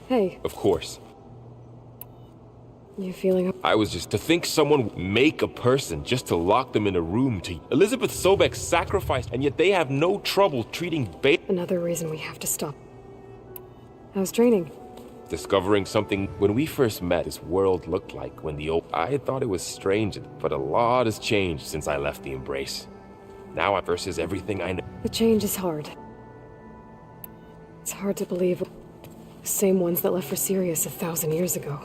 Hey. Of course. You feeling... I was just to think someone would make a person just to lock them in a room to... Elizabeth Sobek sacrificed, and yet they have no trouble treating Beta. Another reason we have to stop. How's training? Discovering something. When we first met, this world looked like when the old... I had thought it was strange, but a lot has changed since I left the Embrace. Now I versus everything I know. The change is hard. It's hard to believe the same ones that left for Sirius 1,000 years ago.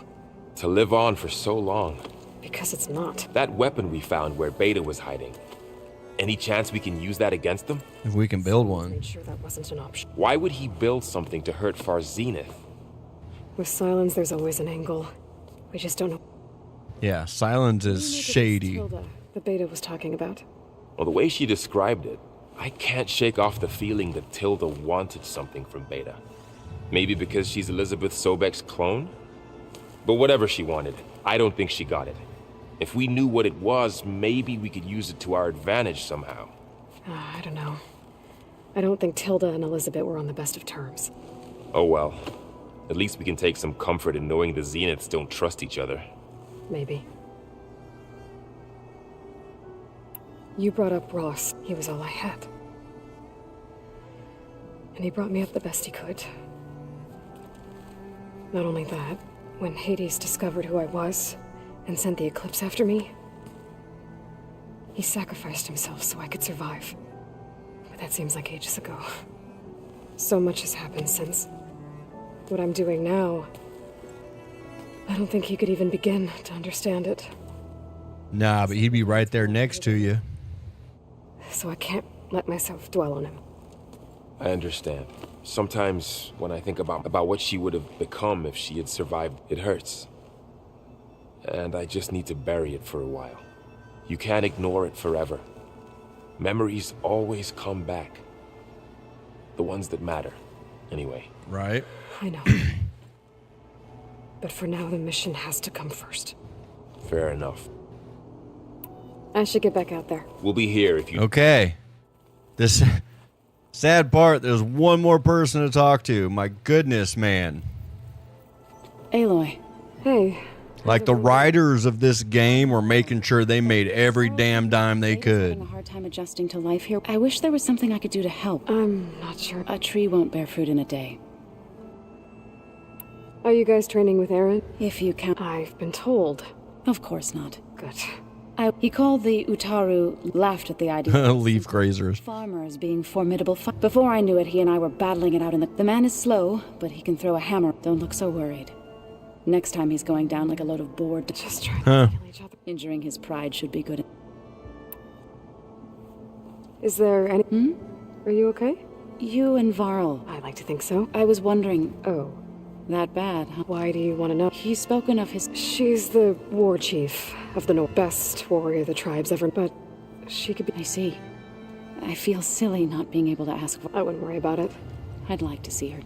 To live on for so long. Because it's not. That weapon we found where Beta was hiding. Any chance we can use that against them? If we can build one. Made sure that wasn't an option. Why would he build something to hurt Far Zenith? With Silence, there's always an angle. We just don't know. Yeah, Silence is shady. Tilda, the Beta was talking about. Well, the way she described it, I can't shake off the feeling that Tilda wanted something from Beta. Maybe because she's Elizabeth Sobek's clone? But whatever she wanted, I don't think she got it. If we knew what it was, maybe we could use it to our advantage somehow. I don't know. I don't think Tilda and Elizabeth were on the best of terms. Oh well. At least we can take some comfort in knowing the Zeniths don't trust each other. Maybe. You brought up Ross. He was all I had. And he brought me up the best he could. Not only that, when Hades discovered who I was and sent the Eclipse after me, he sacrificed himself so I could survive. But that seems like ages ago. So much has happened since. What I'm doing now, I don't think he could even begin to understand it. Nah, but he'd be right there next to you. So I can't let myself dwell on him. I understand. Sometimes when I think about what she would have become if she had survived, it hurts. And I just need to bury it for a while. You can't ignore it forever. Memories always come back. The ones that matter, anyway. Right. I know. But for now, the mission has to come first. Fair enough. I should get back out there. We'll be here if you... Okay. This sad part, there's one more person to talk to. My goodness, man. Aloy. Hey. Like the writers of this game were making sure they made every damn dime they could. Having a hard time adjusting to life here. I wish there was something I could do to help. I'm not sure. A tree won't bear fruit in a day. Are you guys training with Aaron? If you can. I've been told. Of course not. Good. He called the Utaru, laughed at the idea. Leaf grazers. Farmers being formidable. Before I knew it, he and I were battling it out in the... The man is slow, but he can throw a hammer. Don't look so worried. Next time he's going down like a load of board. Just trying to kill each other. Injuring his pride should be good. Is there any... Are you okay? You and Varl. I like to think so. I was wondering... Oh. That bad, huh? Why do you want to know? He's spoken of his... She's the war chief of the North. Best warrior the tribe's ever... But she could be... I see. I feel silly not being able to ask... I wouldn't worry about it. I'd like to see her...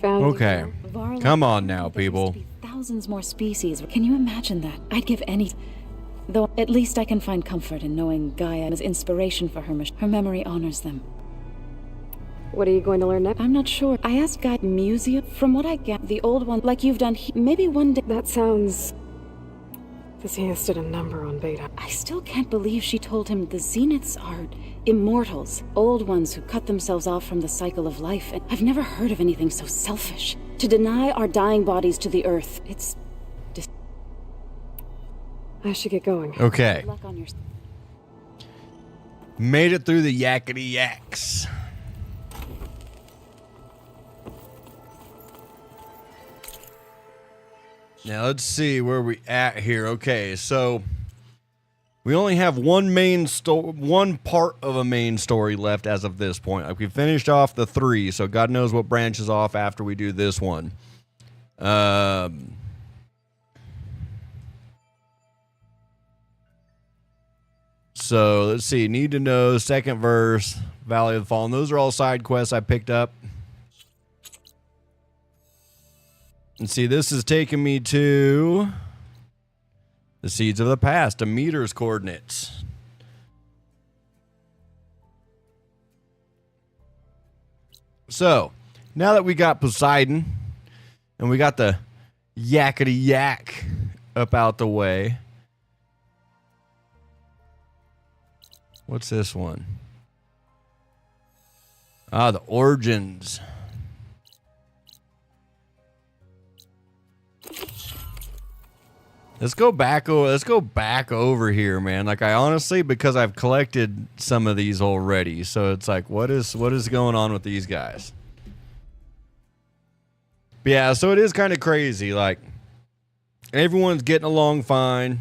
Okay. Come on now, people. Thousands more species. Can you imagine that? I'd give any... Though at least I can find comfort in knowing Gaia is inspiration for her mission. Her memory honors them. What are you going to learn next? I'm not sure. I asked Guy museum. From what I get, the old one, like you've done, maybe one day. That sounds... This has stood a number on Beta. I still can't believe she told him the Zeniths are immortals. Old ones who cut themselves off from the cycle of life. And I've never heard of anything so selfish. To deny our dying bodies to the earth, it's... I should get going. Okay. Good luck on your... Made it through the yakety yaks. Now let's see where we at here. Okay, so we only have one part of a main story left as of this point. Like we finished off the 3, so God knows what branches off after we do this one. So let's see. Need to know, second verse, Valley of the Fallen. Those are all side quests I picked up. And see, this is taking me to the Seeds of the Past, to Meter's coordinates. So, now that we got Poseidon and we got the yakety yak up out the way, what's this one? Ah, the origins. Let's go back over here, man. Like I honestly, because I've collected some of these already, so it's like, what is going on with these guys? But yeah, so it is kind of crazy. Like everyone's getting along fine.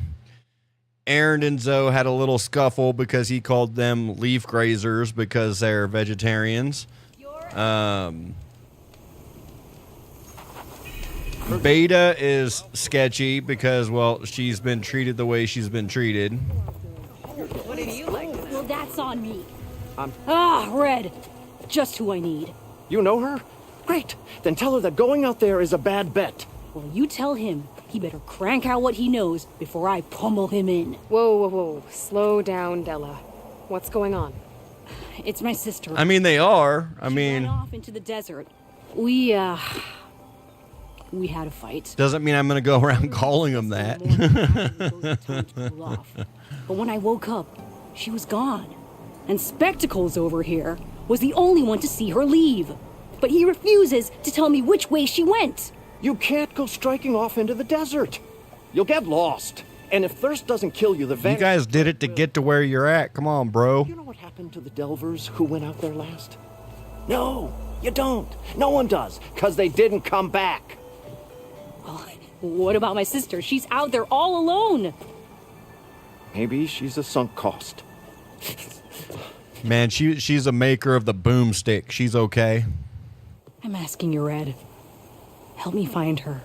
Aaron and Zoe had a little scuffle because he called them leaf grazers because they're vegetarians. Beta is sketchy because, well, she's been treated the way she's been treated. What do you like? Well, that's on me. Red. Just who I need. You know her? Great. Then tell her that going out there is a bad bet. Well, you tell him he better crank out what he knows before I pummel him in. Whoa. Slow down, Della. What's going on? It's my sister. I mean, they are. She ran off into the desert. We had a fight. Doesn't mean I'm going to go around calling them that. But when I woke up, she was gone. And Spectacles over here was the only one to see her leave. But he refuses to tell me which way she went. You can't go striking off into the desert. You'll get lost. And if thirst doesn't kill you, the You guys did it to get to where you're at. Come on, bro. You know what happened to the Delvers who went out there last? No, you don't. No one does, because they didn't come back. Well, what about my sister? She's out there all alone. Maybe she's a sunk cost. Man, she's a maker of the boomstick. She's okay. I'm asking you, Red. Help me find her.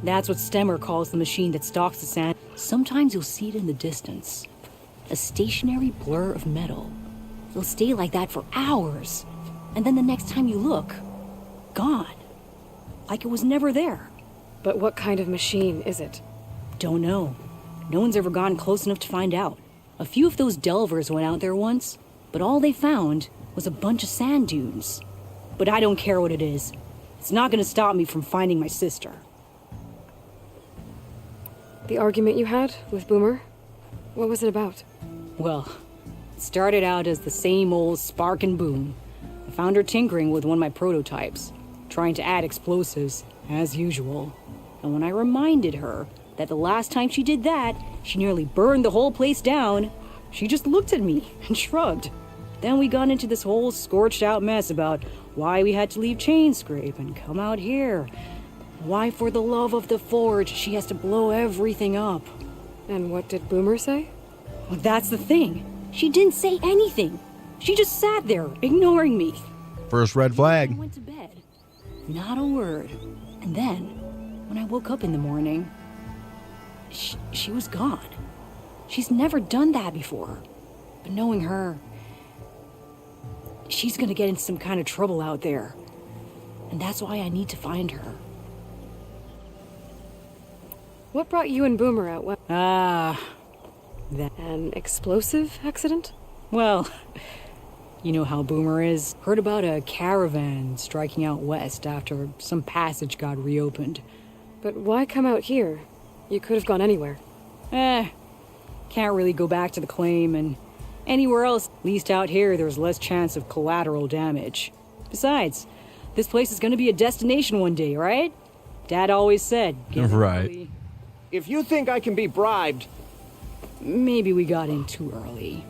That's what Stemmer calls the machine that stalks the sand. Sometimes you'll see it in the distance. A stationary blur of metal. It'll stay like that for hours. And then the next time you look, gone. Like it was never there. But what kind of machine is it? Don't know. No one's ever gone close enough to find out. A few of those delvers went out there once, but all they found was a bunch of sand dunes. But I don't care what it is. It's not gonna stop me from finding my sister. The argument you had with Boomer? What was it about? Well, it started out as the same old spark and boom. I found her tinkering with one of my prototypes, trying to add explosives, as usual. And when I reminded her that the last time she did that, she nearly burned the whole place down, she just looked at me and shrugged. Then we got into this whole scorched out mess about why we had to leave Chainscrape and come out here. Why, for the love of the Forge, she has to blow everything up. And what did Boomer say? Well, that's the thing. She didn't say anything. She just sat there, ignoring me. First red flag. I went to bed. Not a word. And then, when I woke up in the morning, she was gone. She's never done that before. But knowing her, she's gonna get in some kind of trouble out there. And that's why I need to find her. What brought you and Boomer out? That. An explosive accident? Well, you know how Boomer is. Heard about a caravan striking out west after some passage got reopened. But why come out here? You could have gone anywhere. Can't really go back to the claim, and anywhere else, at least out here, there's less chance of collateral damage. Besides, this place is gonna be a destination one day, right? Dad always said. Right. If you think I can be bribed... Maybe we got in too early.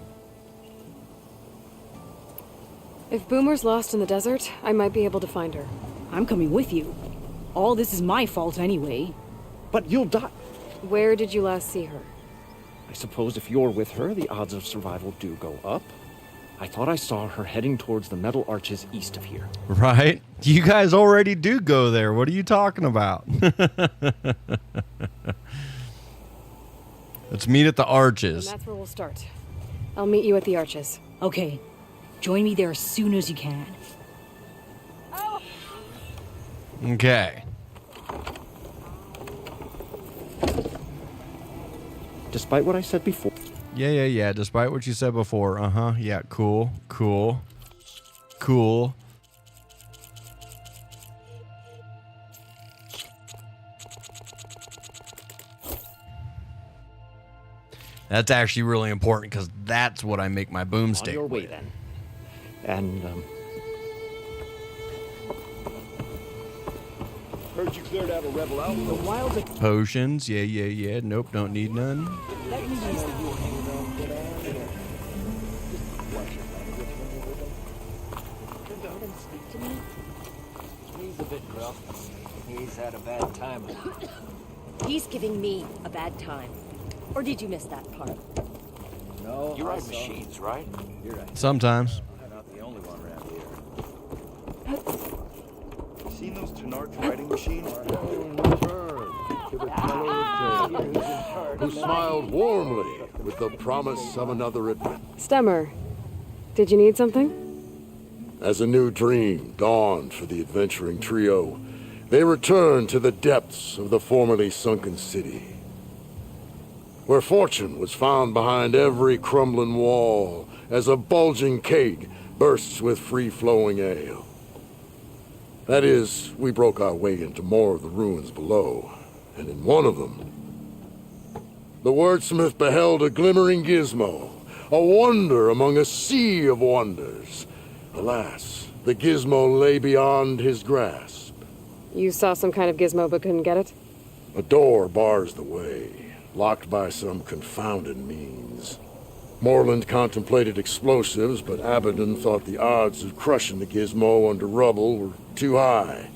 If Boomer's lost in the desert, I might be able to find her. I'm coming with you. All this is my fault anyway. But you'll die. Where did you last see her? I suppose if you're with her, the odds of survival do go up. I thought I saw her heading towards the metal arches east of here. Right? You guys already do go there. What are you talking about? Let's meet at the arches. And that's where we'll start. I'll meet you at the arches. Okay. Join me there as soon as you can. Okay. Despite what I said before. Yeah. Despite what you said before. Yeah, cool. That's actually really important because that's what I make my boomstick. On your way then. And, Heard you cleared out a rebel outpost. the wild... Potions. Yeah. Nope, don't need none. He's a bit gruff. He's had a bad time. He's giving me a bad time. Or did you miss that part? No, You ride machines, right? You're right. Sometimes. I'm not the only one around here. Seen those Tunarch riding machines? To the teller of tales, who smiled warmly with the promise of another adventure. Stemmer, did you need something? As a new dream dawned for the adventuring trio, they returned to the depths of the formerly sunken city, where fortune was found behind every crumbling wall as a bulging keg bursts with free-flowing ale. That is, we broke our way into more of the ruins below, and in one of them, the wordsmith beheld a glimmering gizmo, a wonder among a sea of wonders. Alas, the gizmo lay beyond his grasp. You saw some kind of gizmo but couldn't get it? A door bars the way, locked by some confounded means. Moreland contemplated explosives, but Abaddon thought the odds of crushing the gizmo under rubble were too high.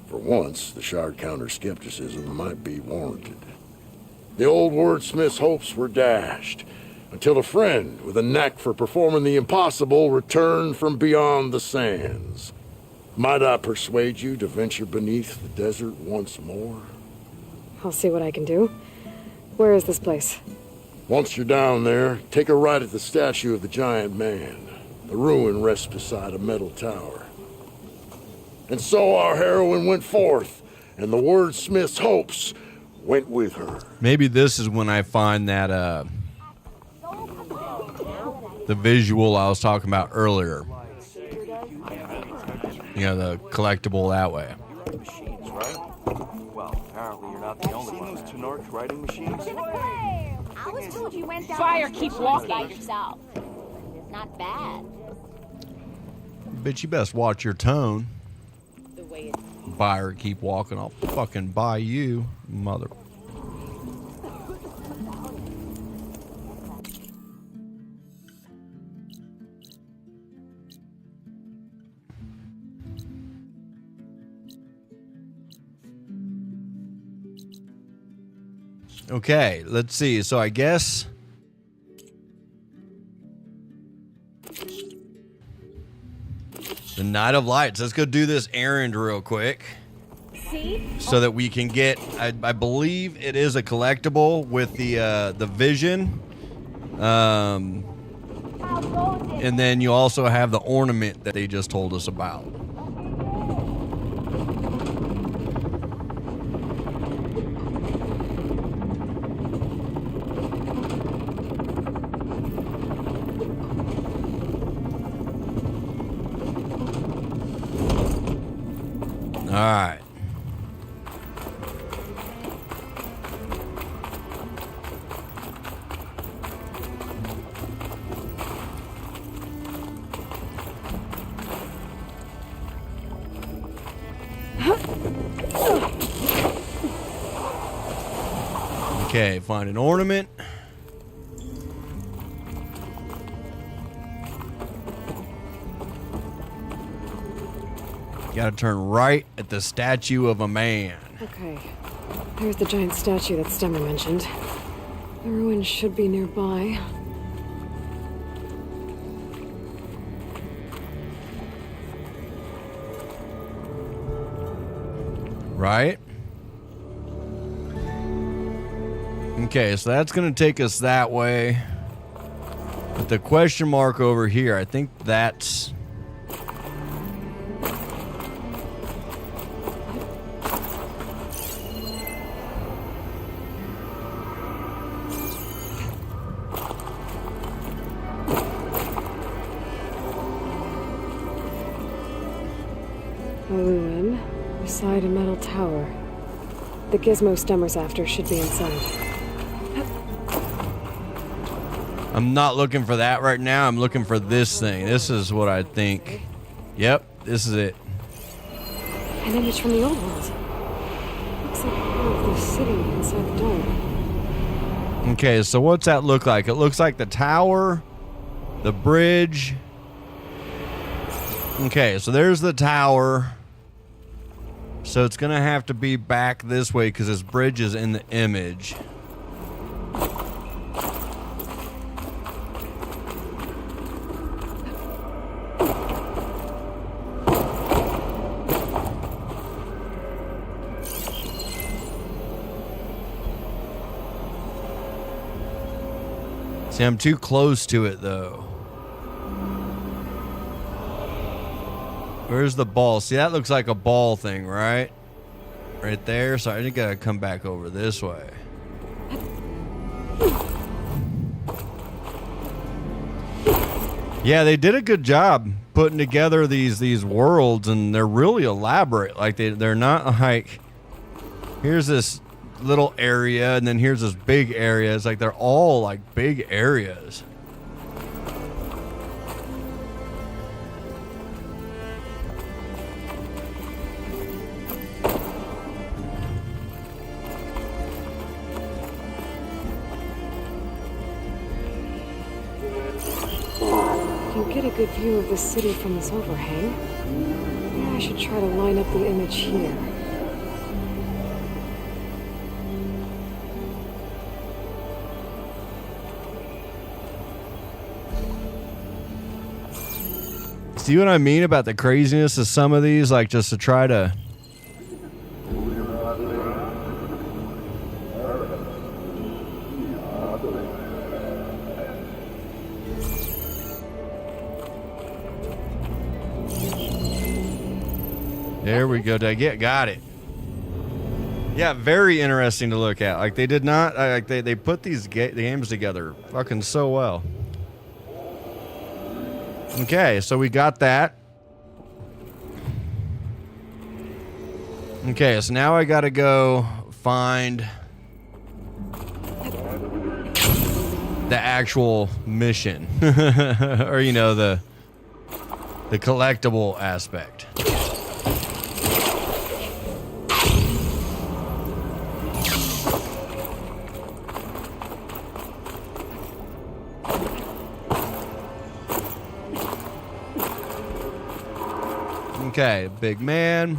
For once, the shard counter's skepticism might be warranted. The old wordsmith's hopes were dashed, until a friend with a knack for performing the impossible returned from beyond the sands. Might I persuade you to venture beneath the desert once more? I'll see what I can do. Where is this place? Once you're down there, take a right at the statue of the giant man. The ruin rests beside a metal tower. And so our heroine went forth, and the wordsmith's hopes went with her. Maybe this is when I find that, the visual I was talking about earlier. You know, the collectible that way. Machines, right? Well, apparently you're not the only one. Seen those Tunarch riding machines? I was told you went down. Fire, keep walking. By yourself. It's not bad. Bitch, you best watch your tone. The way it's... Buy her, keep walking. I'll fucking buy you, mother. Okay, let's see. So I guess the Night of Lights. Let's go do this errand real quick. So that we can get, I believe it is a collectible with the vision. And then you also have the ornament that they just told us about. All right. Okay, find an ornament. Gotta turn right at the statue of a man. Okay. There's the giant statue that Stemmer mentioned. The ruins should be nearby. Right? Okay, so that's gonna take us that way. But the question mark over here, I think that's... A ruin beside a metal tower. The gizmo Stemmer's after should be inside. I'm not looking for that right now. I'm looking for this thing. This is what I think. Yep, this is it. An image from the old world. Looks like part of the city inside the dome. Okay, so what's that look like? It looks like the tower, the bridge. Okay, so there's the tower. So it's going to have to be back this way because this bridge is in the image. See, I'm too close to it, though. Where's the ball? See, that looks like a ball thing, right? Right there. So I just gotta come back over this way. Yeah, they did a good job putting together these worlds, and they're really elaborate. Like they're not like, here's this little area, and then here's this big area. It's like they're all like big areas. You get a good view of the city from this overhang. Maybe I should try to line up the image here. See what I mean about the craziness of some of these? Like, just to try to... There we go. Got it. Yeah, very interesting to look at. Like, they did not... Like, they put these games together fucking so well. Okay, so we got that. Okay, so now I gotta go find the actual mission. Or, you know, the collectible aspect. Okay, big man.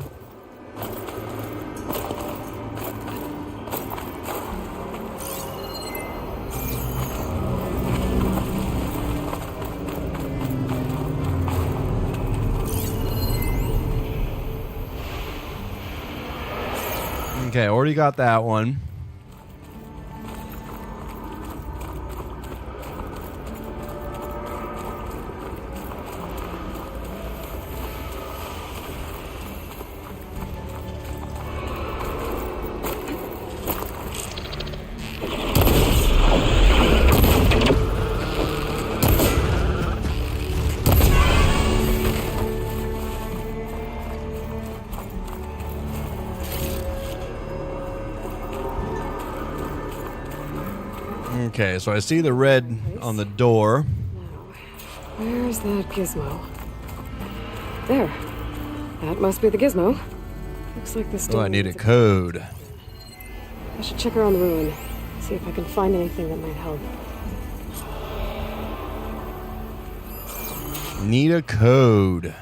Okay, already got that one. Okay, so I see the red on the door. Where's that gizmo? There. That must be the gizmo. Looks like this door. Oh, I need a code. I should check around the ruin. See if I can find anything that might help. Need a code.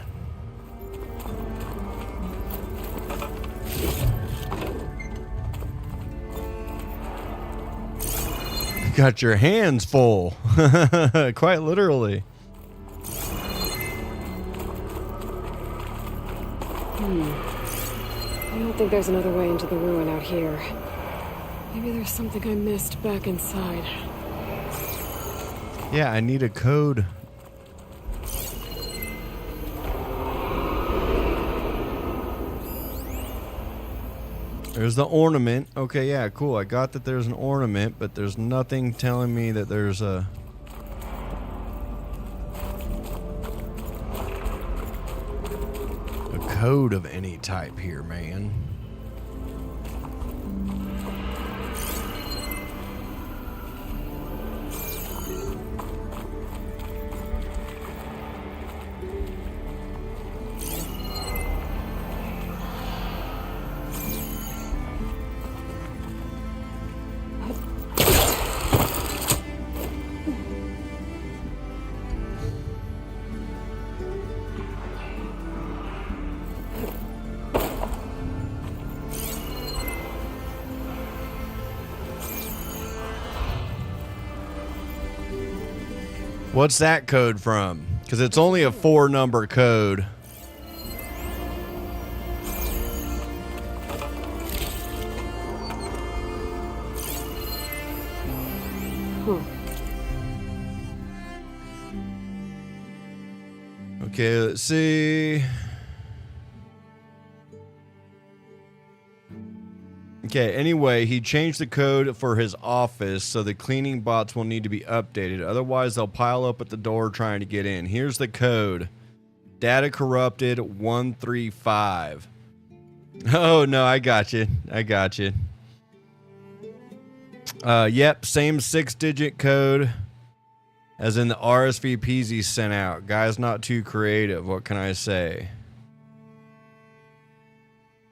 Got your hands full. Quite literally. I don't think there's another way into the ruin out here. Maybe there's something I missed back inside. Yeah, I need a code. There's the ornament. Okay, yeah, cool. I got that there's an ornament, but there's nothing telling me that there's a code of any type here, man. What's that code from? Because it's only a 4-number code. Okay, let's see. Okay, anyway, he changed the code for his office, so the cleaning bots will need to be updated. Otherwise, they'll pile up at the door trying to get in. Here's the code. Data corrupted 135. Oh, no, I got you. I got you. Yep, same 6-digit code as in the RSVPs he sent out. Guy's not too creative. What can I say?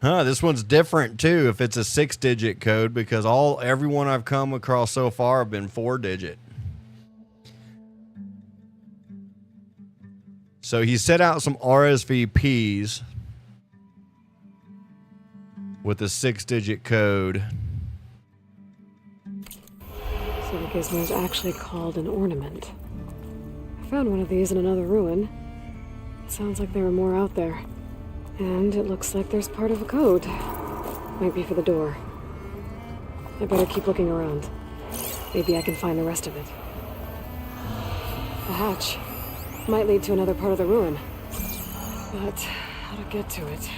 Huh, this one's different too if it's a 6-digit code, because everyone I've come across so far have been 4-digit. So he set out some RSVPs with a 6-digit code. So the gizmo's actually called an ornament. I found one of these in another ruin. It sounds like there are more out there. And it looks like there's part of a code. Might be for the door. I better keep looking around. Maybe I can find the rest of it. A hatch. Might lead to another part of the ruin. But how to get to it?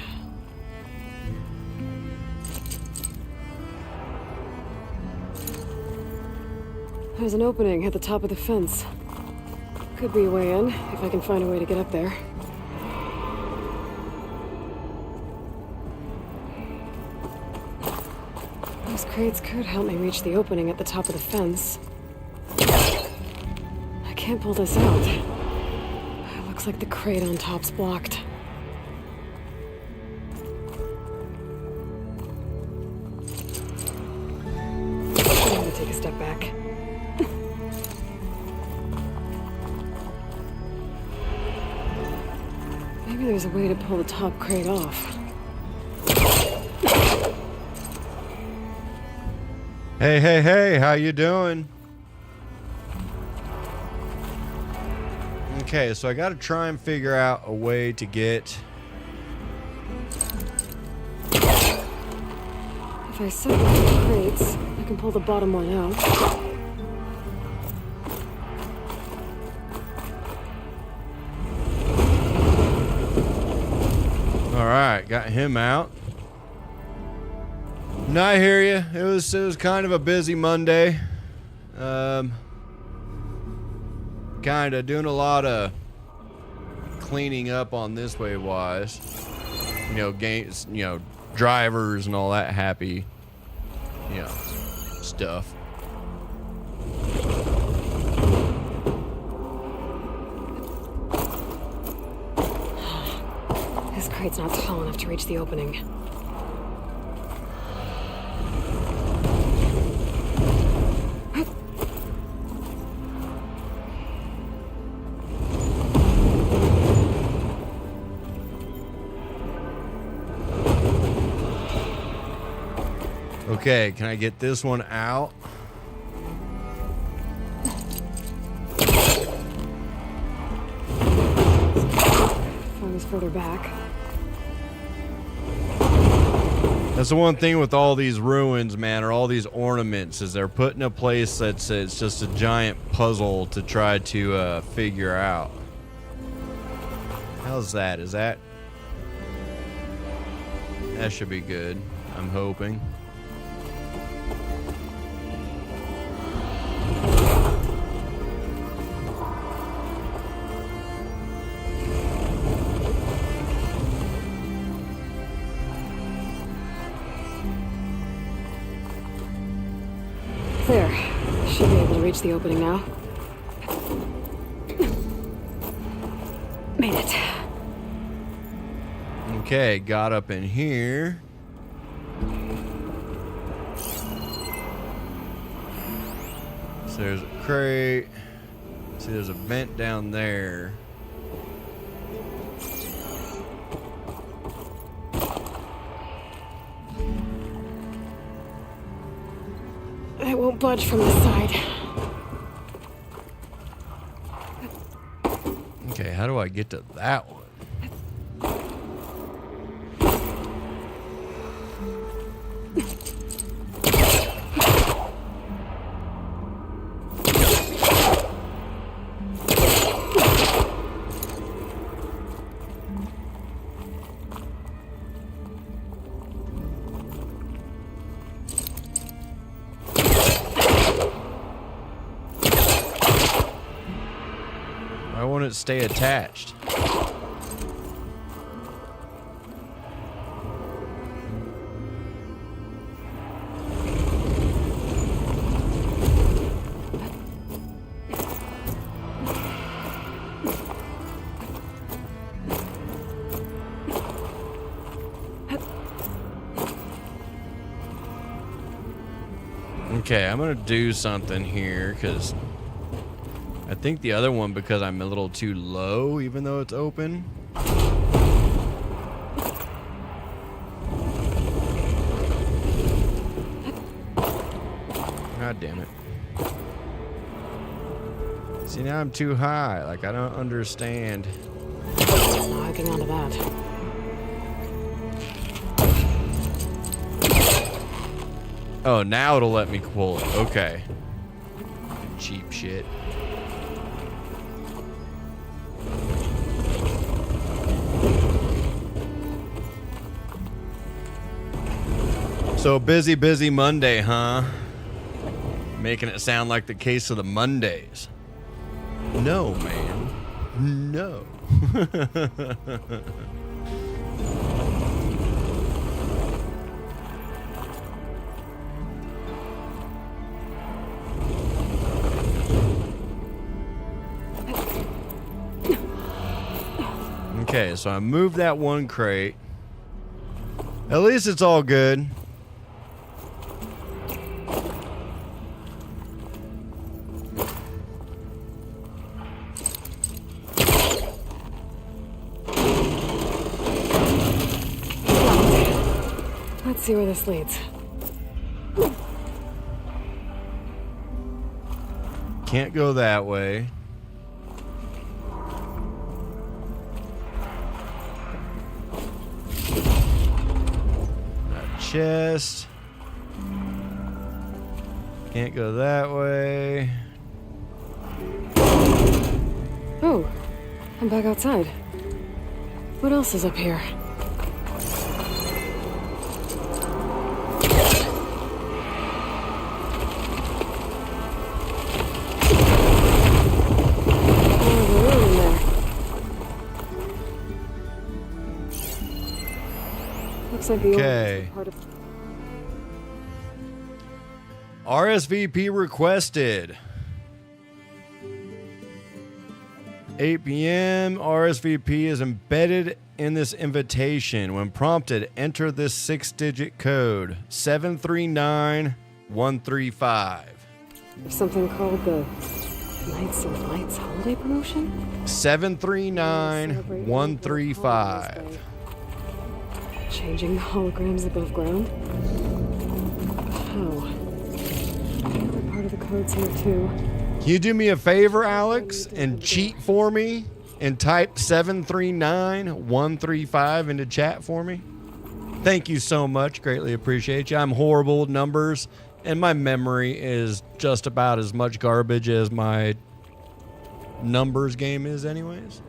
There's an opening at the top of the fence. Could be a way in, if I can find a way to get up there. Those crates could help me reach the opening at the top of the fence. I can't pull this out. It looks like the crate on top's blocked. I'm gonna take a step back. Maybe there's a way to pull the top crate off. Hey, hey, hey, how you doing? Okay, so I gotta try and figure out a way to get... If I separate the crates, I can pull the bottom one out. Alright, got him out. No, I hear you. It was kind of a busy Monday. Kind of doing a lot of cleaning up on this way wise. You know, games, you know, drivers and all that happy, you know, stuff. crate's not tall enough to reach the opening. Okay, can I get this one out? One is further back. That's the one thing with all these ruins, man, or all these ornaments, is they're put in a place that's it's just a giant puzzle to try to figure out. How's that? Is that? That should be good. I'm hoping. There. Should be able to reach the opening now. Made it. Okay, got up in here. So there's a crate. See, there's a vent down there. I won't budge from the side. Okay, how do I get to that one? Why won't it stay attached? Okay, I'm gonna do something here because I think the other one, because I'm a little too low, even though it's open. God damn it. See, now I'm too high. Like, I don't understand. It's not hooking onto that. Oh, now it'll let me pull it. Okay. Cheap shit. So busy Monday, huh? Making it sound like the case of the Mondays. No, man. No. Okay, so I moved that one crate. At least it's all good. Let's see where this leads. Can't go that way. That chest. Can't go that way. Oh, I'm back outside. What else is up here? Okay. RSVP requested. 8 p.m. RSVP is embedded in this invitation. When prompted, enter this 6-digit code, 739135. Something called the Knights of Lights holiday promotion? 739135. Changing holograms above ground? How? Part of the code's here too. Can you do me a favor, Alex, and cheat for me and type 739135 into chat for me? Thank you so much. Greatly appreciate you. I'm horrible with numbers, and my memory is just about as much garbage as my numbers game is anyways.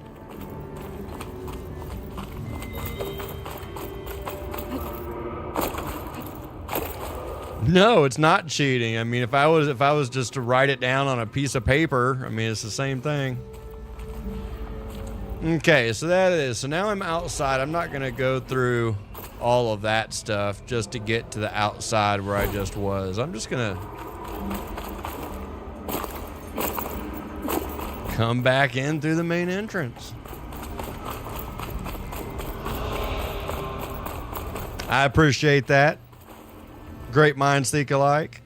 No, it's not cheating. I mean, if I was just to write it down on a piece of paper, I mean, it's the same thing. Okay, so that is. So now I'm outside. I'm not going to go through all of that stuff just to get to the outside where I just was. I'm just going to come back in through the main entrance. I appreciate that. Great minds think alike.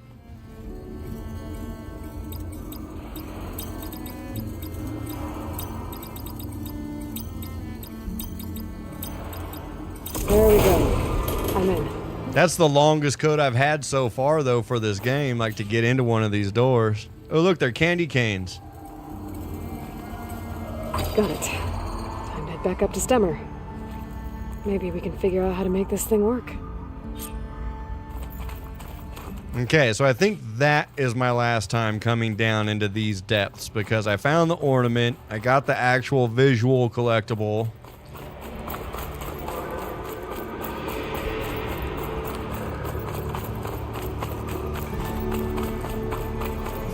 There we go. I'm in. That's the longest code I've had so far, though, for this game, like to get into one of these doors. Oh, look, they're candy canes. Got it. Time to head back up to Stemmer. Maybe we can figure out how to make this thing work. Okay, so I think that is my last time coming down into these depths because I found the ornament, I got the actual visual collectible.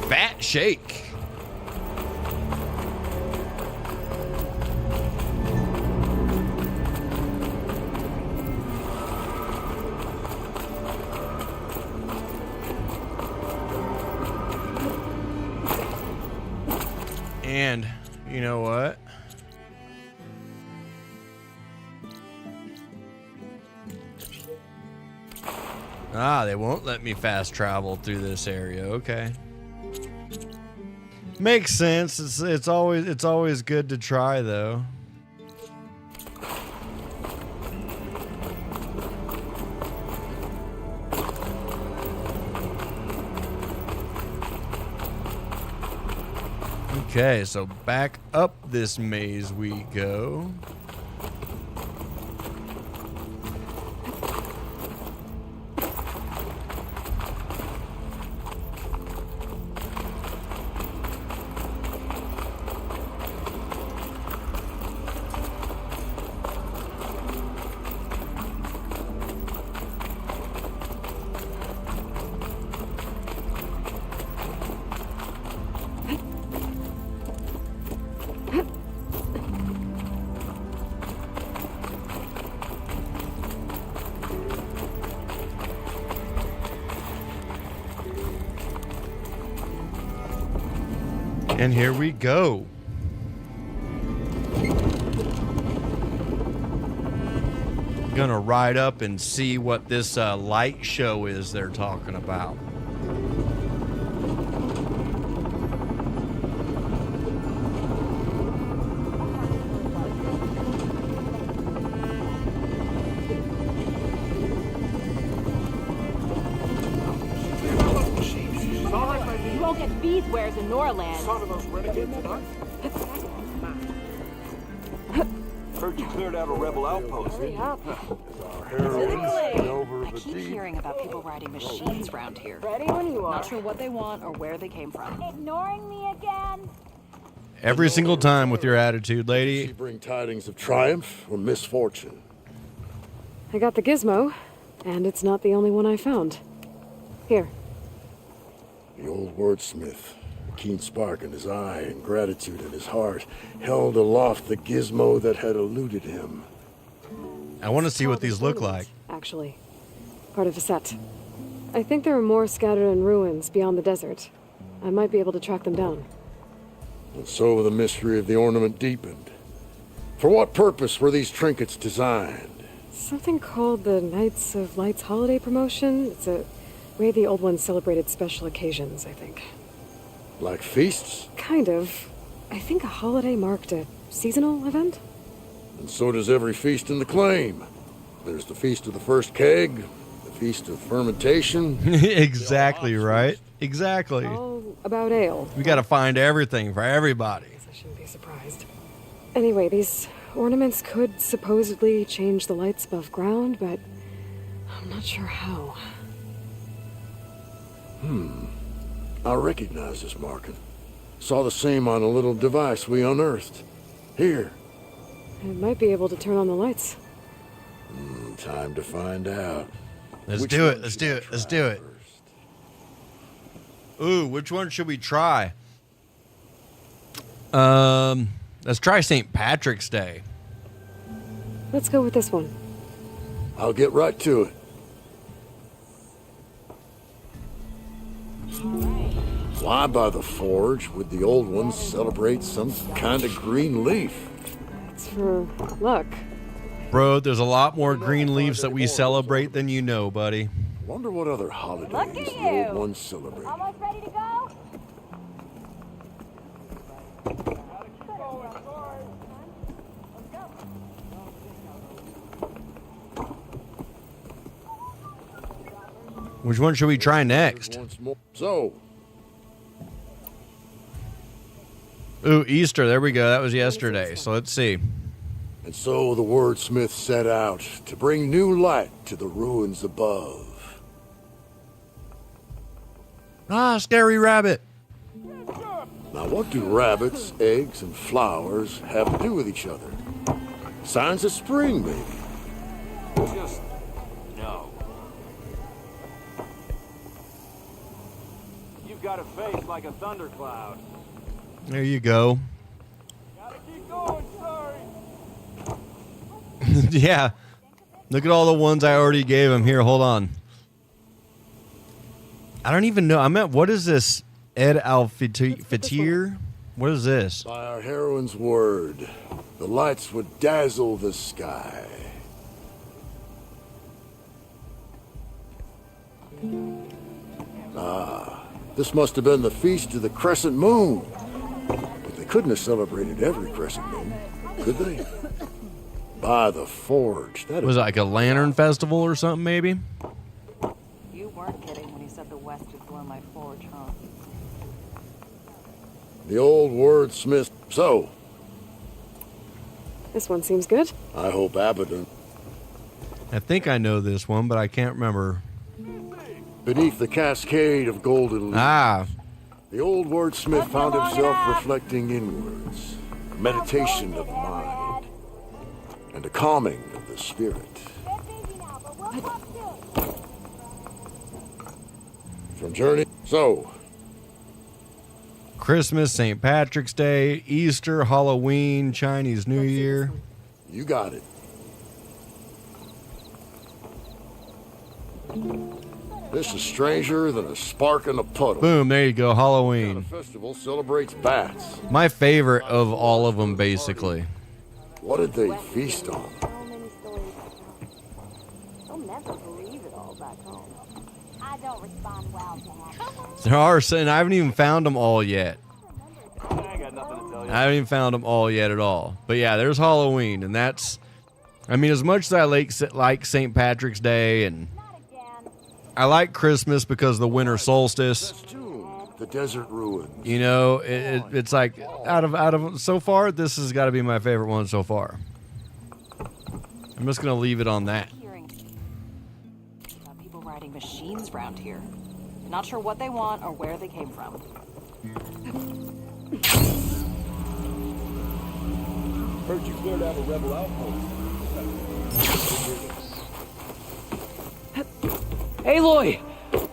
Fat shake. And you know what? Ah, they won't let me fast travel through this area. Okay. Makes sense. It's always good to try though. Okay, so back up this maze we go. And here we go. Gonna ride up and see what this light show is they're talking about. You won't get these wares in Norland. Son of those renegades tonight? Heard you cleared out a rebel outpost. Hurry up. I keep hearing about people riding machines around here. Ready when you are. Not sure what they want or where they came from. Ignoring me again? Every single time with your attitude, lady. She bring tidings of triumph or misfortune? I got the gizmo, and it's not the only one I found. Here. The old wordsmith, a keen spark in his eye and gratitude in his heart, held aloft the gizmo that had eluded him. I want to see what these look like. Actually, part of a set. I think there are more scattered in ruins beyond the desert. I might be able to track them down. And so the mystery of the ornament deepened. For what purpose were these trinkets designed? Something called the Knights of Light's holiday promotion. It's a way the old ones celebrated special occasions, I think. Like feasts? Kind of. I think a holiday marked a seasonal event. And so does every feast in the claim. There's the Feast of the First Keg, the Feast of Fermentation. Exactly right. Exactly. All about ale. We gotta find everything for everybody. I shouldn't be surprised. Anyway, these ornaments could supposedly change the lights above ground, but I'm not sure how. I recognize this marking. Saw the same on a little device we unearthed. Here. It might be able to turn on the lights. Time to find out. Let's do it. Let's do it. Let's do it. Ooh, which one should we try? Let's try St. Patrick's Day. Let's go with this one. I'll get right to it. Why by the forge would the old ones celebrate some kind of green leaf? It's for luck. Bro, there's a lot more green leaves that we celebrate than you know, buddy. Wonder what other holidays the old ones celebrate. Almost ready to go? Which one should we try next? So, Ooh, Easter. There we go. That was yesterday. So let's see. and so the wordsmith set out to bring new light to the ruins above. Ah, scary rabbit. Now, what do rabbits, eggs, and flowers have to do with each other? Signs of spring, maybe. Just no. You've got a face like a thundercloud. There you go. Gotta keep going, sorry. Yeah. Look at all the ones I already gave him. Here, hold on. I don't even know. I meant, what is this? Ed Al-Fatir? What is this? By our heroine's word, the lights would dazzle the sky. Ah, this must have been the Feast of the Crescent Moon. But they couldn't have celebrated every crescent moon, could they? By the forge. That Was it like a lantern festival or something, maybe? You weren't kidding when you said the West is blowing my forge, huh? the old wordsmith. So, This one seems good. I hope Abaddon. I think I know this one, but I can't remember. Beneath the cascade of golden leaves, the old wordsmith found himself reflecting inwards, meditation of the mind, and a calming of the spirit. From Journey. So, Christmas, St. Patrick's Day, Easter, Halloween, Chinese New Year. You got it. This is stranger than a spark in a puddle. Boom, there you go, Halloween. The festival celebrates bats. My favorite of all of them, basically. What did they feast on? They'll never believe it all back home. I don't respond well to that. There are, and I haven't even found them all yet. I ain't got nothing to tell you. I haven't even found them all yet at all. But yeah, there's Halloween, and that's, I mean, as much as I like St. Patrick's Day, and I like Christmas because of the winter solstice. The desert ruins. You know, it's like out of so far, this has got to be my favorite one so far. I'm just gonna leave it on that. About people riding machines around here. Not sure what they want or where they came from. Heard you cleared out a rebel outpost. Aloy!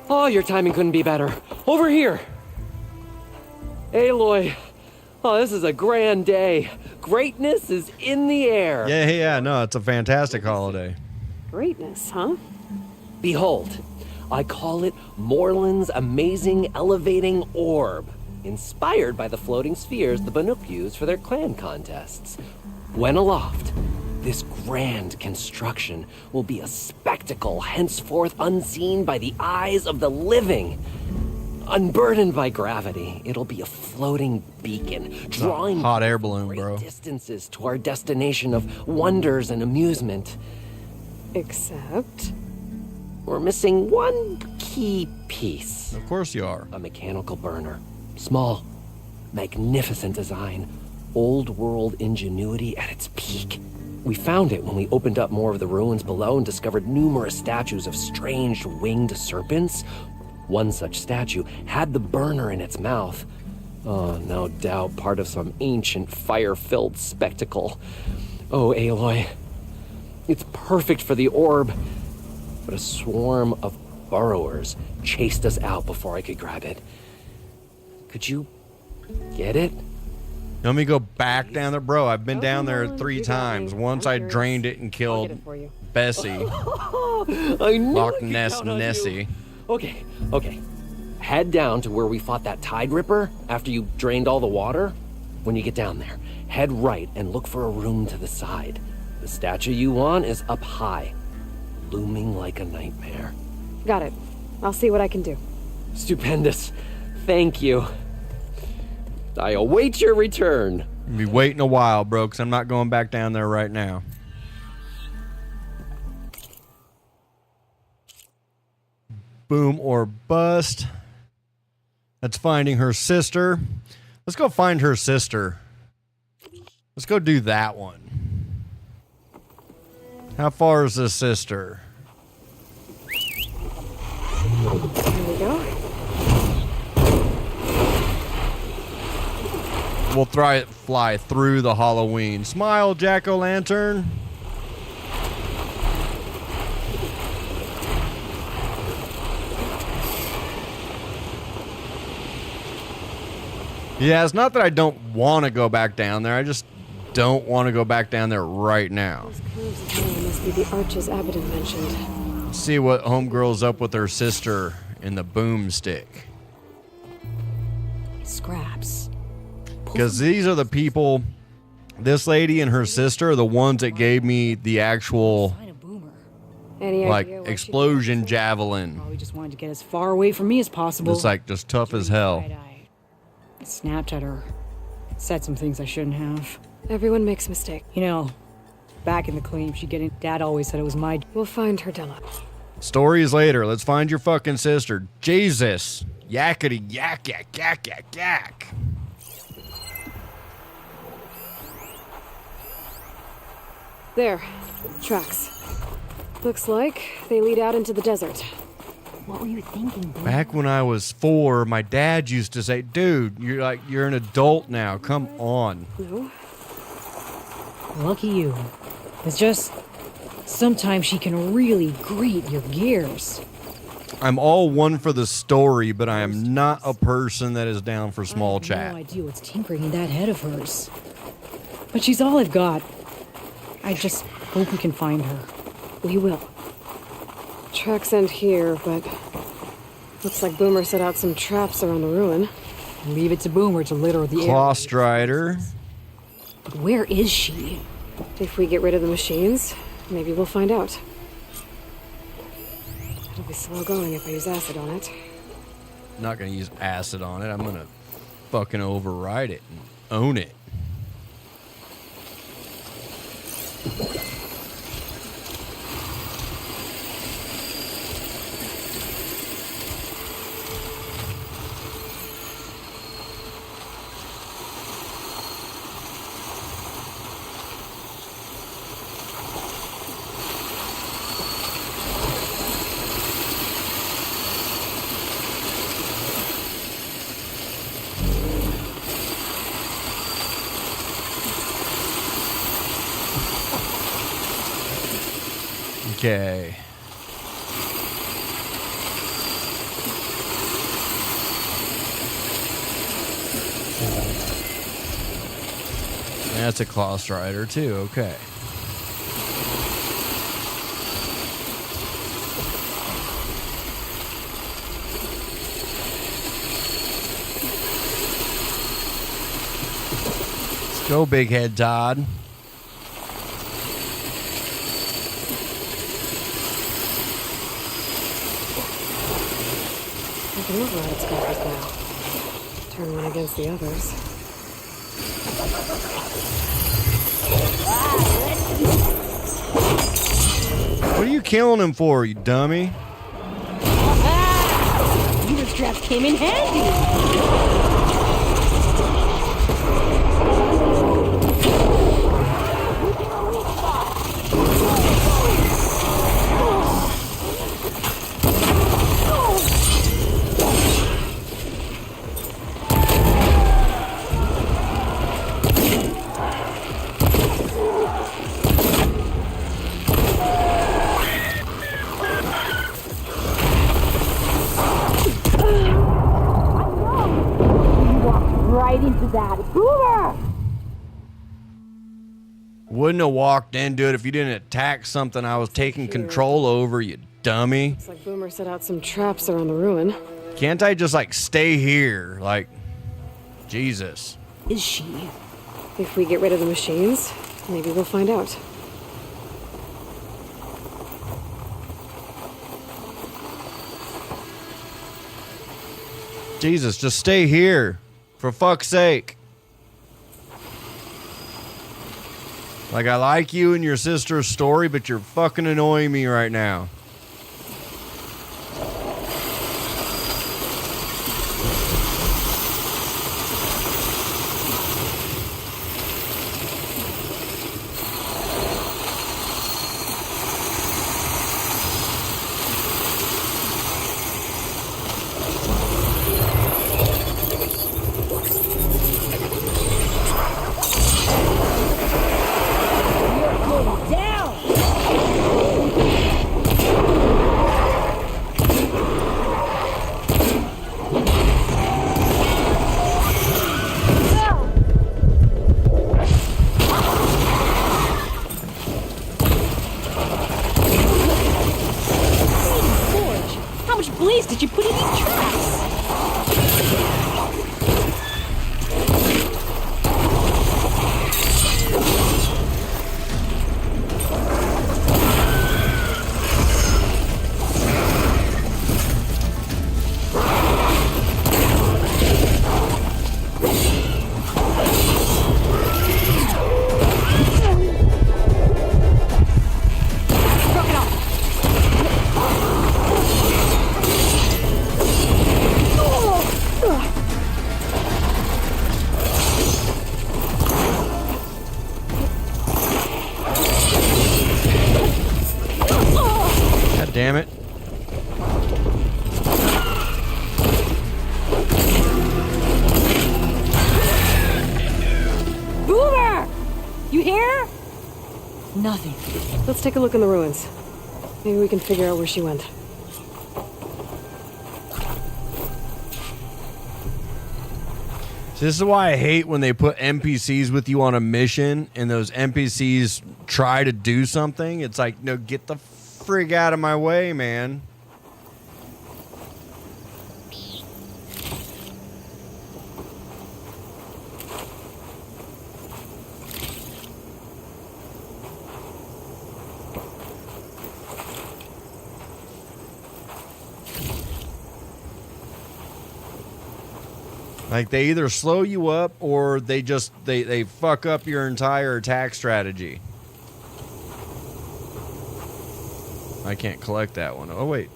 Oh, your timing couldn't be better. Over here! Aloy! Oh, this is a grand day. Greatness is in the air. Yeah, no, it's a fantastic holiday. Greatness, huh? Behold, I call it Morland's amazing elevating orb, inspired by the floating spheres the Banuk use for their clan contests. When aloft, this grand construction will be a spectacle henceforth unseen by the eyes of the living. Unburdened by gravity, it'll be a floating beacon, drawing hot air balloon, great bro. distances to our destination of wonders and amusement. Except? We're missing one key piece. Of course you are. A mechanical burner. Small, magnificent design. Old world ingenuity at its peak. We found it when we opened up more of the ruins below and discovered numerous statues of strange winged serpents. One such statue had the burner in its mouth. Oh, no doubt part of some ancient fire-filled spectacle. Oh, Aloy. It's perfect for the orb. But a swarm of burrowers chased us out before I could grab it. Could you get it? Let me go back down there, bro. I've been down there 3 times. Once I drained it and killed Bessie. I knew Loch I could Ness count on you. Nessie. Okay. Head down to where we fought that Tide Ripper after you drained all the water. When you get down there, head right and look for a room to the side. The statue you want is up high, looming like a nightmare. Got it. I'll see what I can do. Stupendous. Thank you. I await your return. I'll be waiting a while, bro, because I'm not going back down there right now. Boom or bust. That's finding her sister. Let's go find her sister. Let's go do that one. How far is this sister? Here we go. We'll fly through the Halloween. Smile, jack-o'-lantern. Yeah, it's not that I don't want to go back down there. I just don't want to go back down there right now. Those curves of hair must be the arches Abaddon mentioned. Let's see what homegirl's up with her sister in the boomstick. Scraps. Because these are the people, this lady and her sister are the ones that gave me the actual, Any like, idea where explosion javelin. Probably just wanted to get as far away from me as possible. It's like just tough as hell. I snapped at her. Said some things I shouldn't have. Everyone makes mistakes. You know, back in the claim she getting, Dad always said it was my... We'll find her, Della. Stories later. Let's find your fucking sister. Jesus. Yakety yak yak yak yak yak. There. Tracks. Looks like they lead out into the desert. What were you thinking, babe? Back when I was 4, my dad used to say, dude, you're an adult now. Come on. No. Lucky you. It's just... sometimes she can really grate your gears. I'm all one for the story, but I am not a person that is down for small I chat. have no idea what's tinkering in that head of hers. But she's all I've got. I just hope we can find her. We will. Tracks end here, but looks like Boomer set out some traps around the ruin. Leave it to Boomer to litter the air. Clostrider. Where is she? If we get rid of the machines, maybe we'll find out. It'll be slow going if I use acid on it. I'm not going to use acid on it. I'm going to fucking override it and own it. Okay. That's a Clostrider too, okay. Let's go, Big Head Todd. looking over at its crackers now. Turn one against the others. What are you killing him for, you dummy? Beaver traps came in handy. Into that. Boomer! Wouldn't have walked into it if you didn't attack something I was taking control over, you dummy. Looks like Boomer set out some traps around the ruin. Can't I just, like, stay here? Like, Jesus. Is she? If we get rid of the machines, maybe we'll find out. Jesus, just stay here. For fuck's sake. Like, I like you and your sister's story, but you're fucking annoying me right now. Did you put in these traps? Damn it. Boomer! You here? Nothing. Let's take a look in the ruins. Maybe we can figure out where she went. This is why I hate when they put NPCs with you on a mission and those NPCs try to do something. It's like, no, get the frig out of my way, man. Like, they either slow you up or they just they fuck up your entire attack strategy. I can't collect that one. Oh, wait.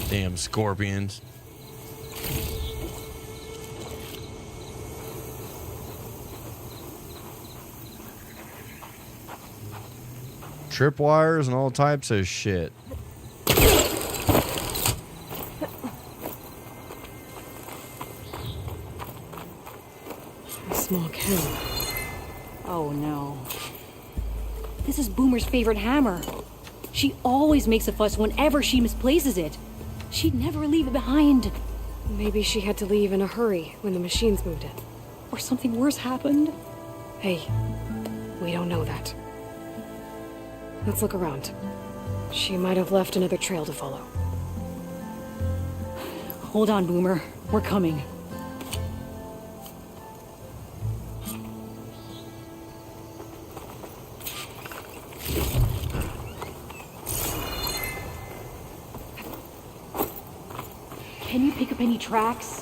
Damn scorpions. Tripwires and all types of shit. A small camera. Oh no. This is Boomer's favorite hammer. She always makes a fuss whenever she misplaces it. She'd never leave it behind. Maybe she had to leave in a hurry when the machines moved it. Or something worse happened. Hey, we don't know that. Let's look around. She might have left another trail to follow. Hold on, Boomer. We're coming. Can you pick up any tracks?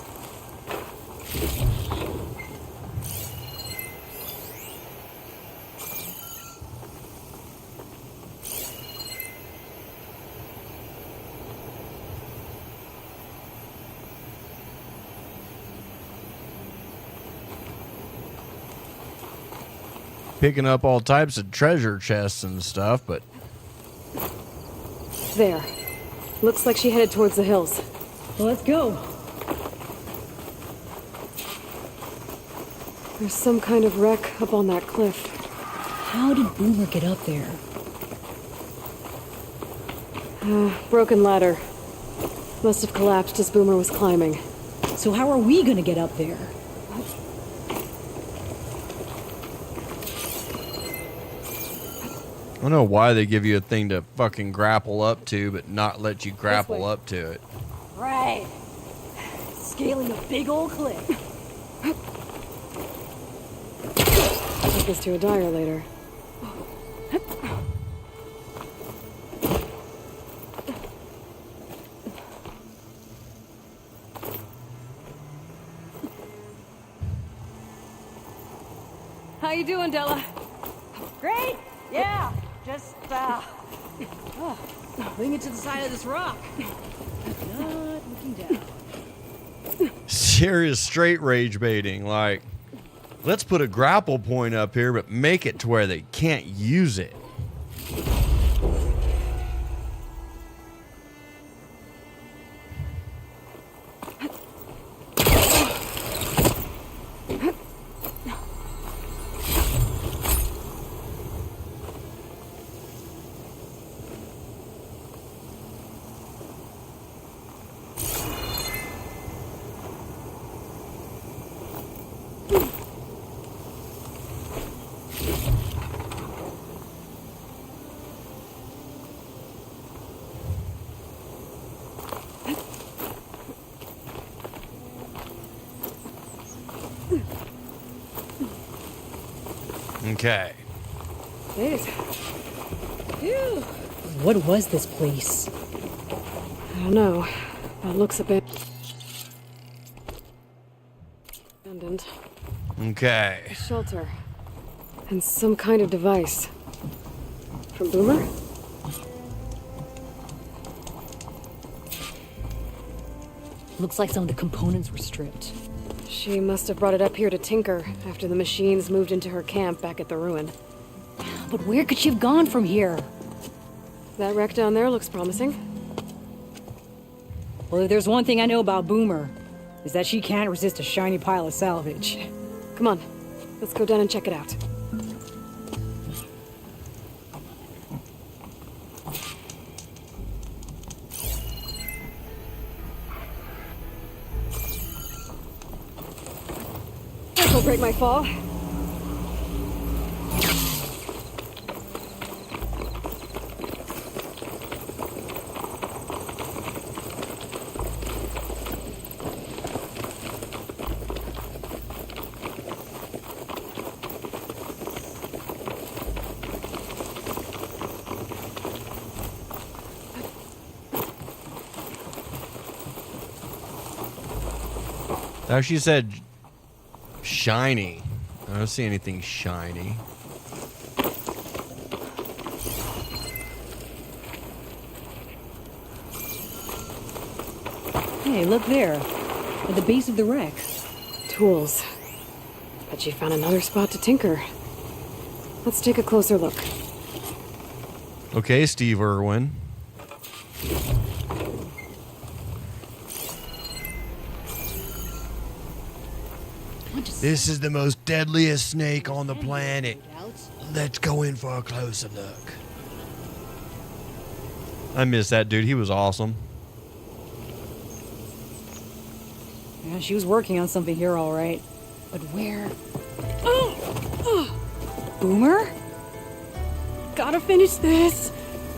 Picking up all types of treasure chests and stuff, but... There. Looks like she headed towards the hills. Well, let's go. There's some kind of wreck up on that cliff. How did Boomer get up there? Broken ladder. Must have collapsed as Boomer was climbing. So how are we gonna get up there? I don't know why they give you a thing to fucking grapple up to, but not let you grapple up to it. Right. Scaling a big old cliff. Take us to a dyer later. How you doing, Della? Great. Yeah. Just Bring it to the side of this rock. Not looking down. Serious straight rage baiting. Like, let's put a grapple point up here, but make it to where they can't use it. Okay. Jeez. Phew. What was this place? I don't know. That looks a bit... abandoned. Okay. A shelter. And some kind of device. From Boomer? Looks like some of the components were stripped. She must have brought it up here to tinker after the machines moved into her camp back at the ruin. But where could she have gone from here? That wreck down there looks promising. Well, if there's one thing I know about Boomer, is that she can't resist a shiny pile of salvage. Come on, let's go down and check it out. This'll break my fall. Now she said shiny. I don't see anything shiny. Hey, look there. At the base of the wreck. Tools. Bet she found another spot to tinker. Let's take a closer look. Okay, Steve Irwin. This is the most deadliest snake on the planet. Let's go in for a closer look. I miss that dude. He was awesome. Yeah, she was working on something here, all right. But where? Boomer? Gotta finish this.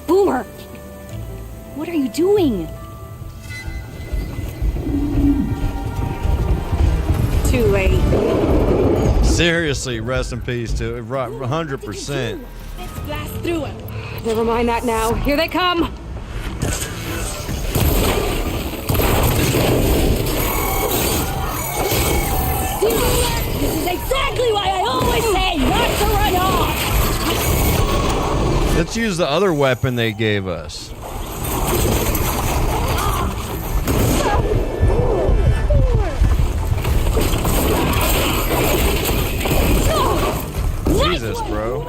Boomer! What are you doing? Too late. Seriously, rest in peace to 100%. Let's blast through it. Never mind that now. Here they come. This is exactly why I always say not to run off. Let's use the other weapon they gave us. Jesus, bro.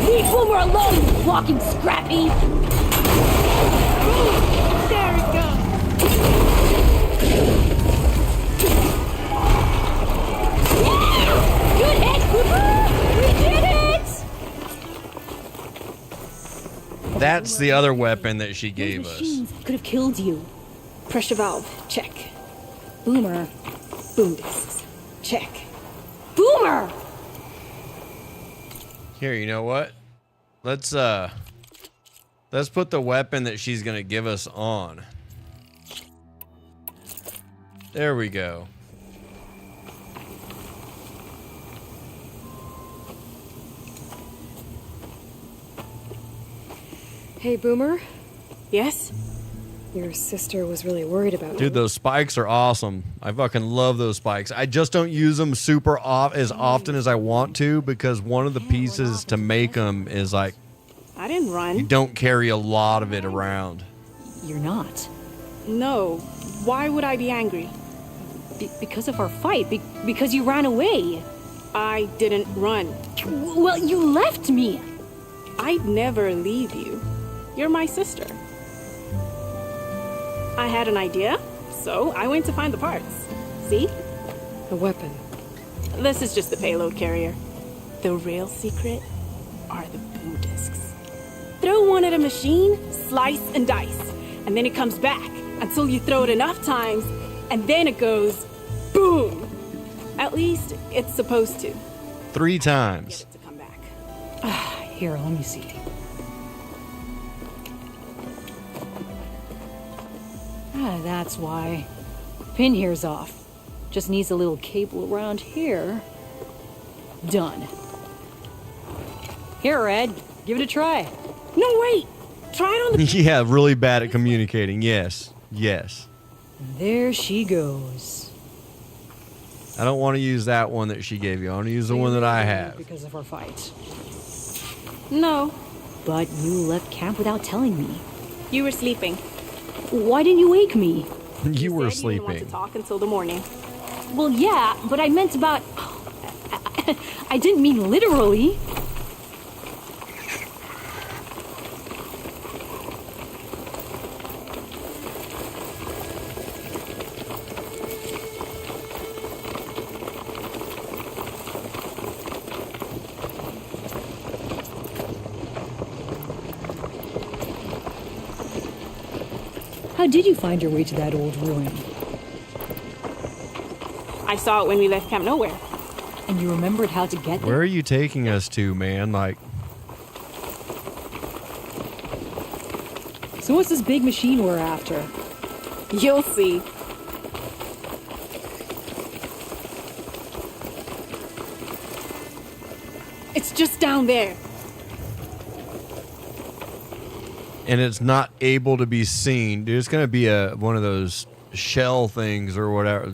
Leave Boomer alone, you walking scrappy. There we go. Good hit, Boomer! We did it! That's the other weapon that she gave us. Could have killed you. Pressure valve, check. Boomer, boom discs, check. Boomer! Here, you know what? Let's put the weapon that she's gonna give us on. There we go. Hey, Boomer? Yes? Your sister was really worried about you. Dude, those spikes are awesome. I fucking love those spikes. I just don't use them super as often as I want to because one of the pieces to make them is like I didn't run. you don't carry a lot of it around. You're not. No. Why would I be angry? Because of our fight. Because you ran away. I didn't run. Well, you left me. I'd never leave you. You're my sister. I had an idea, so I went to find the parts. See? A weapon. This is just the payload carrier. The real secret are the boom discs. Throw one at a machine, slice and dice, and then it comes back until you throw it enough times, and then it goes boom. At least it's supposed to. 3 times. Get it to come back. Here, let me see. That's why. Pin here's off. Just needs a little cable around here. Done. Here, Red. Give it a try. No, wait! Try it on the... Yeah, really bad at communicating. Yes. Yes. There she goes. I don't want to use that one that she gave you. I want to use the one that I have. Because of our fight. No. But you left camp without telling me. You were sleeping. Why didn't you wake me? You were You sleeping. didn't want to talk until the morning. Well, yeah, but I meant about... I didn't mean literally. How did you find your way to that old ruin? I saw it when we left Camp Nowhere. And you remembered how to get there? Where are you taking us to, man? Like... So what's this big machine we're after? You'll see. It's just down there. And it's not able to be seen. Dude, it's going to be one of those shell things or whatever.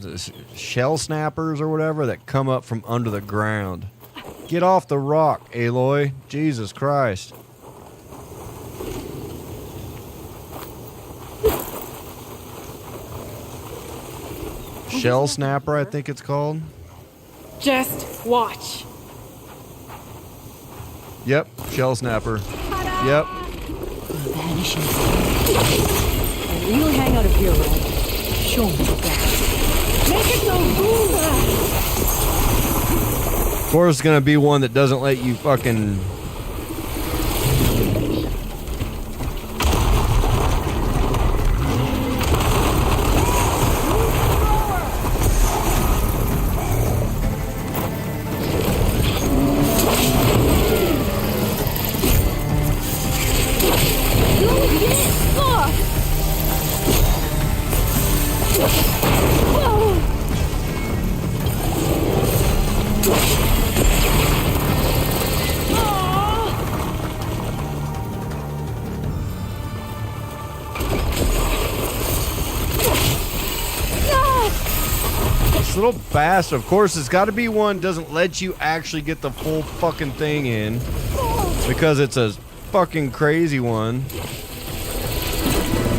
Shell snappers or whatever that come up from under the ground. Get off the rock, Aloy. Jesus Christ. Shell snapper, I think it's called. Just watch. Yep, shell snapper. Yep. Vanishing. We'll hang out of here, Red. Show me that. Make it so boom! Of course, it's gonna be one that doesn't let you fucking. little fast. Of course, it's got to be one doesn't let you actually get the full fucking thing in because it's a fucking crazy one.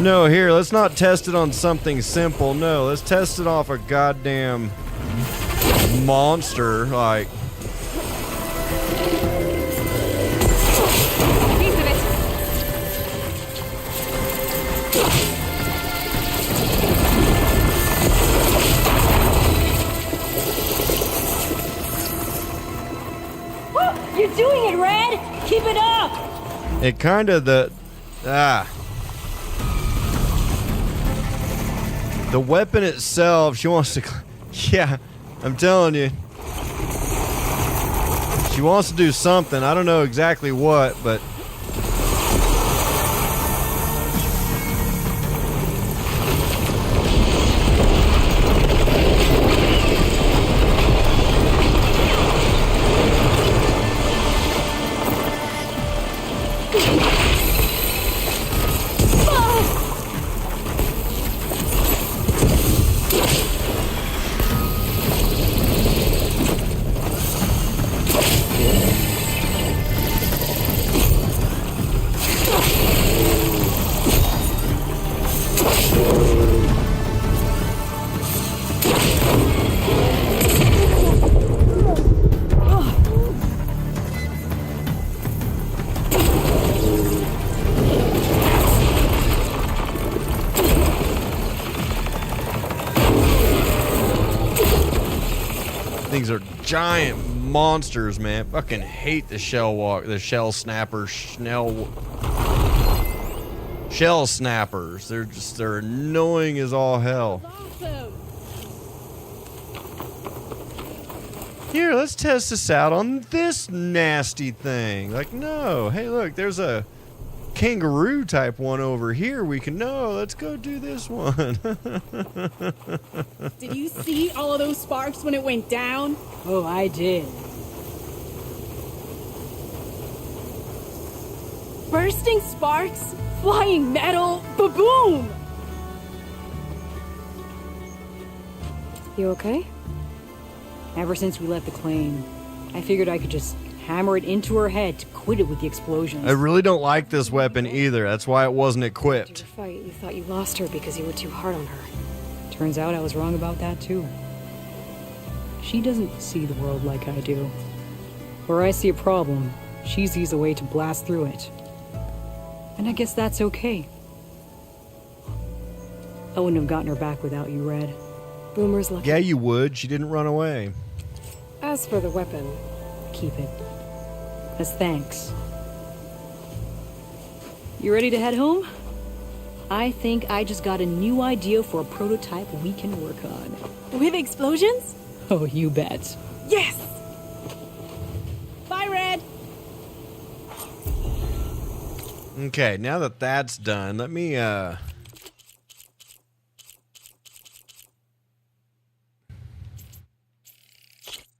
No, here, let's not test it on something simple. No, let's test it off a goddamn monster, like. You're doing it, Red! Keep it up! It kind of the weapon itself, she wants to, yeah, I'm telling you. She wants to do something. I don't know exactly what, but things are giant monsters, man. Fucking hate the shell snappers, shell snappers. They're annoying as all hell. Here, let's test this out on this nasty thing. Like, no, hey, look, there's a kangaroo type one over here. Let's go do this one. Did you see all of those sparks when it went down? Oh, I did. Bursting sparks, flying metal, ba-boom! You okay? Ever since we left the claim, I figured I could just hammer it into her head to quit it with the explosions. I really don't like this weapon either. That's why it wasn't equipped. After your fight, you thought you lost her because you were too hard on her. Turns out I was wrong about that too. She doesn't see the world like I do. Where I see a problem, she sees a way to blast through it. And I guess that's okay. I wouldn't have gotten her back without you, Red. Boomer's lucky. Yeah, you would. She didn't run away. As for the weapon, keep it. As thanks. You ready to head home? I think I just got a new idea for a prototype we can work on. With explosions? Oh, you bet. Yes! Bye, Red! Okay, now that that's done, let me,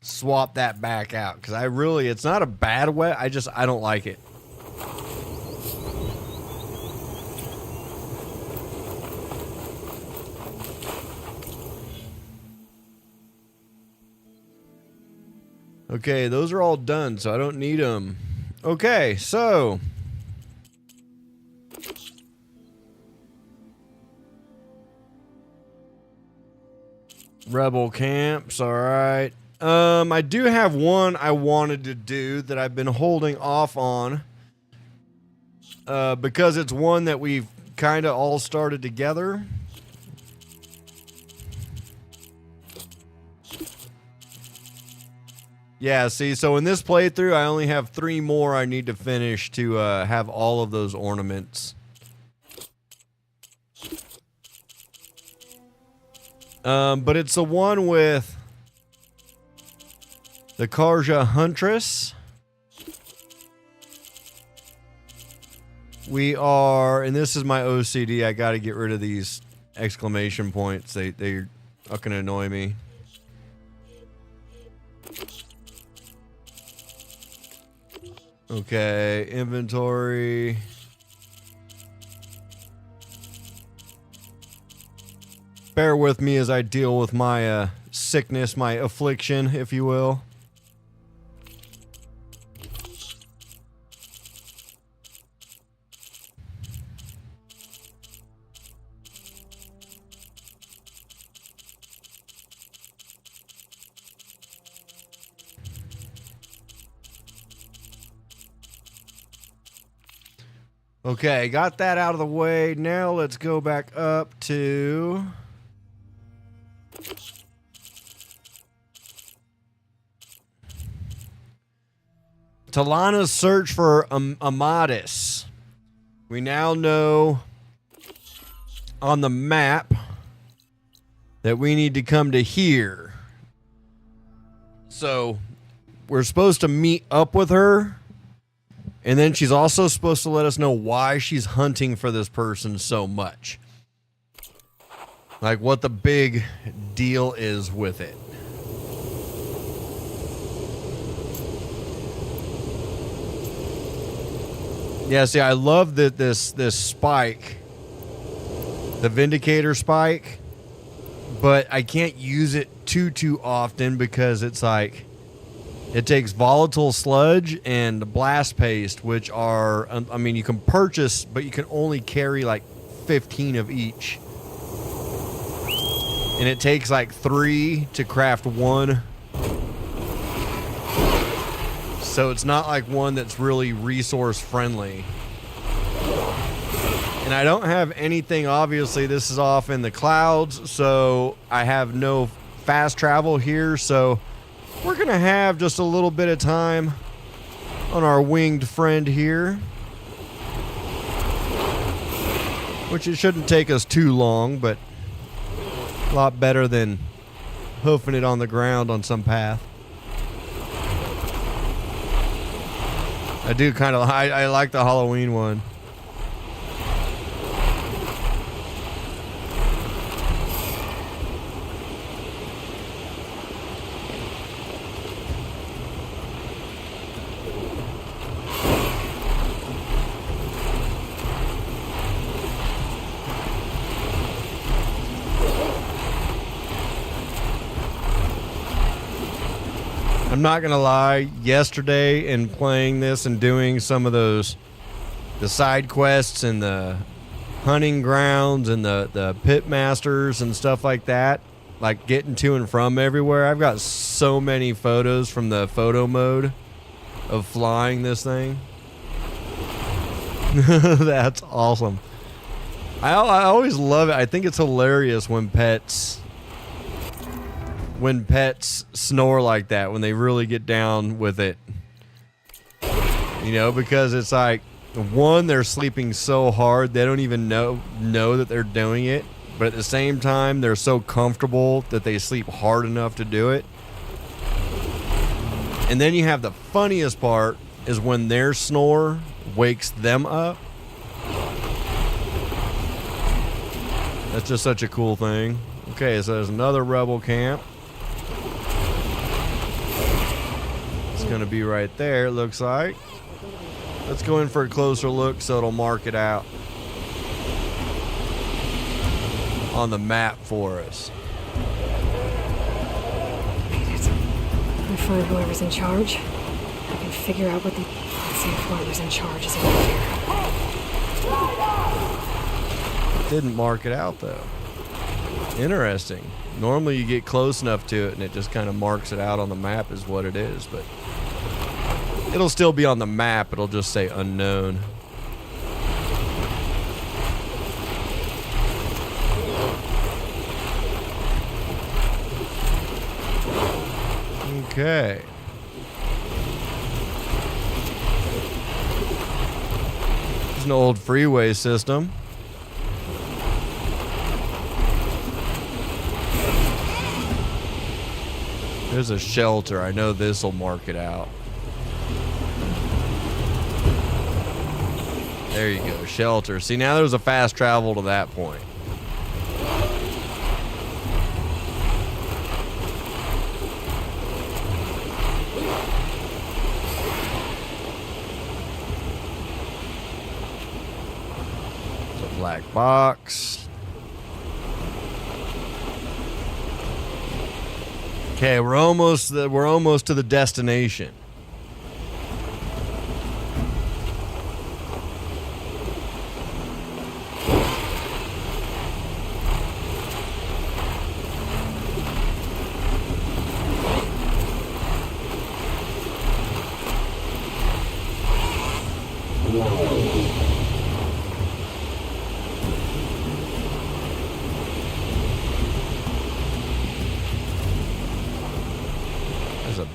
swap that back out, because it's not a bad way, I don't like it. Okay, those are all done, so I don't need them. Okay, so rebel camps, all right. I do have one I wanted to do that I've been holding off on because it's one that we've kind of all started together. Yeah, see, so in this playthrough, I only have 3 more I need to finish to have all of those ornaments. But it's the one with the Karja Huntress. We are, and this is my OCD, I gotta get rid of these exclamation points. They fucking annoy me. Okay, inventory. Bear with me as I deal with my sickness, my affliction, if you will. Okay, got that out of the way. Now let's go back up to... Talana's search for Amadis. We now know on the map that we need to come to here. So we're supposed to meet up with her. And then she's also supposed to let us know why she's hunting for this person so much. Like what the big deal is with it. Yeah, see, I love that this spike, the Vindicator spike, but I can't use it too often because it's like it takes volatile sludge and blast paste, which are, I mean, you can purchase, but you can only carry like 15 of each. And it takes like 3 to craft 1. So it's not like one that's really resource friendly. And I don't have anything, obviously this is off in the clouds, so I have no fast travel here, so we're gonna have just a little bit of time on our winged friend here. Which it shouldn't take us too long, but a lot better than hoofing it on the ground on some path. I do kind of, I like the Halloween one. I'm not gonna lie, yesterday in playing this and doing some of the side quests and the hunting grounds and the pit masters and stuff like that, like getting to and from everywhere, I've got so many photos from the photo mode of flying this thing. That's awesome. I always love it. I think it's hilarious when pets snore like that, when they really get down with it. You know, because it's like, one, they're sleeping so hard they don't even know that they're doing it, but at the same time they're so comfortable that they sleep hard enough to do it. And then you have the funniest part is when their snore wakes them up. That's just such a cool thing. Okay, so there's another rebel camp. Going to be right there, it looks like. Let's go in for a closer look so it'll mark it out on the map for us. I find whoever's in charge. I can figure out what the... Let's see if whoever's in charge is around here. It didn't mark it out though. Interesting. Normally you get close enough to it and it just kind of marks it out on the map is what it is, but it'll still be on the map, it'll just say unknown. Okay. It's an old freeway system. There's a shelter. I know this will mark it out. There you go, shelter. See, now there's a fast travel to that point. It's a black box. Okay, we're almost to the destination.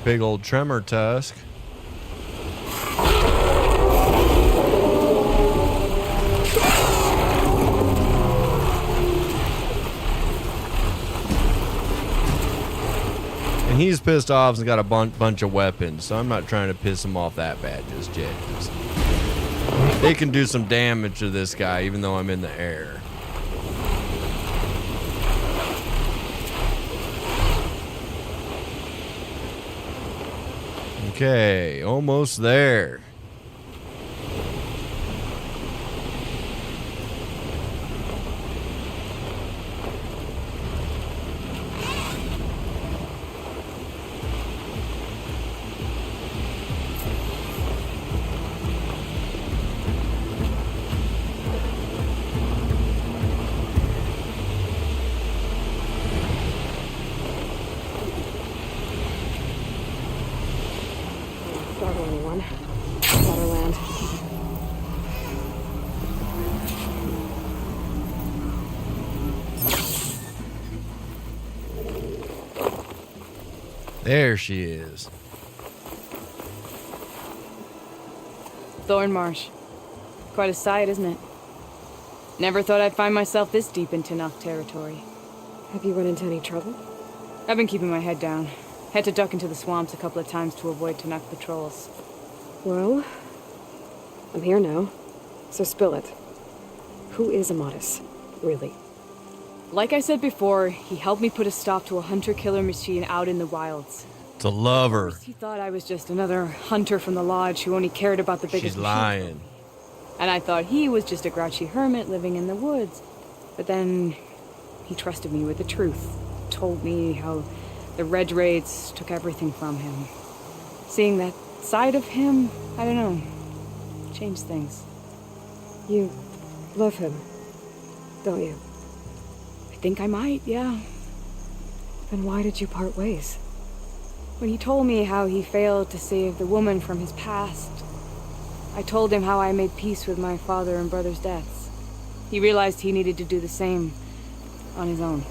Big old tremor tusk. And he's pissed off and got a bunch of weapons, so I'm not trying to piss him off that bad just yet. They can do some damage to this guy even though I'm in the air. Okay, almost there. There she is. Thorn Marsh. Quite a sight, isn't it? Never thought I'd find myself this deep into Nock territory. Have you run into any trouble? I've been keeping my head down. Had to duck into the swamps a couple of times to avoid Tanakh patrols. Well, I'm here now, so spill it. Who is Amatis, really? Like I said before, he helped me put a stop to a hunter-killer machine out in the wilds. It's a lover. He thought I was just another hunter from the lodge who only cared about the biggest She's lying. And I thought he was just a grouchy hermit living in the woods. But then he trusted me with the truth. Told me how the Red Raids took everything from him. Seeing that side of him, I don't know, changed things. You love him, don't you? I think I might, yeah. Then why did you part ways? When he told me how he failed to save the woman from his past, I told him how I made peace with my father and brother's deaths. He realized he needed to do the same on his own.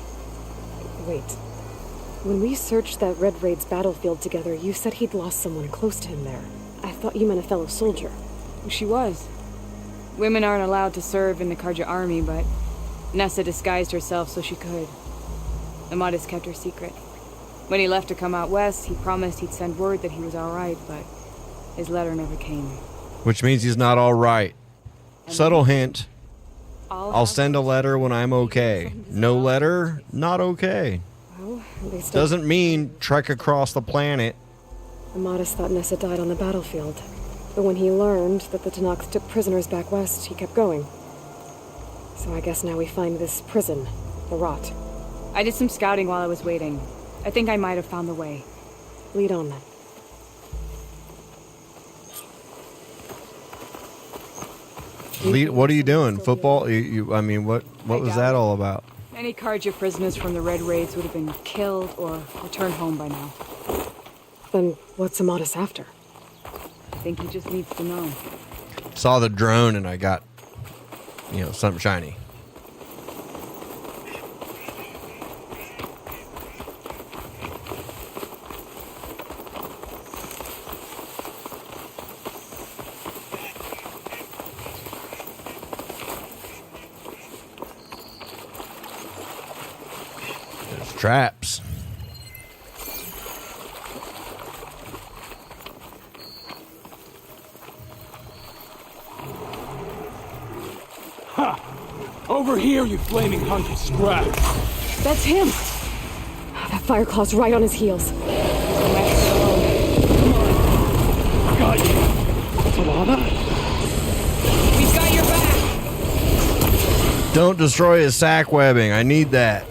Wait. When we searched that Red Raid's battlefield together, you said he'd lost someone close to him there. I thought you meant a fellow soldier. She was. Women aren't allowed to serve in the Karja army, but Nessa disguised herself so she could. Amatis kept her secret. When he left to come out west, he promised he'd send word that he was all right, but his letter never came. Which means he's not all right. Subtle hint. I'll send a letter when I'm okay. No letter, not okay. Well, at least doesn't mean trek across the planet. Amatis thought Nessa died on the battlefield. But when he learned that the Tanakh took prisoners back west, he kept going. So I guess now we find this prison, the Rot. I did some scouting while I was waiting. I think I might have found the way. Lead on then. What are you doing? Football? I mean, what was that all about? Any Karja prisoners from the Red Raids would have been killed or returned home by now. Then what's Amatis after? I think he just needs to know. Saw the drone and I got, something shiny. There's traps. Over here, you flaming hunk of scrap. That's him! That Fireclaw's right on his heels. Got you. Talana? We've got your back! Don't destroy his sack webbing. I need that.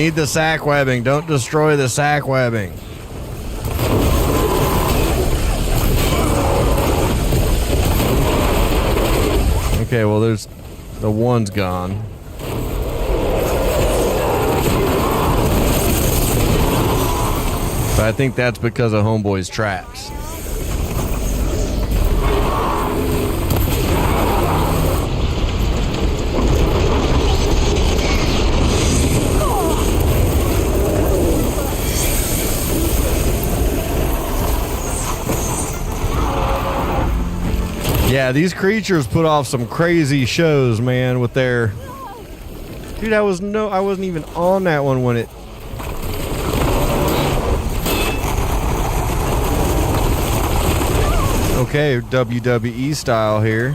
need the sack webbing. Don't destroy the sack webbing. Okay, well, there's the one's gone. But I think that's because of Homeboy's traps. Yeah, these creatures put off some crazy shows, man, with their... Dude, I wasn't even on that one when it... Okay, WWE style here.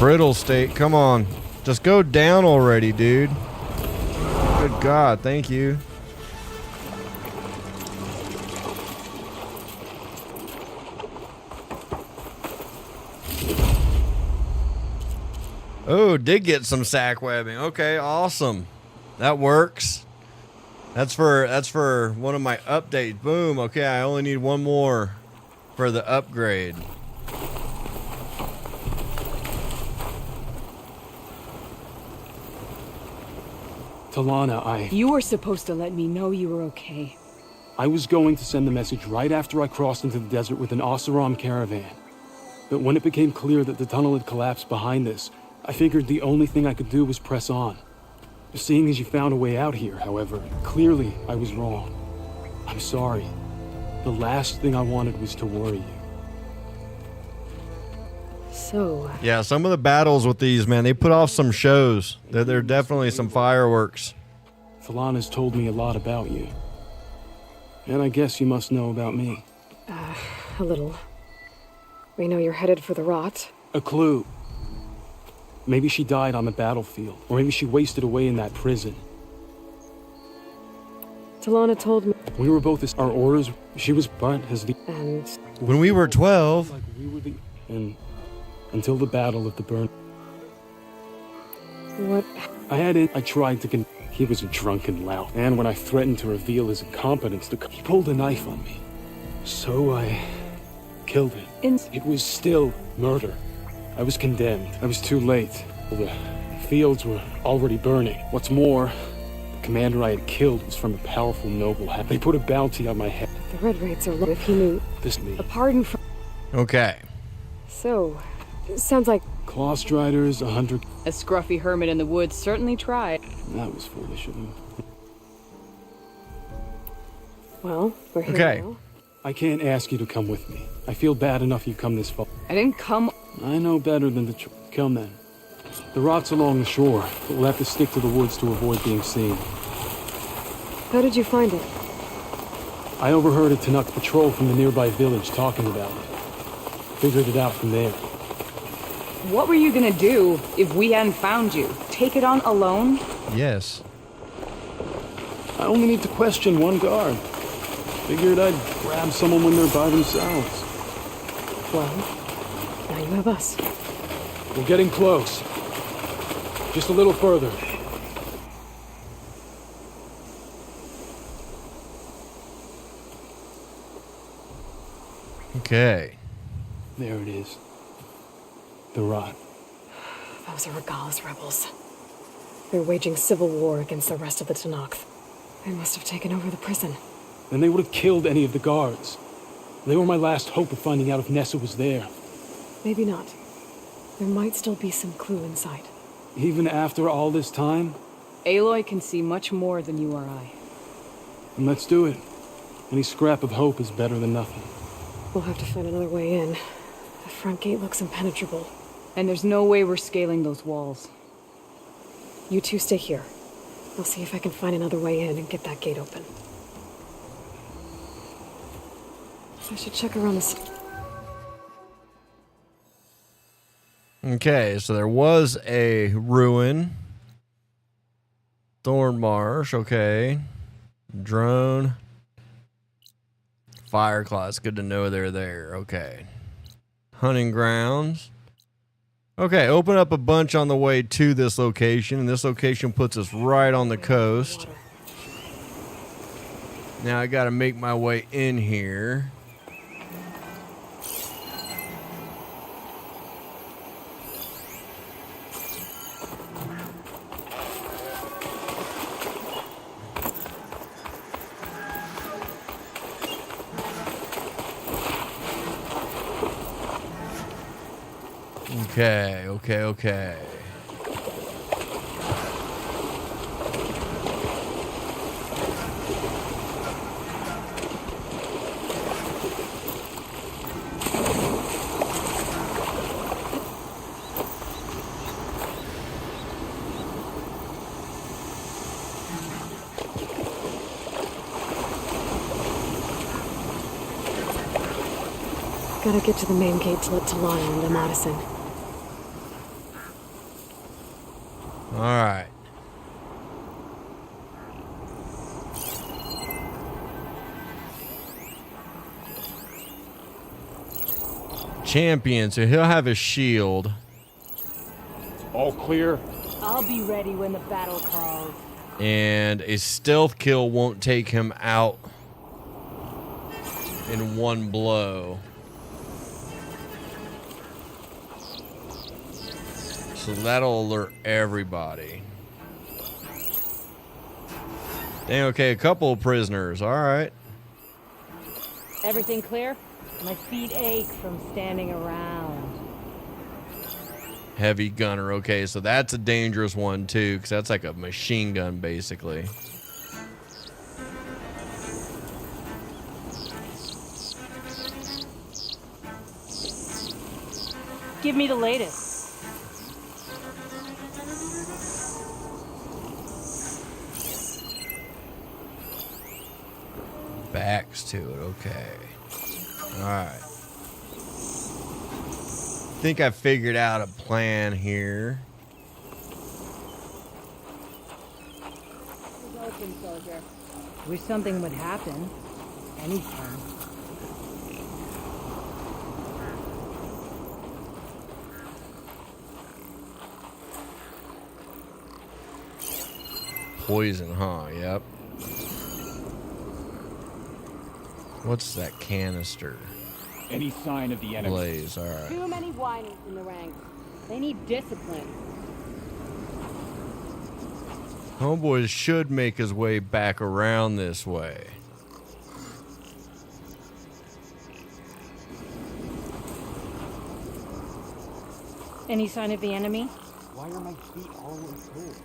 Brittle state, come on. Just go down already, dude. Good God, thank you. Oh, did get some sack webbing. Okay, awesome. That works. That's for one of my updates. Boom. Okay, I only need one more for the upgrade. Talana, You were supposed to let me know you were okay. I was going to send the message right after I crossed into the desert with an Oseram caravan. But when it became clear that the tunnel had collapsed behind us, I figured the only thing I could do was press on. Seeing as you found a way out here, however, clearly I was wrong. I'm sorry. The last thing I wanted was to worry you. So... Yeah, some of the battles with these, man, they put off some shows. There are definitely some fireworks. Thalana's told me a lot about you. And I guess you must know about me. A little. We know you're headed for the rot. A clue. Maybe she died on the battlefield, or maybe she wasted away in that prison. Talana told me... We were both our orders. She was but as the... And... When we were 12... Like we were the... And... Until the Battle of the Burn... What? I tried to he was a drunken lout. And when I threatened to reveal his incompetence, he pulled a knife on me. So I... killed him. It was still murder. I was condemned. I was too late. The fields were already burning. What's more, the commander I had killed was from a powerful noble. They put a bounty on my head. The red rates are low if he knew. This me. A pardon for... Okay. So, sounds like... Claw Striders, 100... A scruffy hermit in the woods certainly tried. That was foolish of him. Well, we're here okay. now. I can't ask you to come with me. I feel bad enough you come this far. I didn't come... I know better than to come then. The rot's along the shore, but we'll have to stick to the woods to avoid being seen. How did you find it? I overheard a Tanuk patrol from the nearby village talking about it. Figured it out from there. What were you gonna do if we hadn't found you? Take it on alone? Yes. I only need to question one guard. Figured I'd grab someone when they're by themselves. Well, now you have us. We're getting close. Just a little further. Okay. There it is. The rot. Those are Regala's rebels. They're waging civil war against the rest of the Tanakh. They must have taken over the prison. Then they would have killed any of the guards. They were my last hope of finding out if Nessa was there. Maybe not. There might still be some clue inside. Even after all this time? Aloy can see much more than you or I. And let's do it. Any scrap of hope is better than nothing. We'll have to find another way in. The front gate looks impenetrable. And there's no way we're scaling those walls. You two stay here. I'll see if I can find another way in and get that gate open. Guess I should check around this. Okay, so there was a ruin. Thorn Marsh, okay. Drone. Fire Claw, it's good to know they're there. Okay. Hunting grounds. Okay, open up a bunch on the way to this location, and this location puts us right on the coast. Now I gotta make my way in here. Okay. Gotta get to the main gate to let Talaya and Amatis in. Alright. Champion, so he'll have a shield. All clear. I'll be ready when the battle calls. And a stealth kill won't take him out in one blow. So that'll alert everybody. Dang, okay, a couple of prisoners. All right. Everything clear? My feet ache from standing around. Heavy gunner. Okay, so that's a dangerous one too, because that's like a machine gun basically. Give me the latest. Backs to it, okay. Alright. Think I figured out a plan here. Open, soldier. Wish something would happen. Anytime. Poison, huh? Yep. What's that canister? Any sign of the enemy? Blaze, alright. Too many whinings in the ranks. They need discipline. Homeboy should make his way back around this way. Any sign of the enemy? Why are my feet always cold?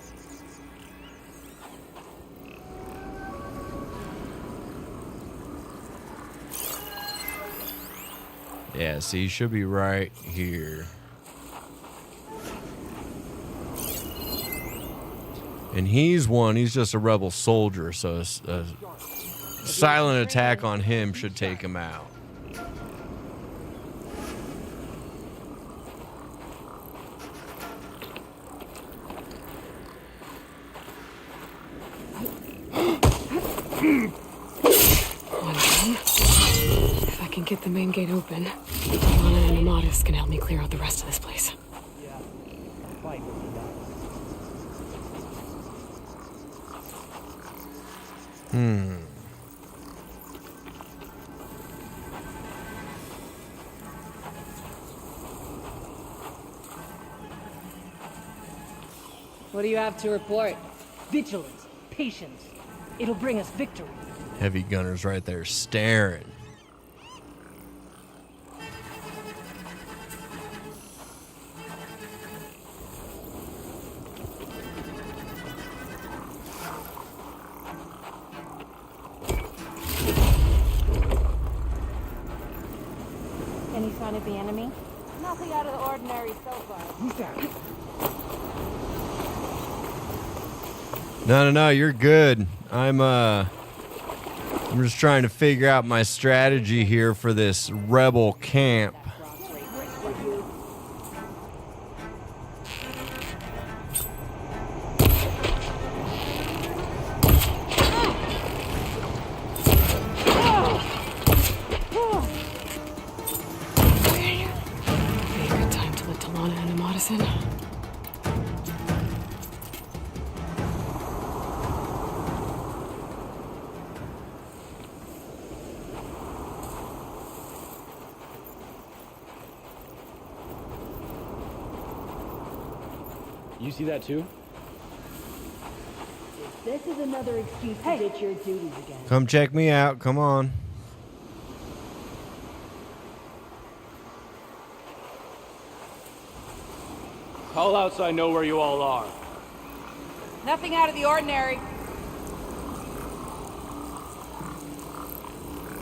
Yeah, see, he should be right here. And he's just a rebel soldier, so a silent attack on him should take him out. If I can get the main gate open, Lana and Amatis can help me clear out the rest of this place. What do you have to report? Vigilance, patience. It'll bring us victory. Heavy gunner's right there staring. Any sign of the enemy? Nothing out of the ordinary so far. Who's that? No, you're good. I'm I'm just trying to figure out my strategy here for this rebel camp. Good time to let Talana and Amatis in. You see that too? This is another excuse to ditch your duties again. Come check me out. Come on. Call out so I know where you all are. Nothing out of the ordinary.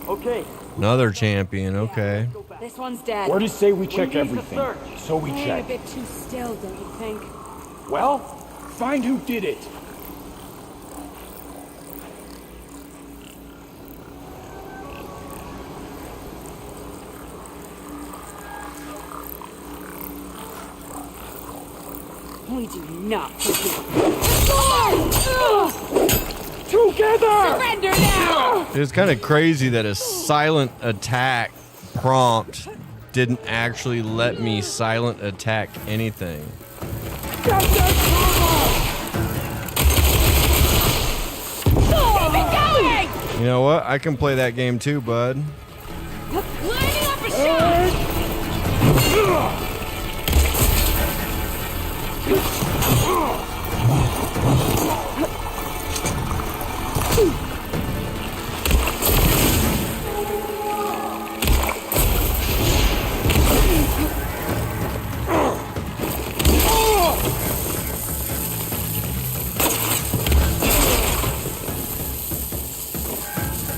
Okay. Another champion. Okay. This one's dead. Word is say we check everything. So we Playing check. a bit too still, don't you think? Well, find who did it. We do not forgive. Together! Surrender now! It was kind of crazy that a silent attack prompt didn't actually let me silent attack anything. Keep it going! You know what? I can play that game too, bud. Lining up a shot!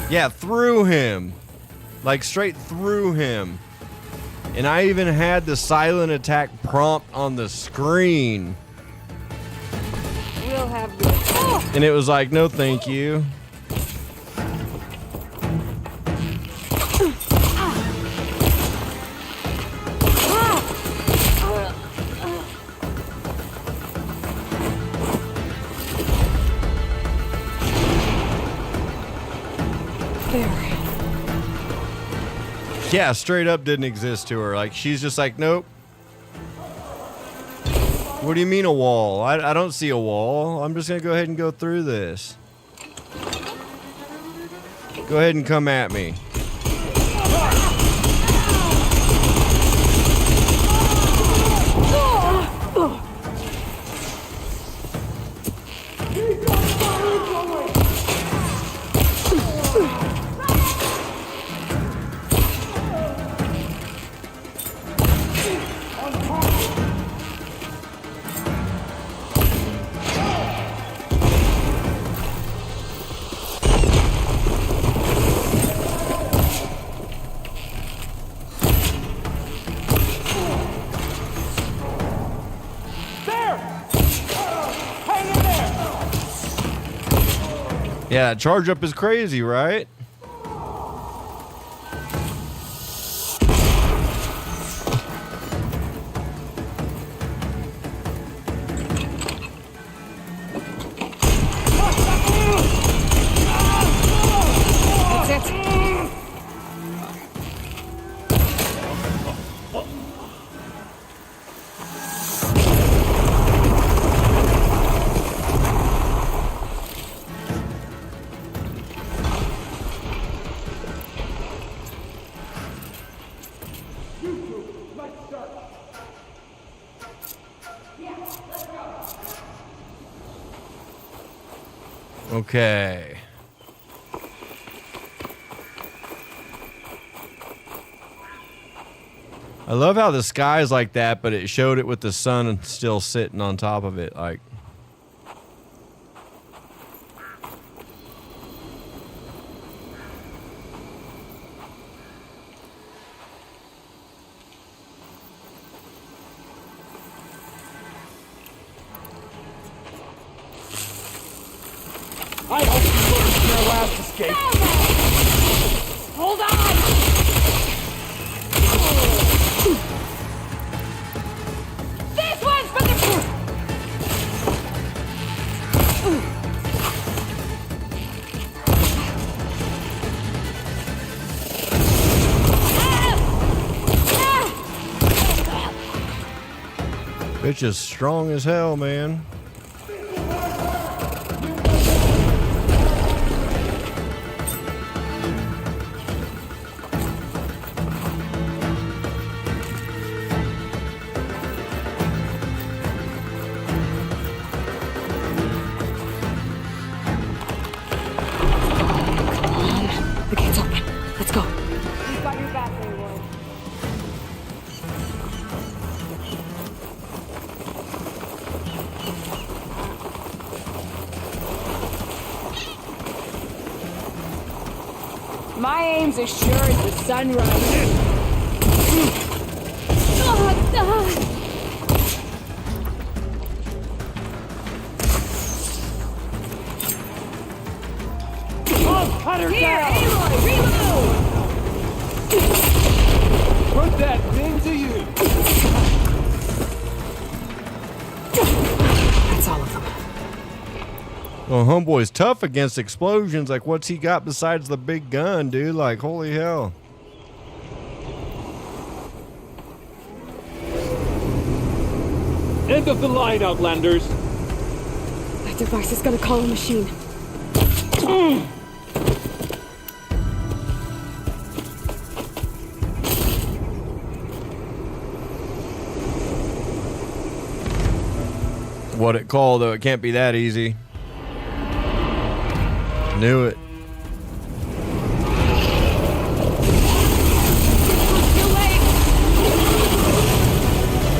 Yeah, through him. Like straight through him. And I even had the silent attack prompt on the screen. We'll have this. And it was like, no thank you. Yeah, straight up didn't exist to her. Like, she's just like, nope. What do you mean a wall? I don't see a wall. I'm just going to go ahead and go through this. Go ahead and come at me. Yeah, charge up is crazy, right? That's it. Okay. I love how the sky's like that, but it showed it with the sun still sitting on top of it, like. I hope you learned your last escape. Bitch is strong as hell, man. The gate's open. Let's go. We've got your back, Aloy. My aim's as sure as the sun rises. Oh, cut her Here, down! Aloy, reload! Put that thing to you! That's all of them. Well, homeboy's tough against explosions. Like, what's he got besides the big gun, dude? Like, holy hell. End of the line, Outlanders. That device is gonna call a machine. What it called, though, it can't be that easy. Knew it.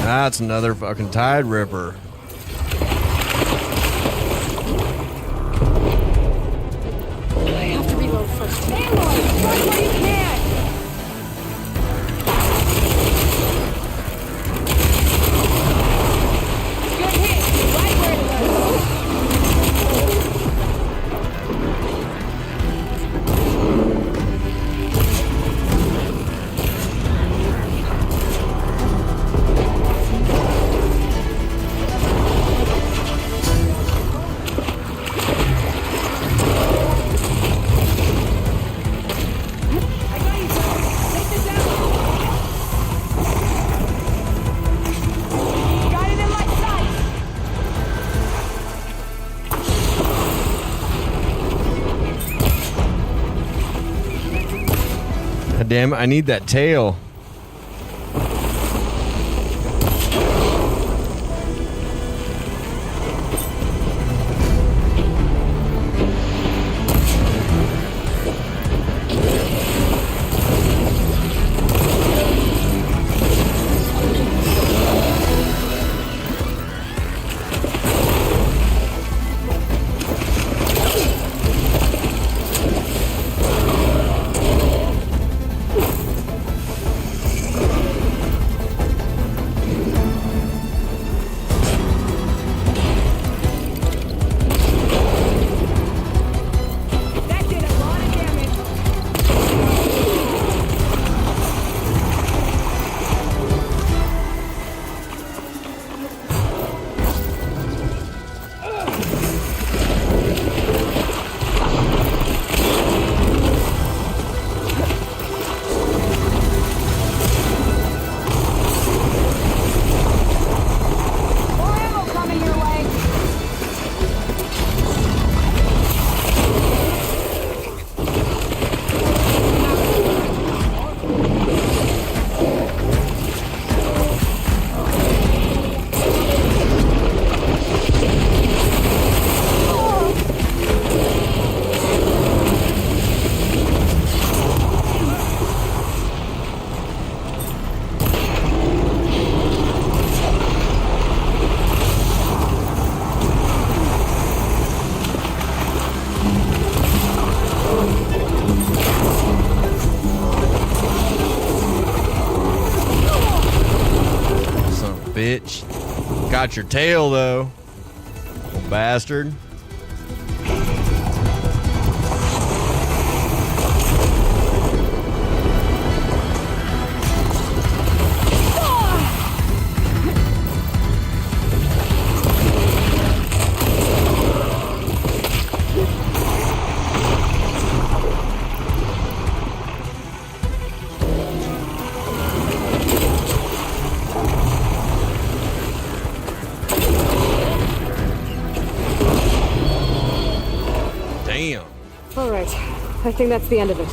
That's another fucking Tide Ripper. I have to reload first. Aloy, run where you can! Good hit! Right where it was! Got it in my sight! God damn it, I need that tail. That did a lot of damage. More ammo coming your way. Son of a bitch. Got your tail, though. Little bastard. I think that's the end of it.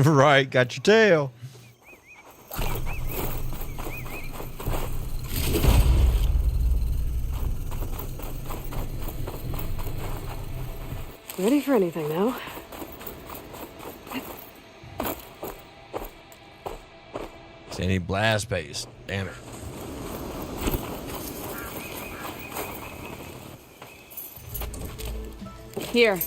Right, got your tail. Ready for anything now. Any blast base. Damn it. Here.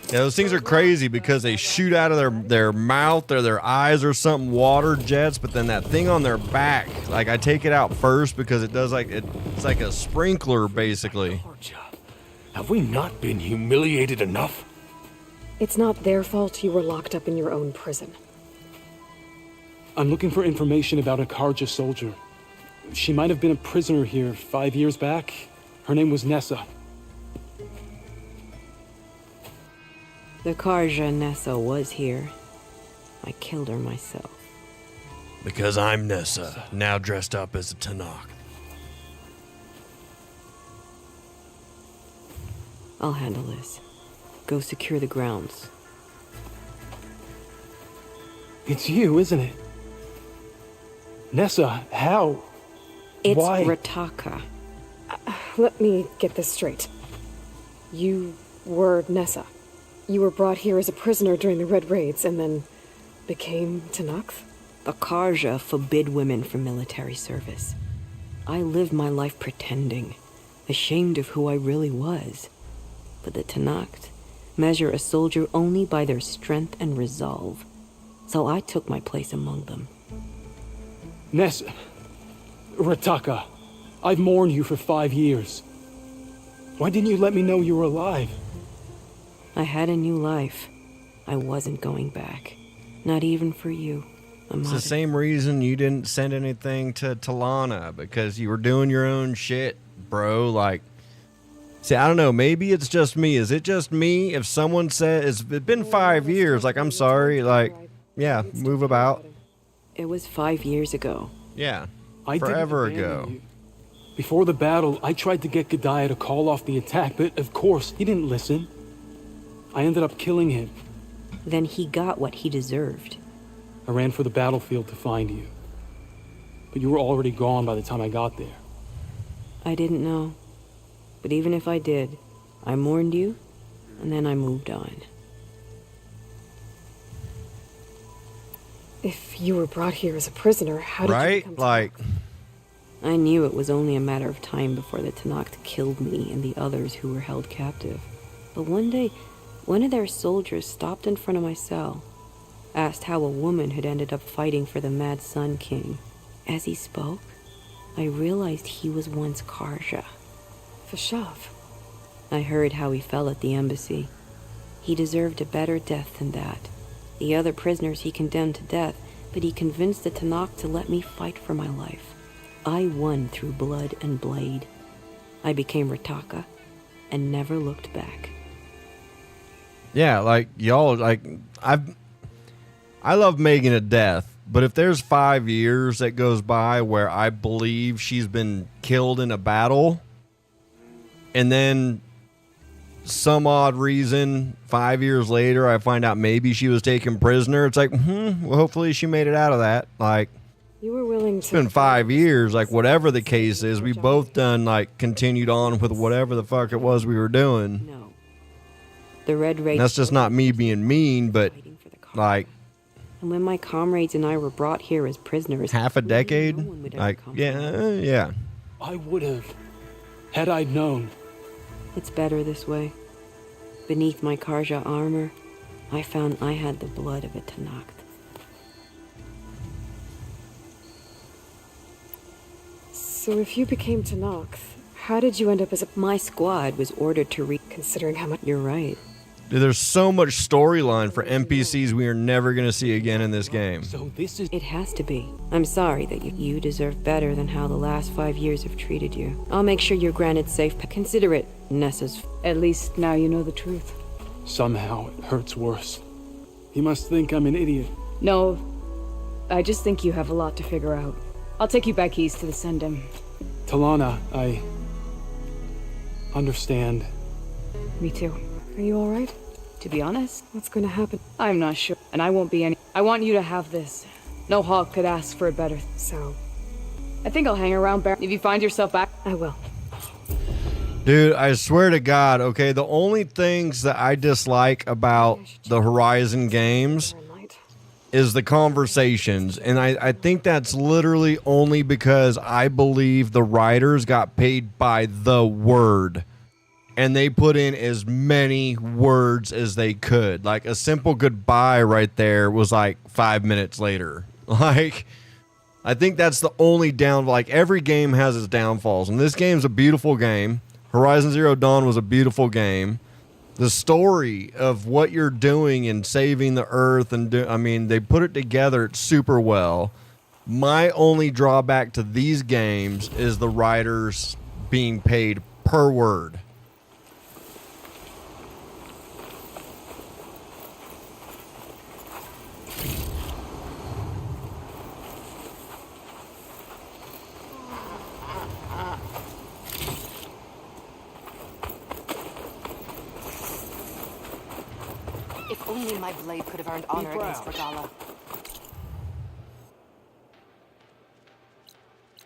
Yeah, those things are crazy because they shoot out of their mouth or their eyes or something, water jets, but then that thing on their back, like I take it out first because it does it's like a sprinkler basically. Have we not been humiliated enough? It's not their fault you were locked up in your own prison. I'm looking for information about a Karja soldier. She might have been a prisoner here 5 years back. Her name was Nessa. The Karja Nessa was here. I killed her myself. Because I'm Nessa, now dressed up as a Tanakh. I'll handle this. Go secure the grounds. It's you, isn't it? Nessa, how? It's Why? Rataka. Let me get this straight. You were Nessa. You were brought here as a prisoner during the Red Raids and then became Tanakh? The Karja forbid women from military service. I lived my life pretending, ashamed of who I really was. But the Tanakh measure a soldier only by their strength and resolve. So I took my place among them. Nessa. Rataka. I've mourned you for 5 years. Why didn't you let me know you were alive? I had a new life. I wasn't going back. Not even for you. It's the same reason you didn't send anything to Talana, because you were doing your own shit, bro. Like, see, I don't know. Maybe it's just me. Is it just me? If someone says it's been 5 years, like, I'm sorry, like, yeah, move about. It was 5 years ago. Yeah, I forever didn't abandon ago. you. Before the battle, I tried to get Godiah to call off the attack, but of course, he didn't listen. I ended up killing him. Then he got what he deserved. I ran for the battlefield to find you. But you were already gone by the time I got there. I didn't know. But even if I did, I mourned you, and then I moved on. If you were brought here as a prisoner, how did you become Like, I knew it was only a matter of time before the Tanakh killed me and the others who were held captive. But one day, one of their soldiers stopped in front of my cell, asked how a woman had ended up fighting for the Mad Sun King. As he spoke, I realized he was once Karja. Vashav. I heard how he fell at the embassy. He deserved a better death than that. The other prisoners he condemned to death, but he convinced the Tanakh to let me fight for my life. I won through blood and blade. I became Rataka and never looked back. yeah, like, y'all, like, I love Megan to death, but if there's 5 years that goes by where I believe she's been killed in a battle, and then some odd reason 5 years later I find out maybe she was taken prisoner, it's like, well, hopefully she made it out of that. Like, You were willing it's to... been 5 years, like, whatever the case is, we both done, like, continued on with whatever the fuck it was we were doing. No. The Red Race. That's just not me being mean, but, like, And when my comrades and I were brought here as prisoners, half a decade? Like, yeah. I would have, had I known. it's better this way. Beneath my Karja armor, I found I had the blood of a Tanakh. So if you became Tanakh, how did you end up as a... My squad was ordered to Considering how much... You're right. Dude, there's so much storyline for NPCs we are never going to see again in this game. So this is... It has to be. I'm sorry that you deserve better than how the last 5 years have treated you. I'll make sure you're granted safe. Consider it Nessa's. At least now you know the truth. Somehow it hurts worse. He must think I'm an idiot. No, I just think you have a lot to figure out. I'll take you back east to the Sendem. Talana, I understand. Me too. Are you alright? To be honest, What's gonna happen? I'm not sure. And I won't be any. I want you to have this. No hawk could ask for it better. So? I think I'll hang around, Baron. If you find yourself back, I will. Dude, I swear to God, okay, the only things that I dislike about the Horizon games is the conversations. And I think that's literally only because I believe the writers got paid by the word. And they put in as many words as they could. Like, a simple goodbye right there was like 5 minutes later. Like, I think that's the only down. Like, every game has its downfalls. And this game's a beautiful game. Horizon Zero Dawn was a beautiful game. The story of what you're doing and saving the Earth, and I mean, they put it together super well. My only drawback to these games is the writers being paid per word. If only my blade could have earned honor against Regala.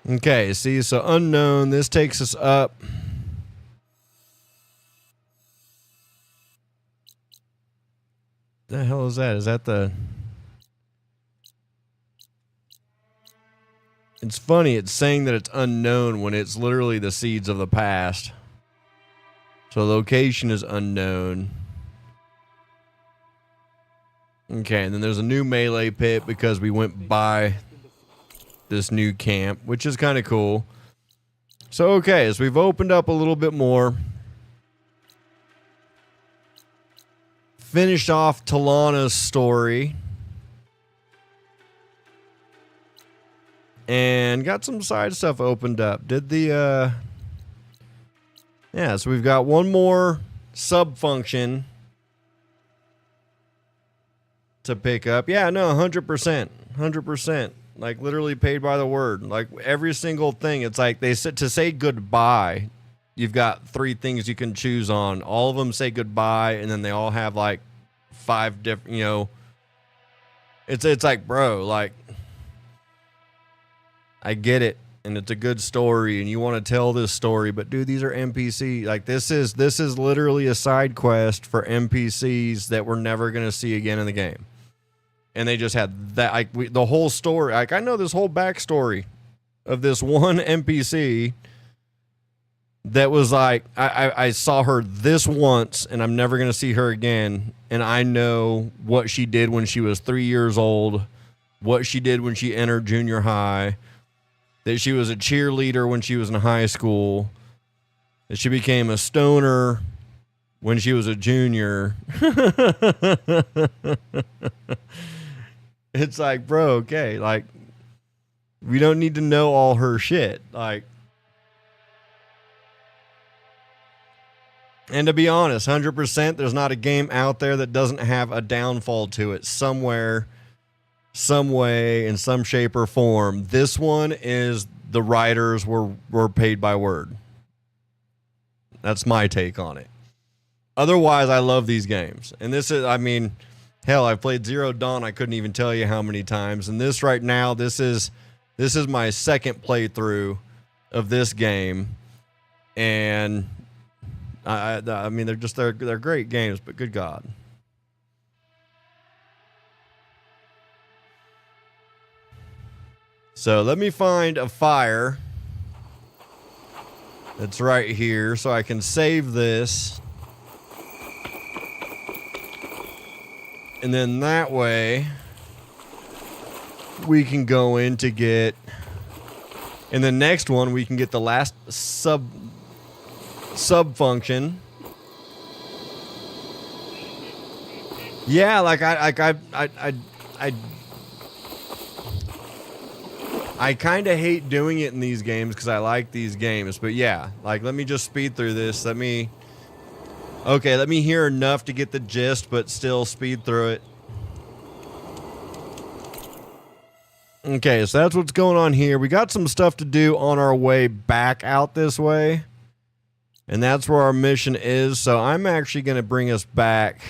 Okay, see, so unknown. This takes us up. The hell is that? Is that the... It's funny, it's saying that it's unknown when it's literally the seeds of the past. So location is unknown. Okay, and then there's a new melee pit because we went by this new camp, which is kind of cool. So, okay, so we've opened up a little bit more. Finished off Talana's story. And got some side stuff opened up. Did the, yeah, so we've got one more sub-function to pick up. Yeah, no, 100%. 100%. Like, literally paid by the word. Like, every single thing. It's like they said to say goodbye. You've got 3 things you can choose on. All of them say goodbye, and then they all have like 5 different, you know. It's like, bro, like, I get it, and it's a good story, and you want to tell this story, but dude, these are NPC. Like, this is literally a side quest for NPCs that we're never gonna see again in the game. And they just had that, like, the whole story. Like, I know this whole backstory of this one NPC that was like, I saw her this once, and I'm never going to see her again. And I know what she did when she was 3 years old, what she did when she entered junior high, that she was a cheerleader when she was in high school, that she became a stoner when she was a junior. It's like, bro, okay, like, we don't need to know all her shit. Like, and to be honest, 100%, there's not a game out there that doesn't have a downfall to it somewhere, some way, in some shape or form. This one is the writers were paid by word. That's my take on it. Otherwise, I love these games. And this is, I mean, hell, I've played Zero Dawn. I couldn't even tell you how many times. And this right now, this is my second playthrough of this game. And I mean, they're great games, but good God. So let me find a fire that's right here so I can save this. And then that way we can go in to get, in the next one we can get the last sub function. Yeah, like I kind of hate doing it in these games because I like these games, but yeah, like, let me just speed through this. Let me hear enough to get the gist, but still speed through it. Okay, so that's what's going on here. We got some stuff to do on our way back out this way. And that's where our mission is. So I'm actually going to bring us back.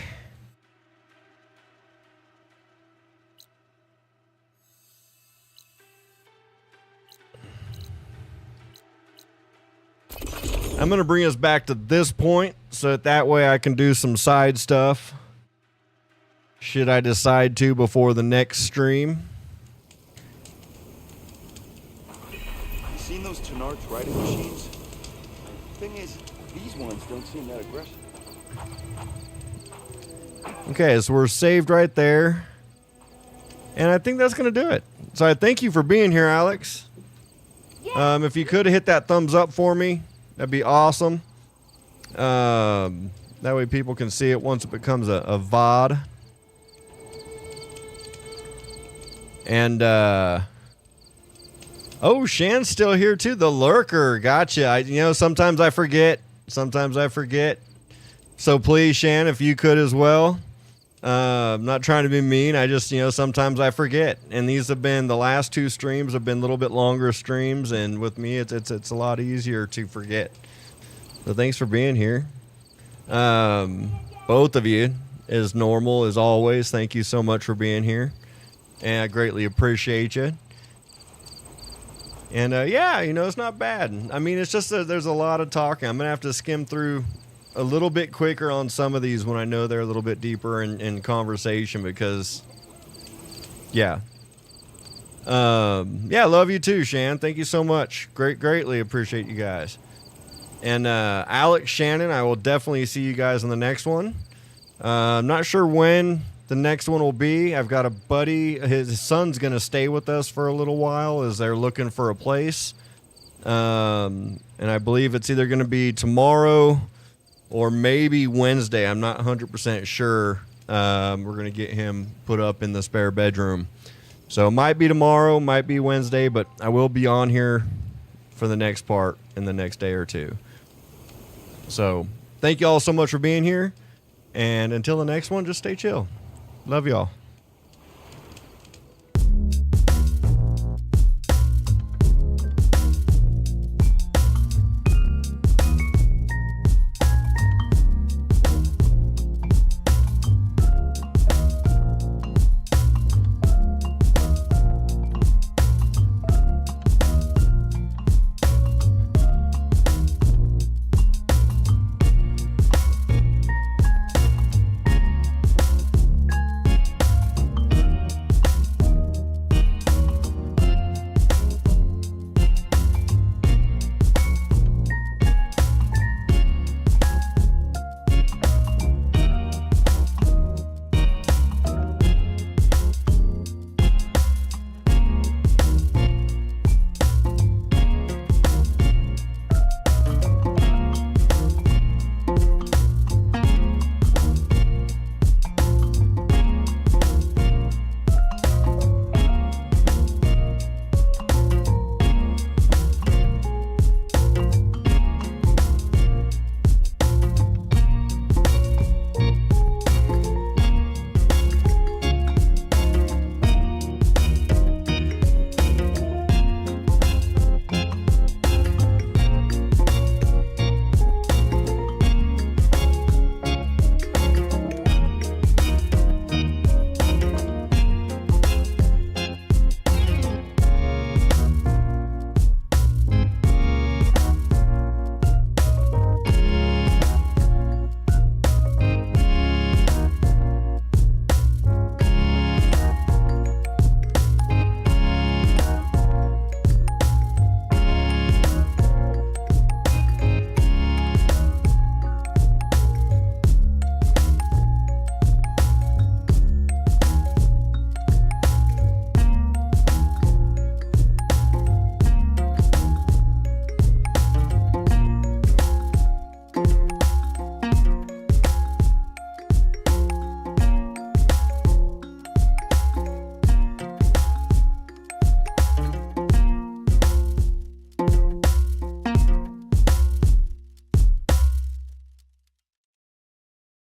I'm going to bring us back to this point so that way I can do some side stuff. Should I decide to before the next stream. You seen those Tenards riding machines? Thing is, these ones don't seem that aggressive. Okay, so we're saved right there. And I think that's going to do it. So I thank you for being here, Alex. If you could hit that thumbs up for me, that'd be awesome. That way people can see it once it becomes a VOD. And, oh, Shan's still here too. The lurker. Gotcha. Sometimes I forget. So please, Shan, if you could as well. I'm not trying to be mean. I just, sometimes I forget. And these have been, the last 2 streams have been a little bit longer streams. And with me, it's a lot easier to forget. So thanks for being here. Both of you, as normal as always, thank you so much for being here. And I greatly appreciate you. And yeah, it's not bad. I mean, it's just that there's a lot of talking. I'm going to have to skim through a little bit quicker on some of these when I know they're a little bit deeper in conversation because, yeah. Yeah, love you too, Shan. Thank you so much. Greatly appreciate you guys. And Alex, Shannon, I will definitely see you guys in the next one. I'm not sure when the next one will be. I've got a buddy. His son's going to stay with us for a little while as they're looking for a place. And I believe it's either going to be tomorrow or maybe Wednesday. I'm not 100% sure. We're going to get him put up in the spare bedroom. So it might be tomorrow, might be Wednesday, but I will be on here for the next part in the next day or two. So thank you all so much for being here. And until the next one, just stay chill. Love y'all.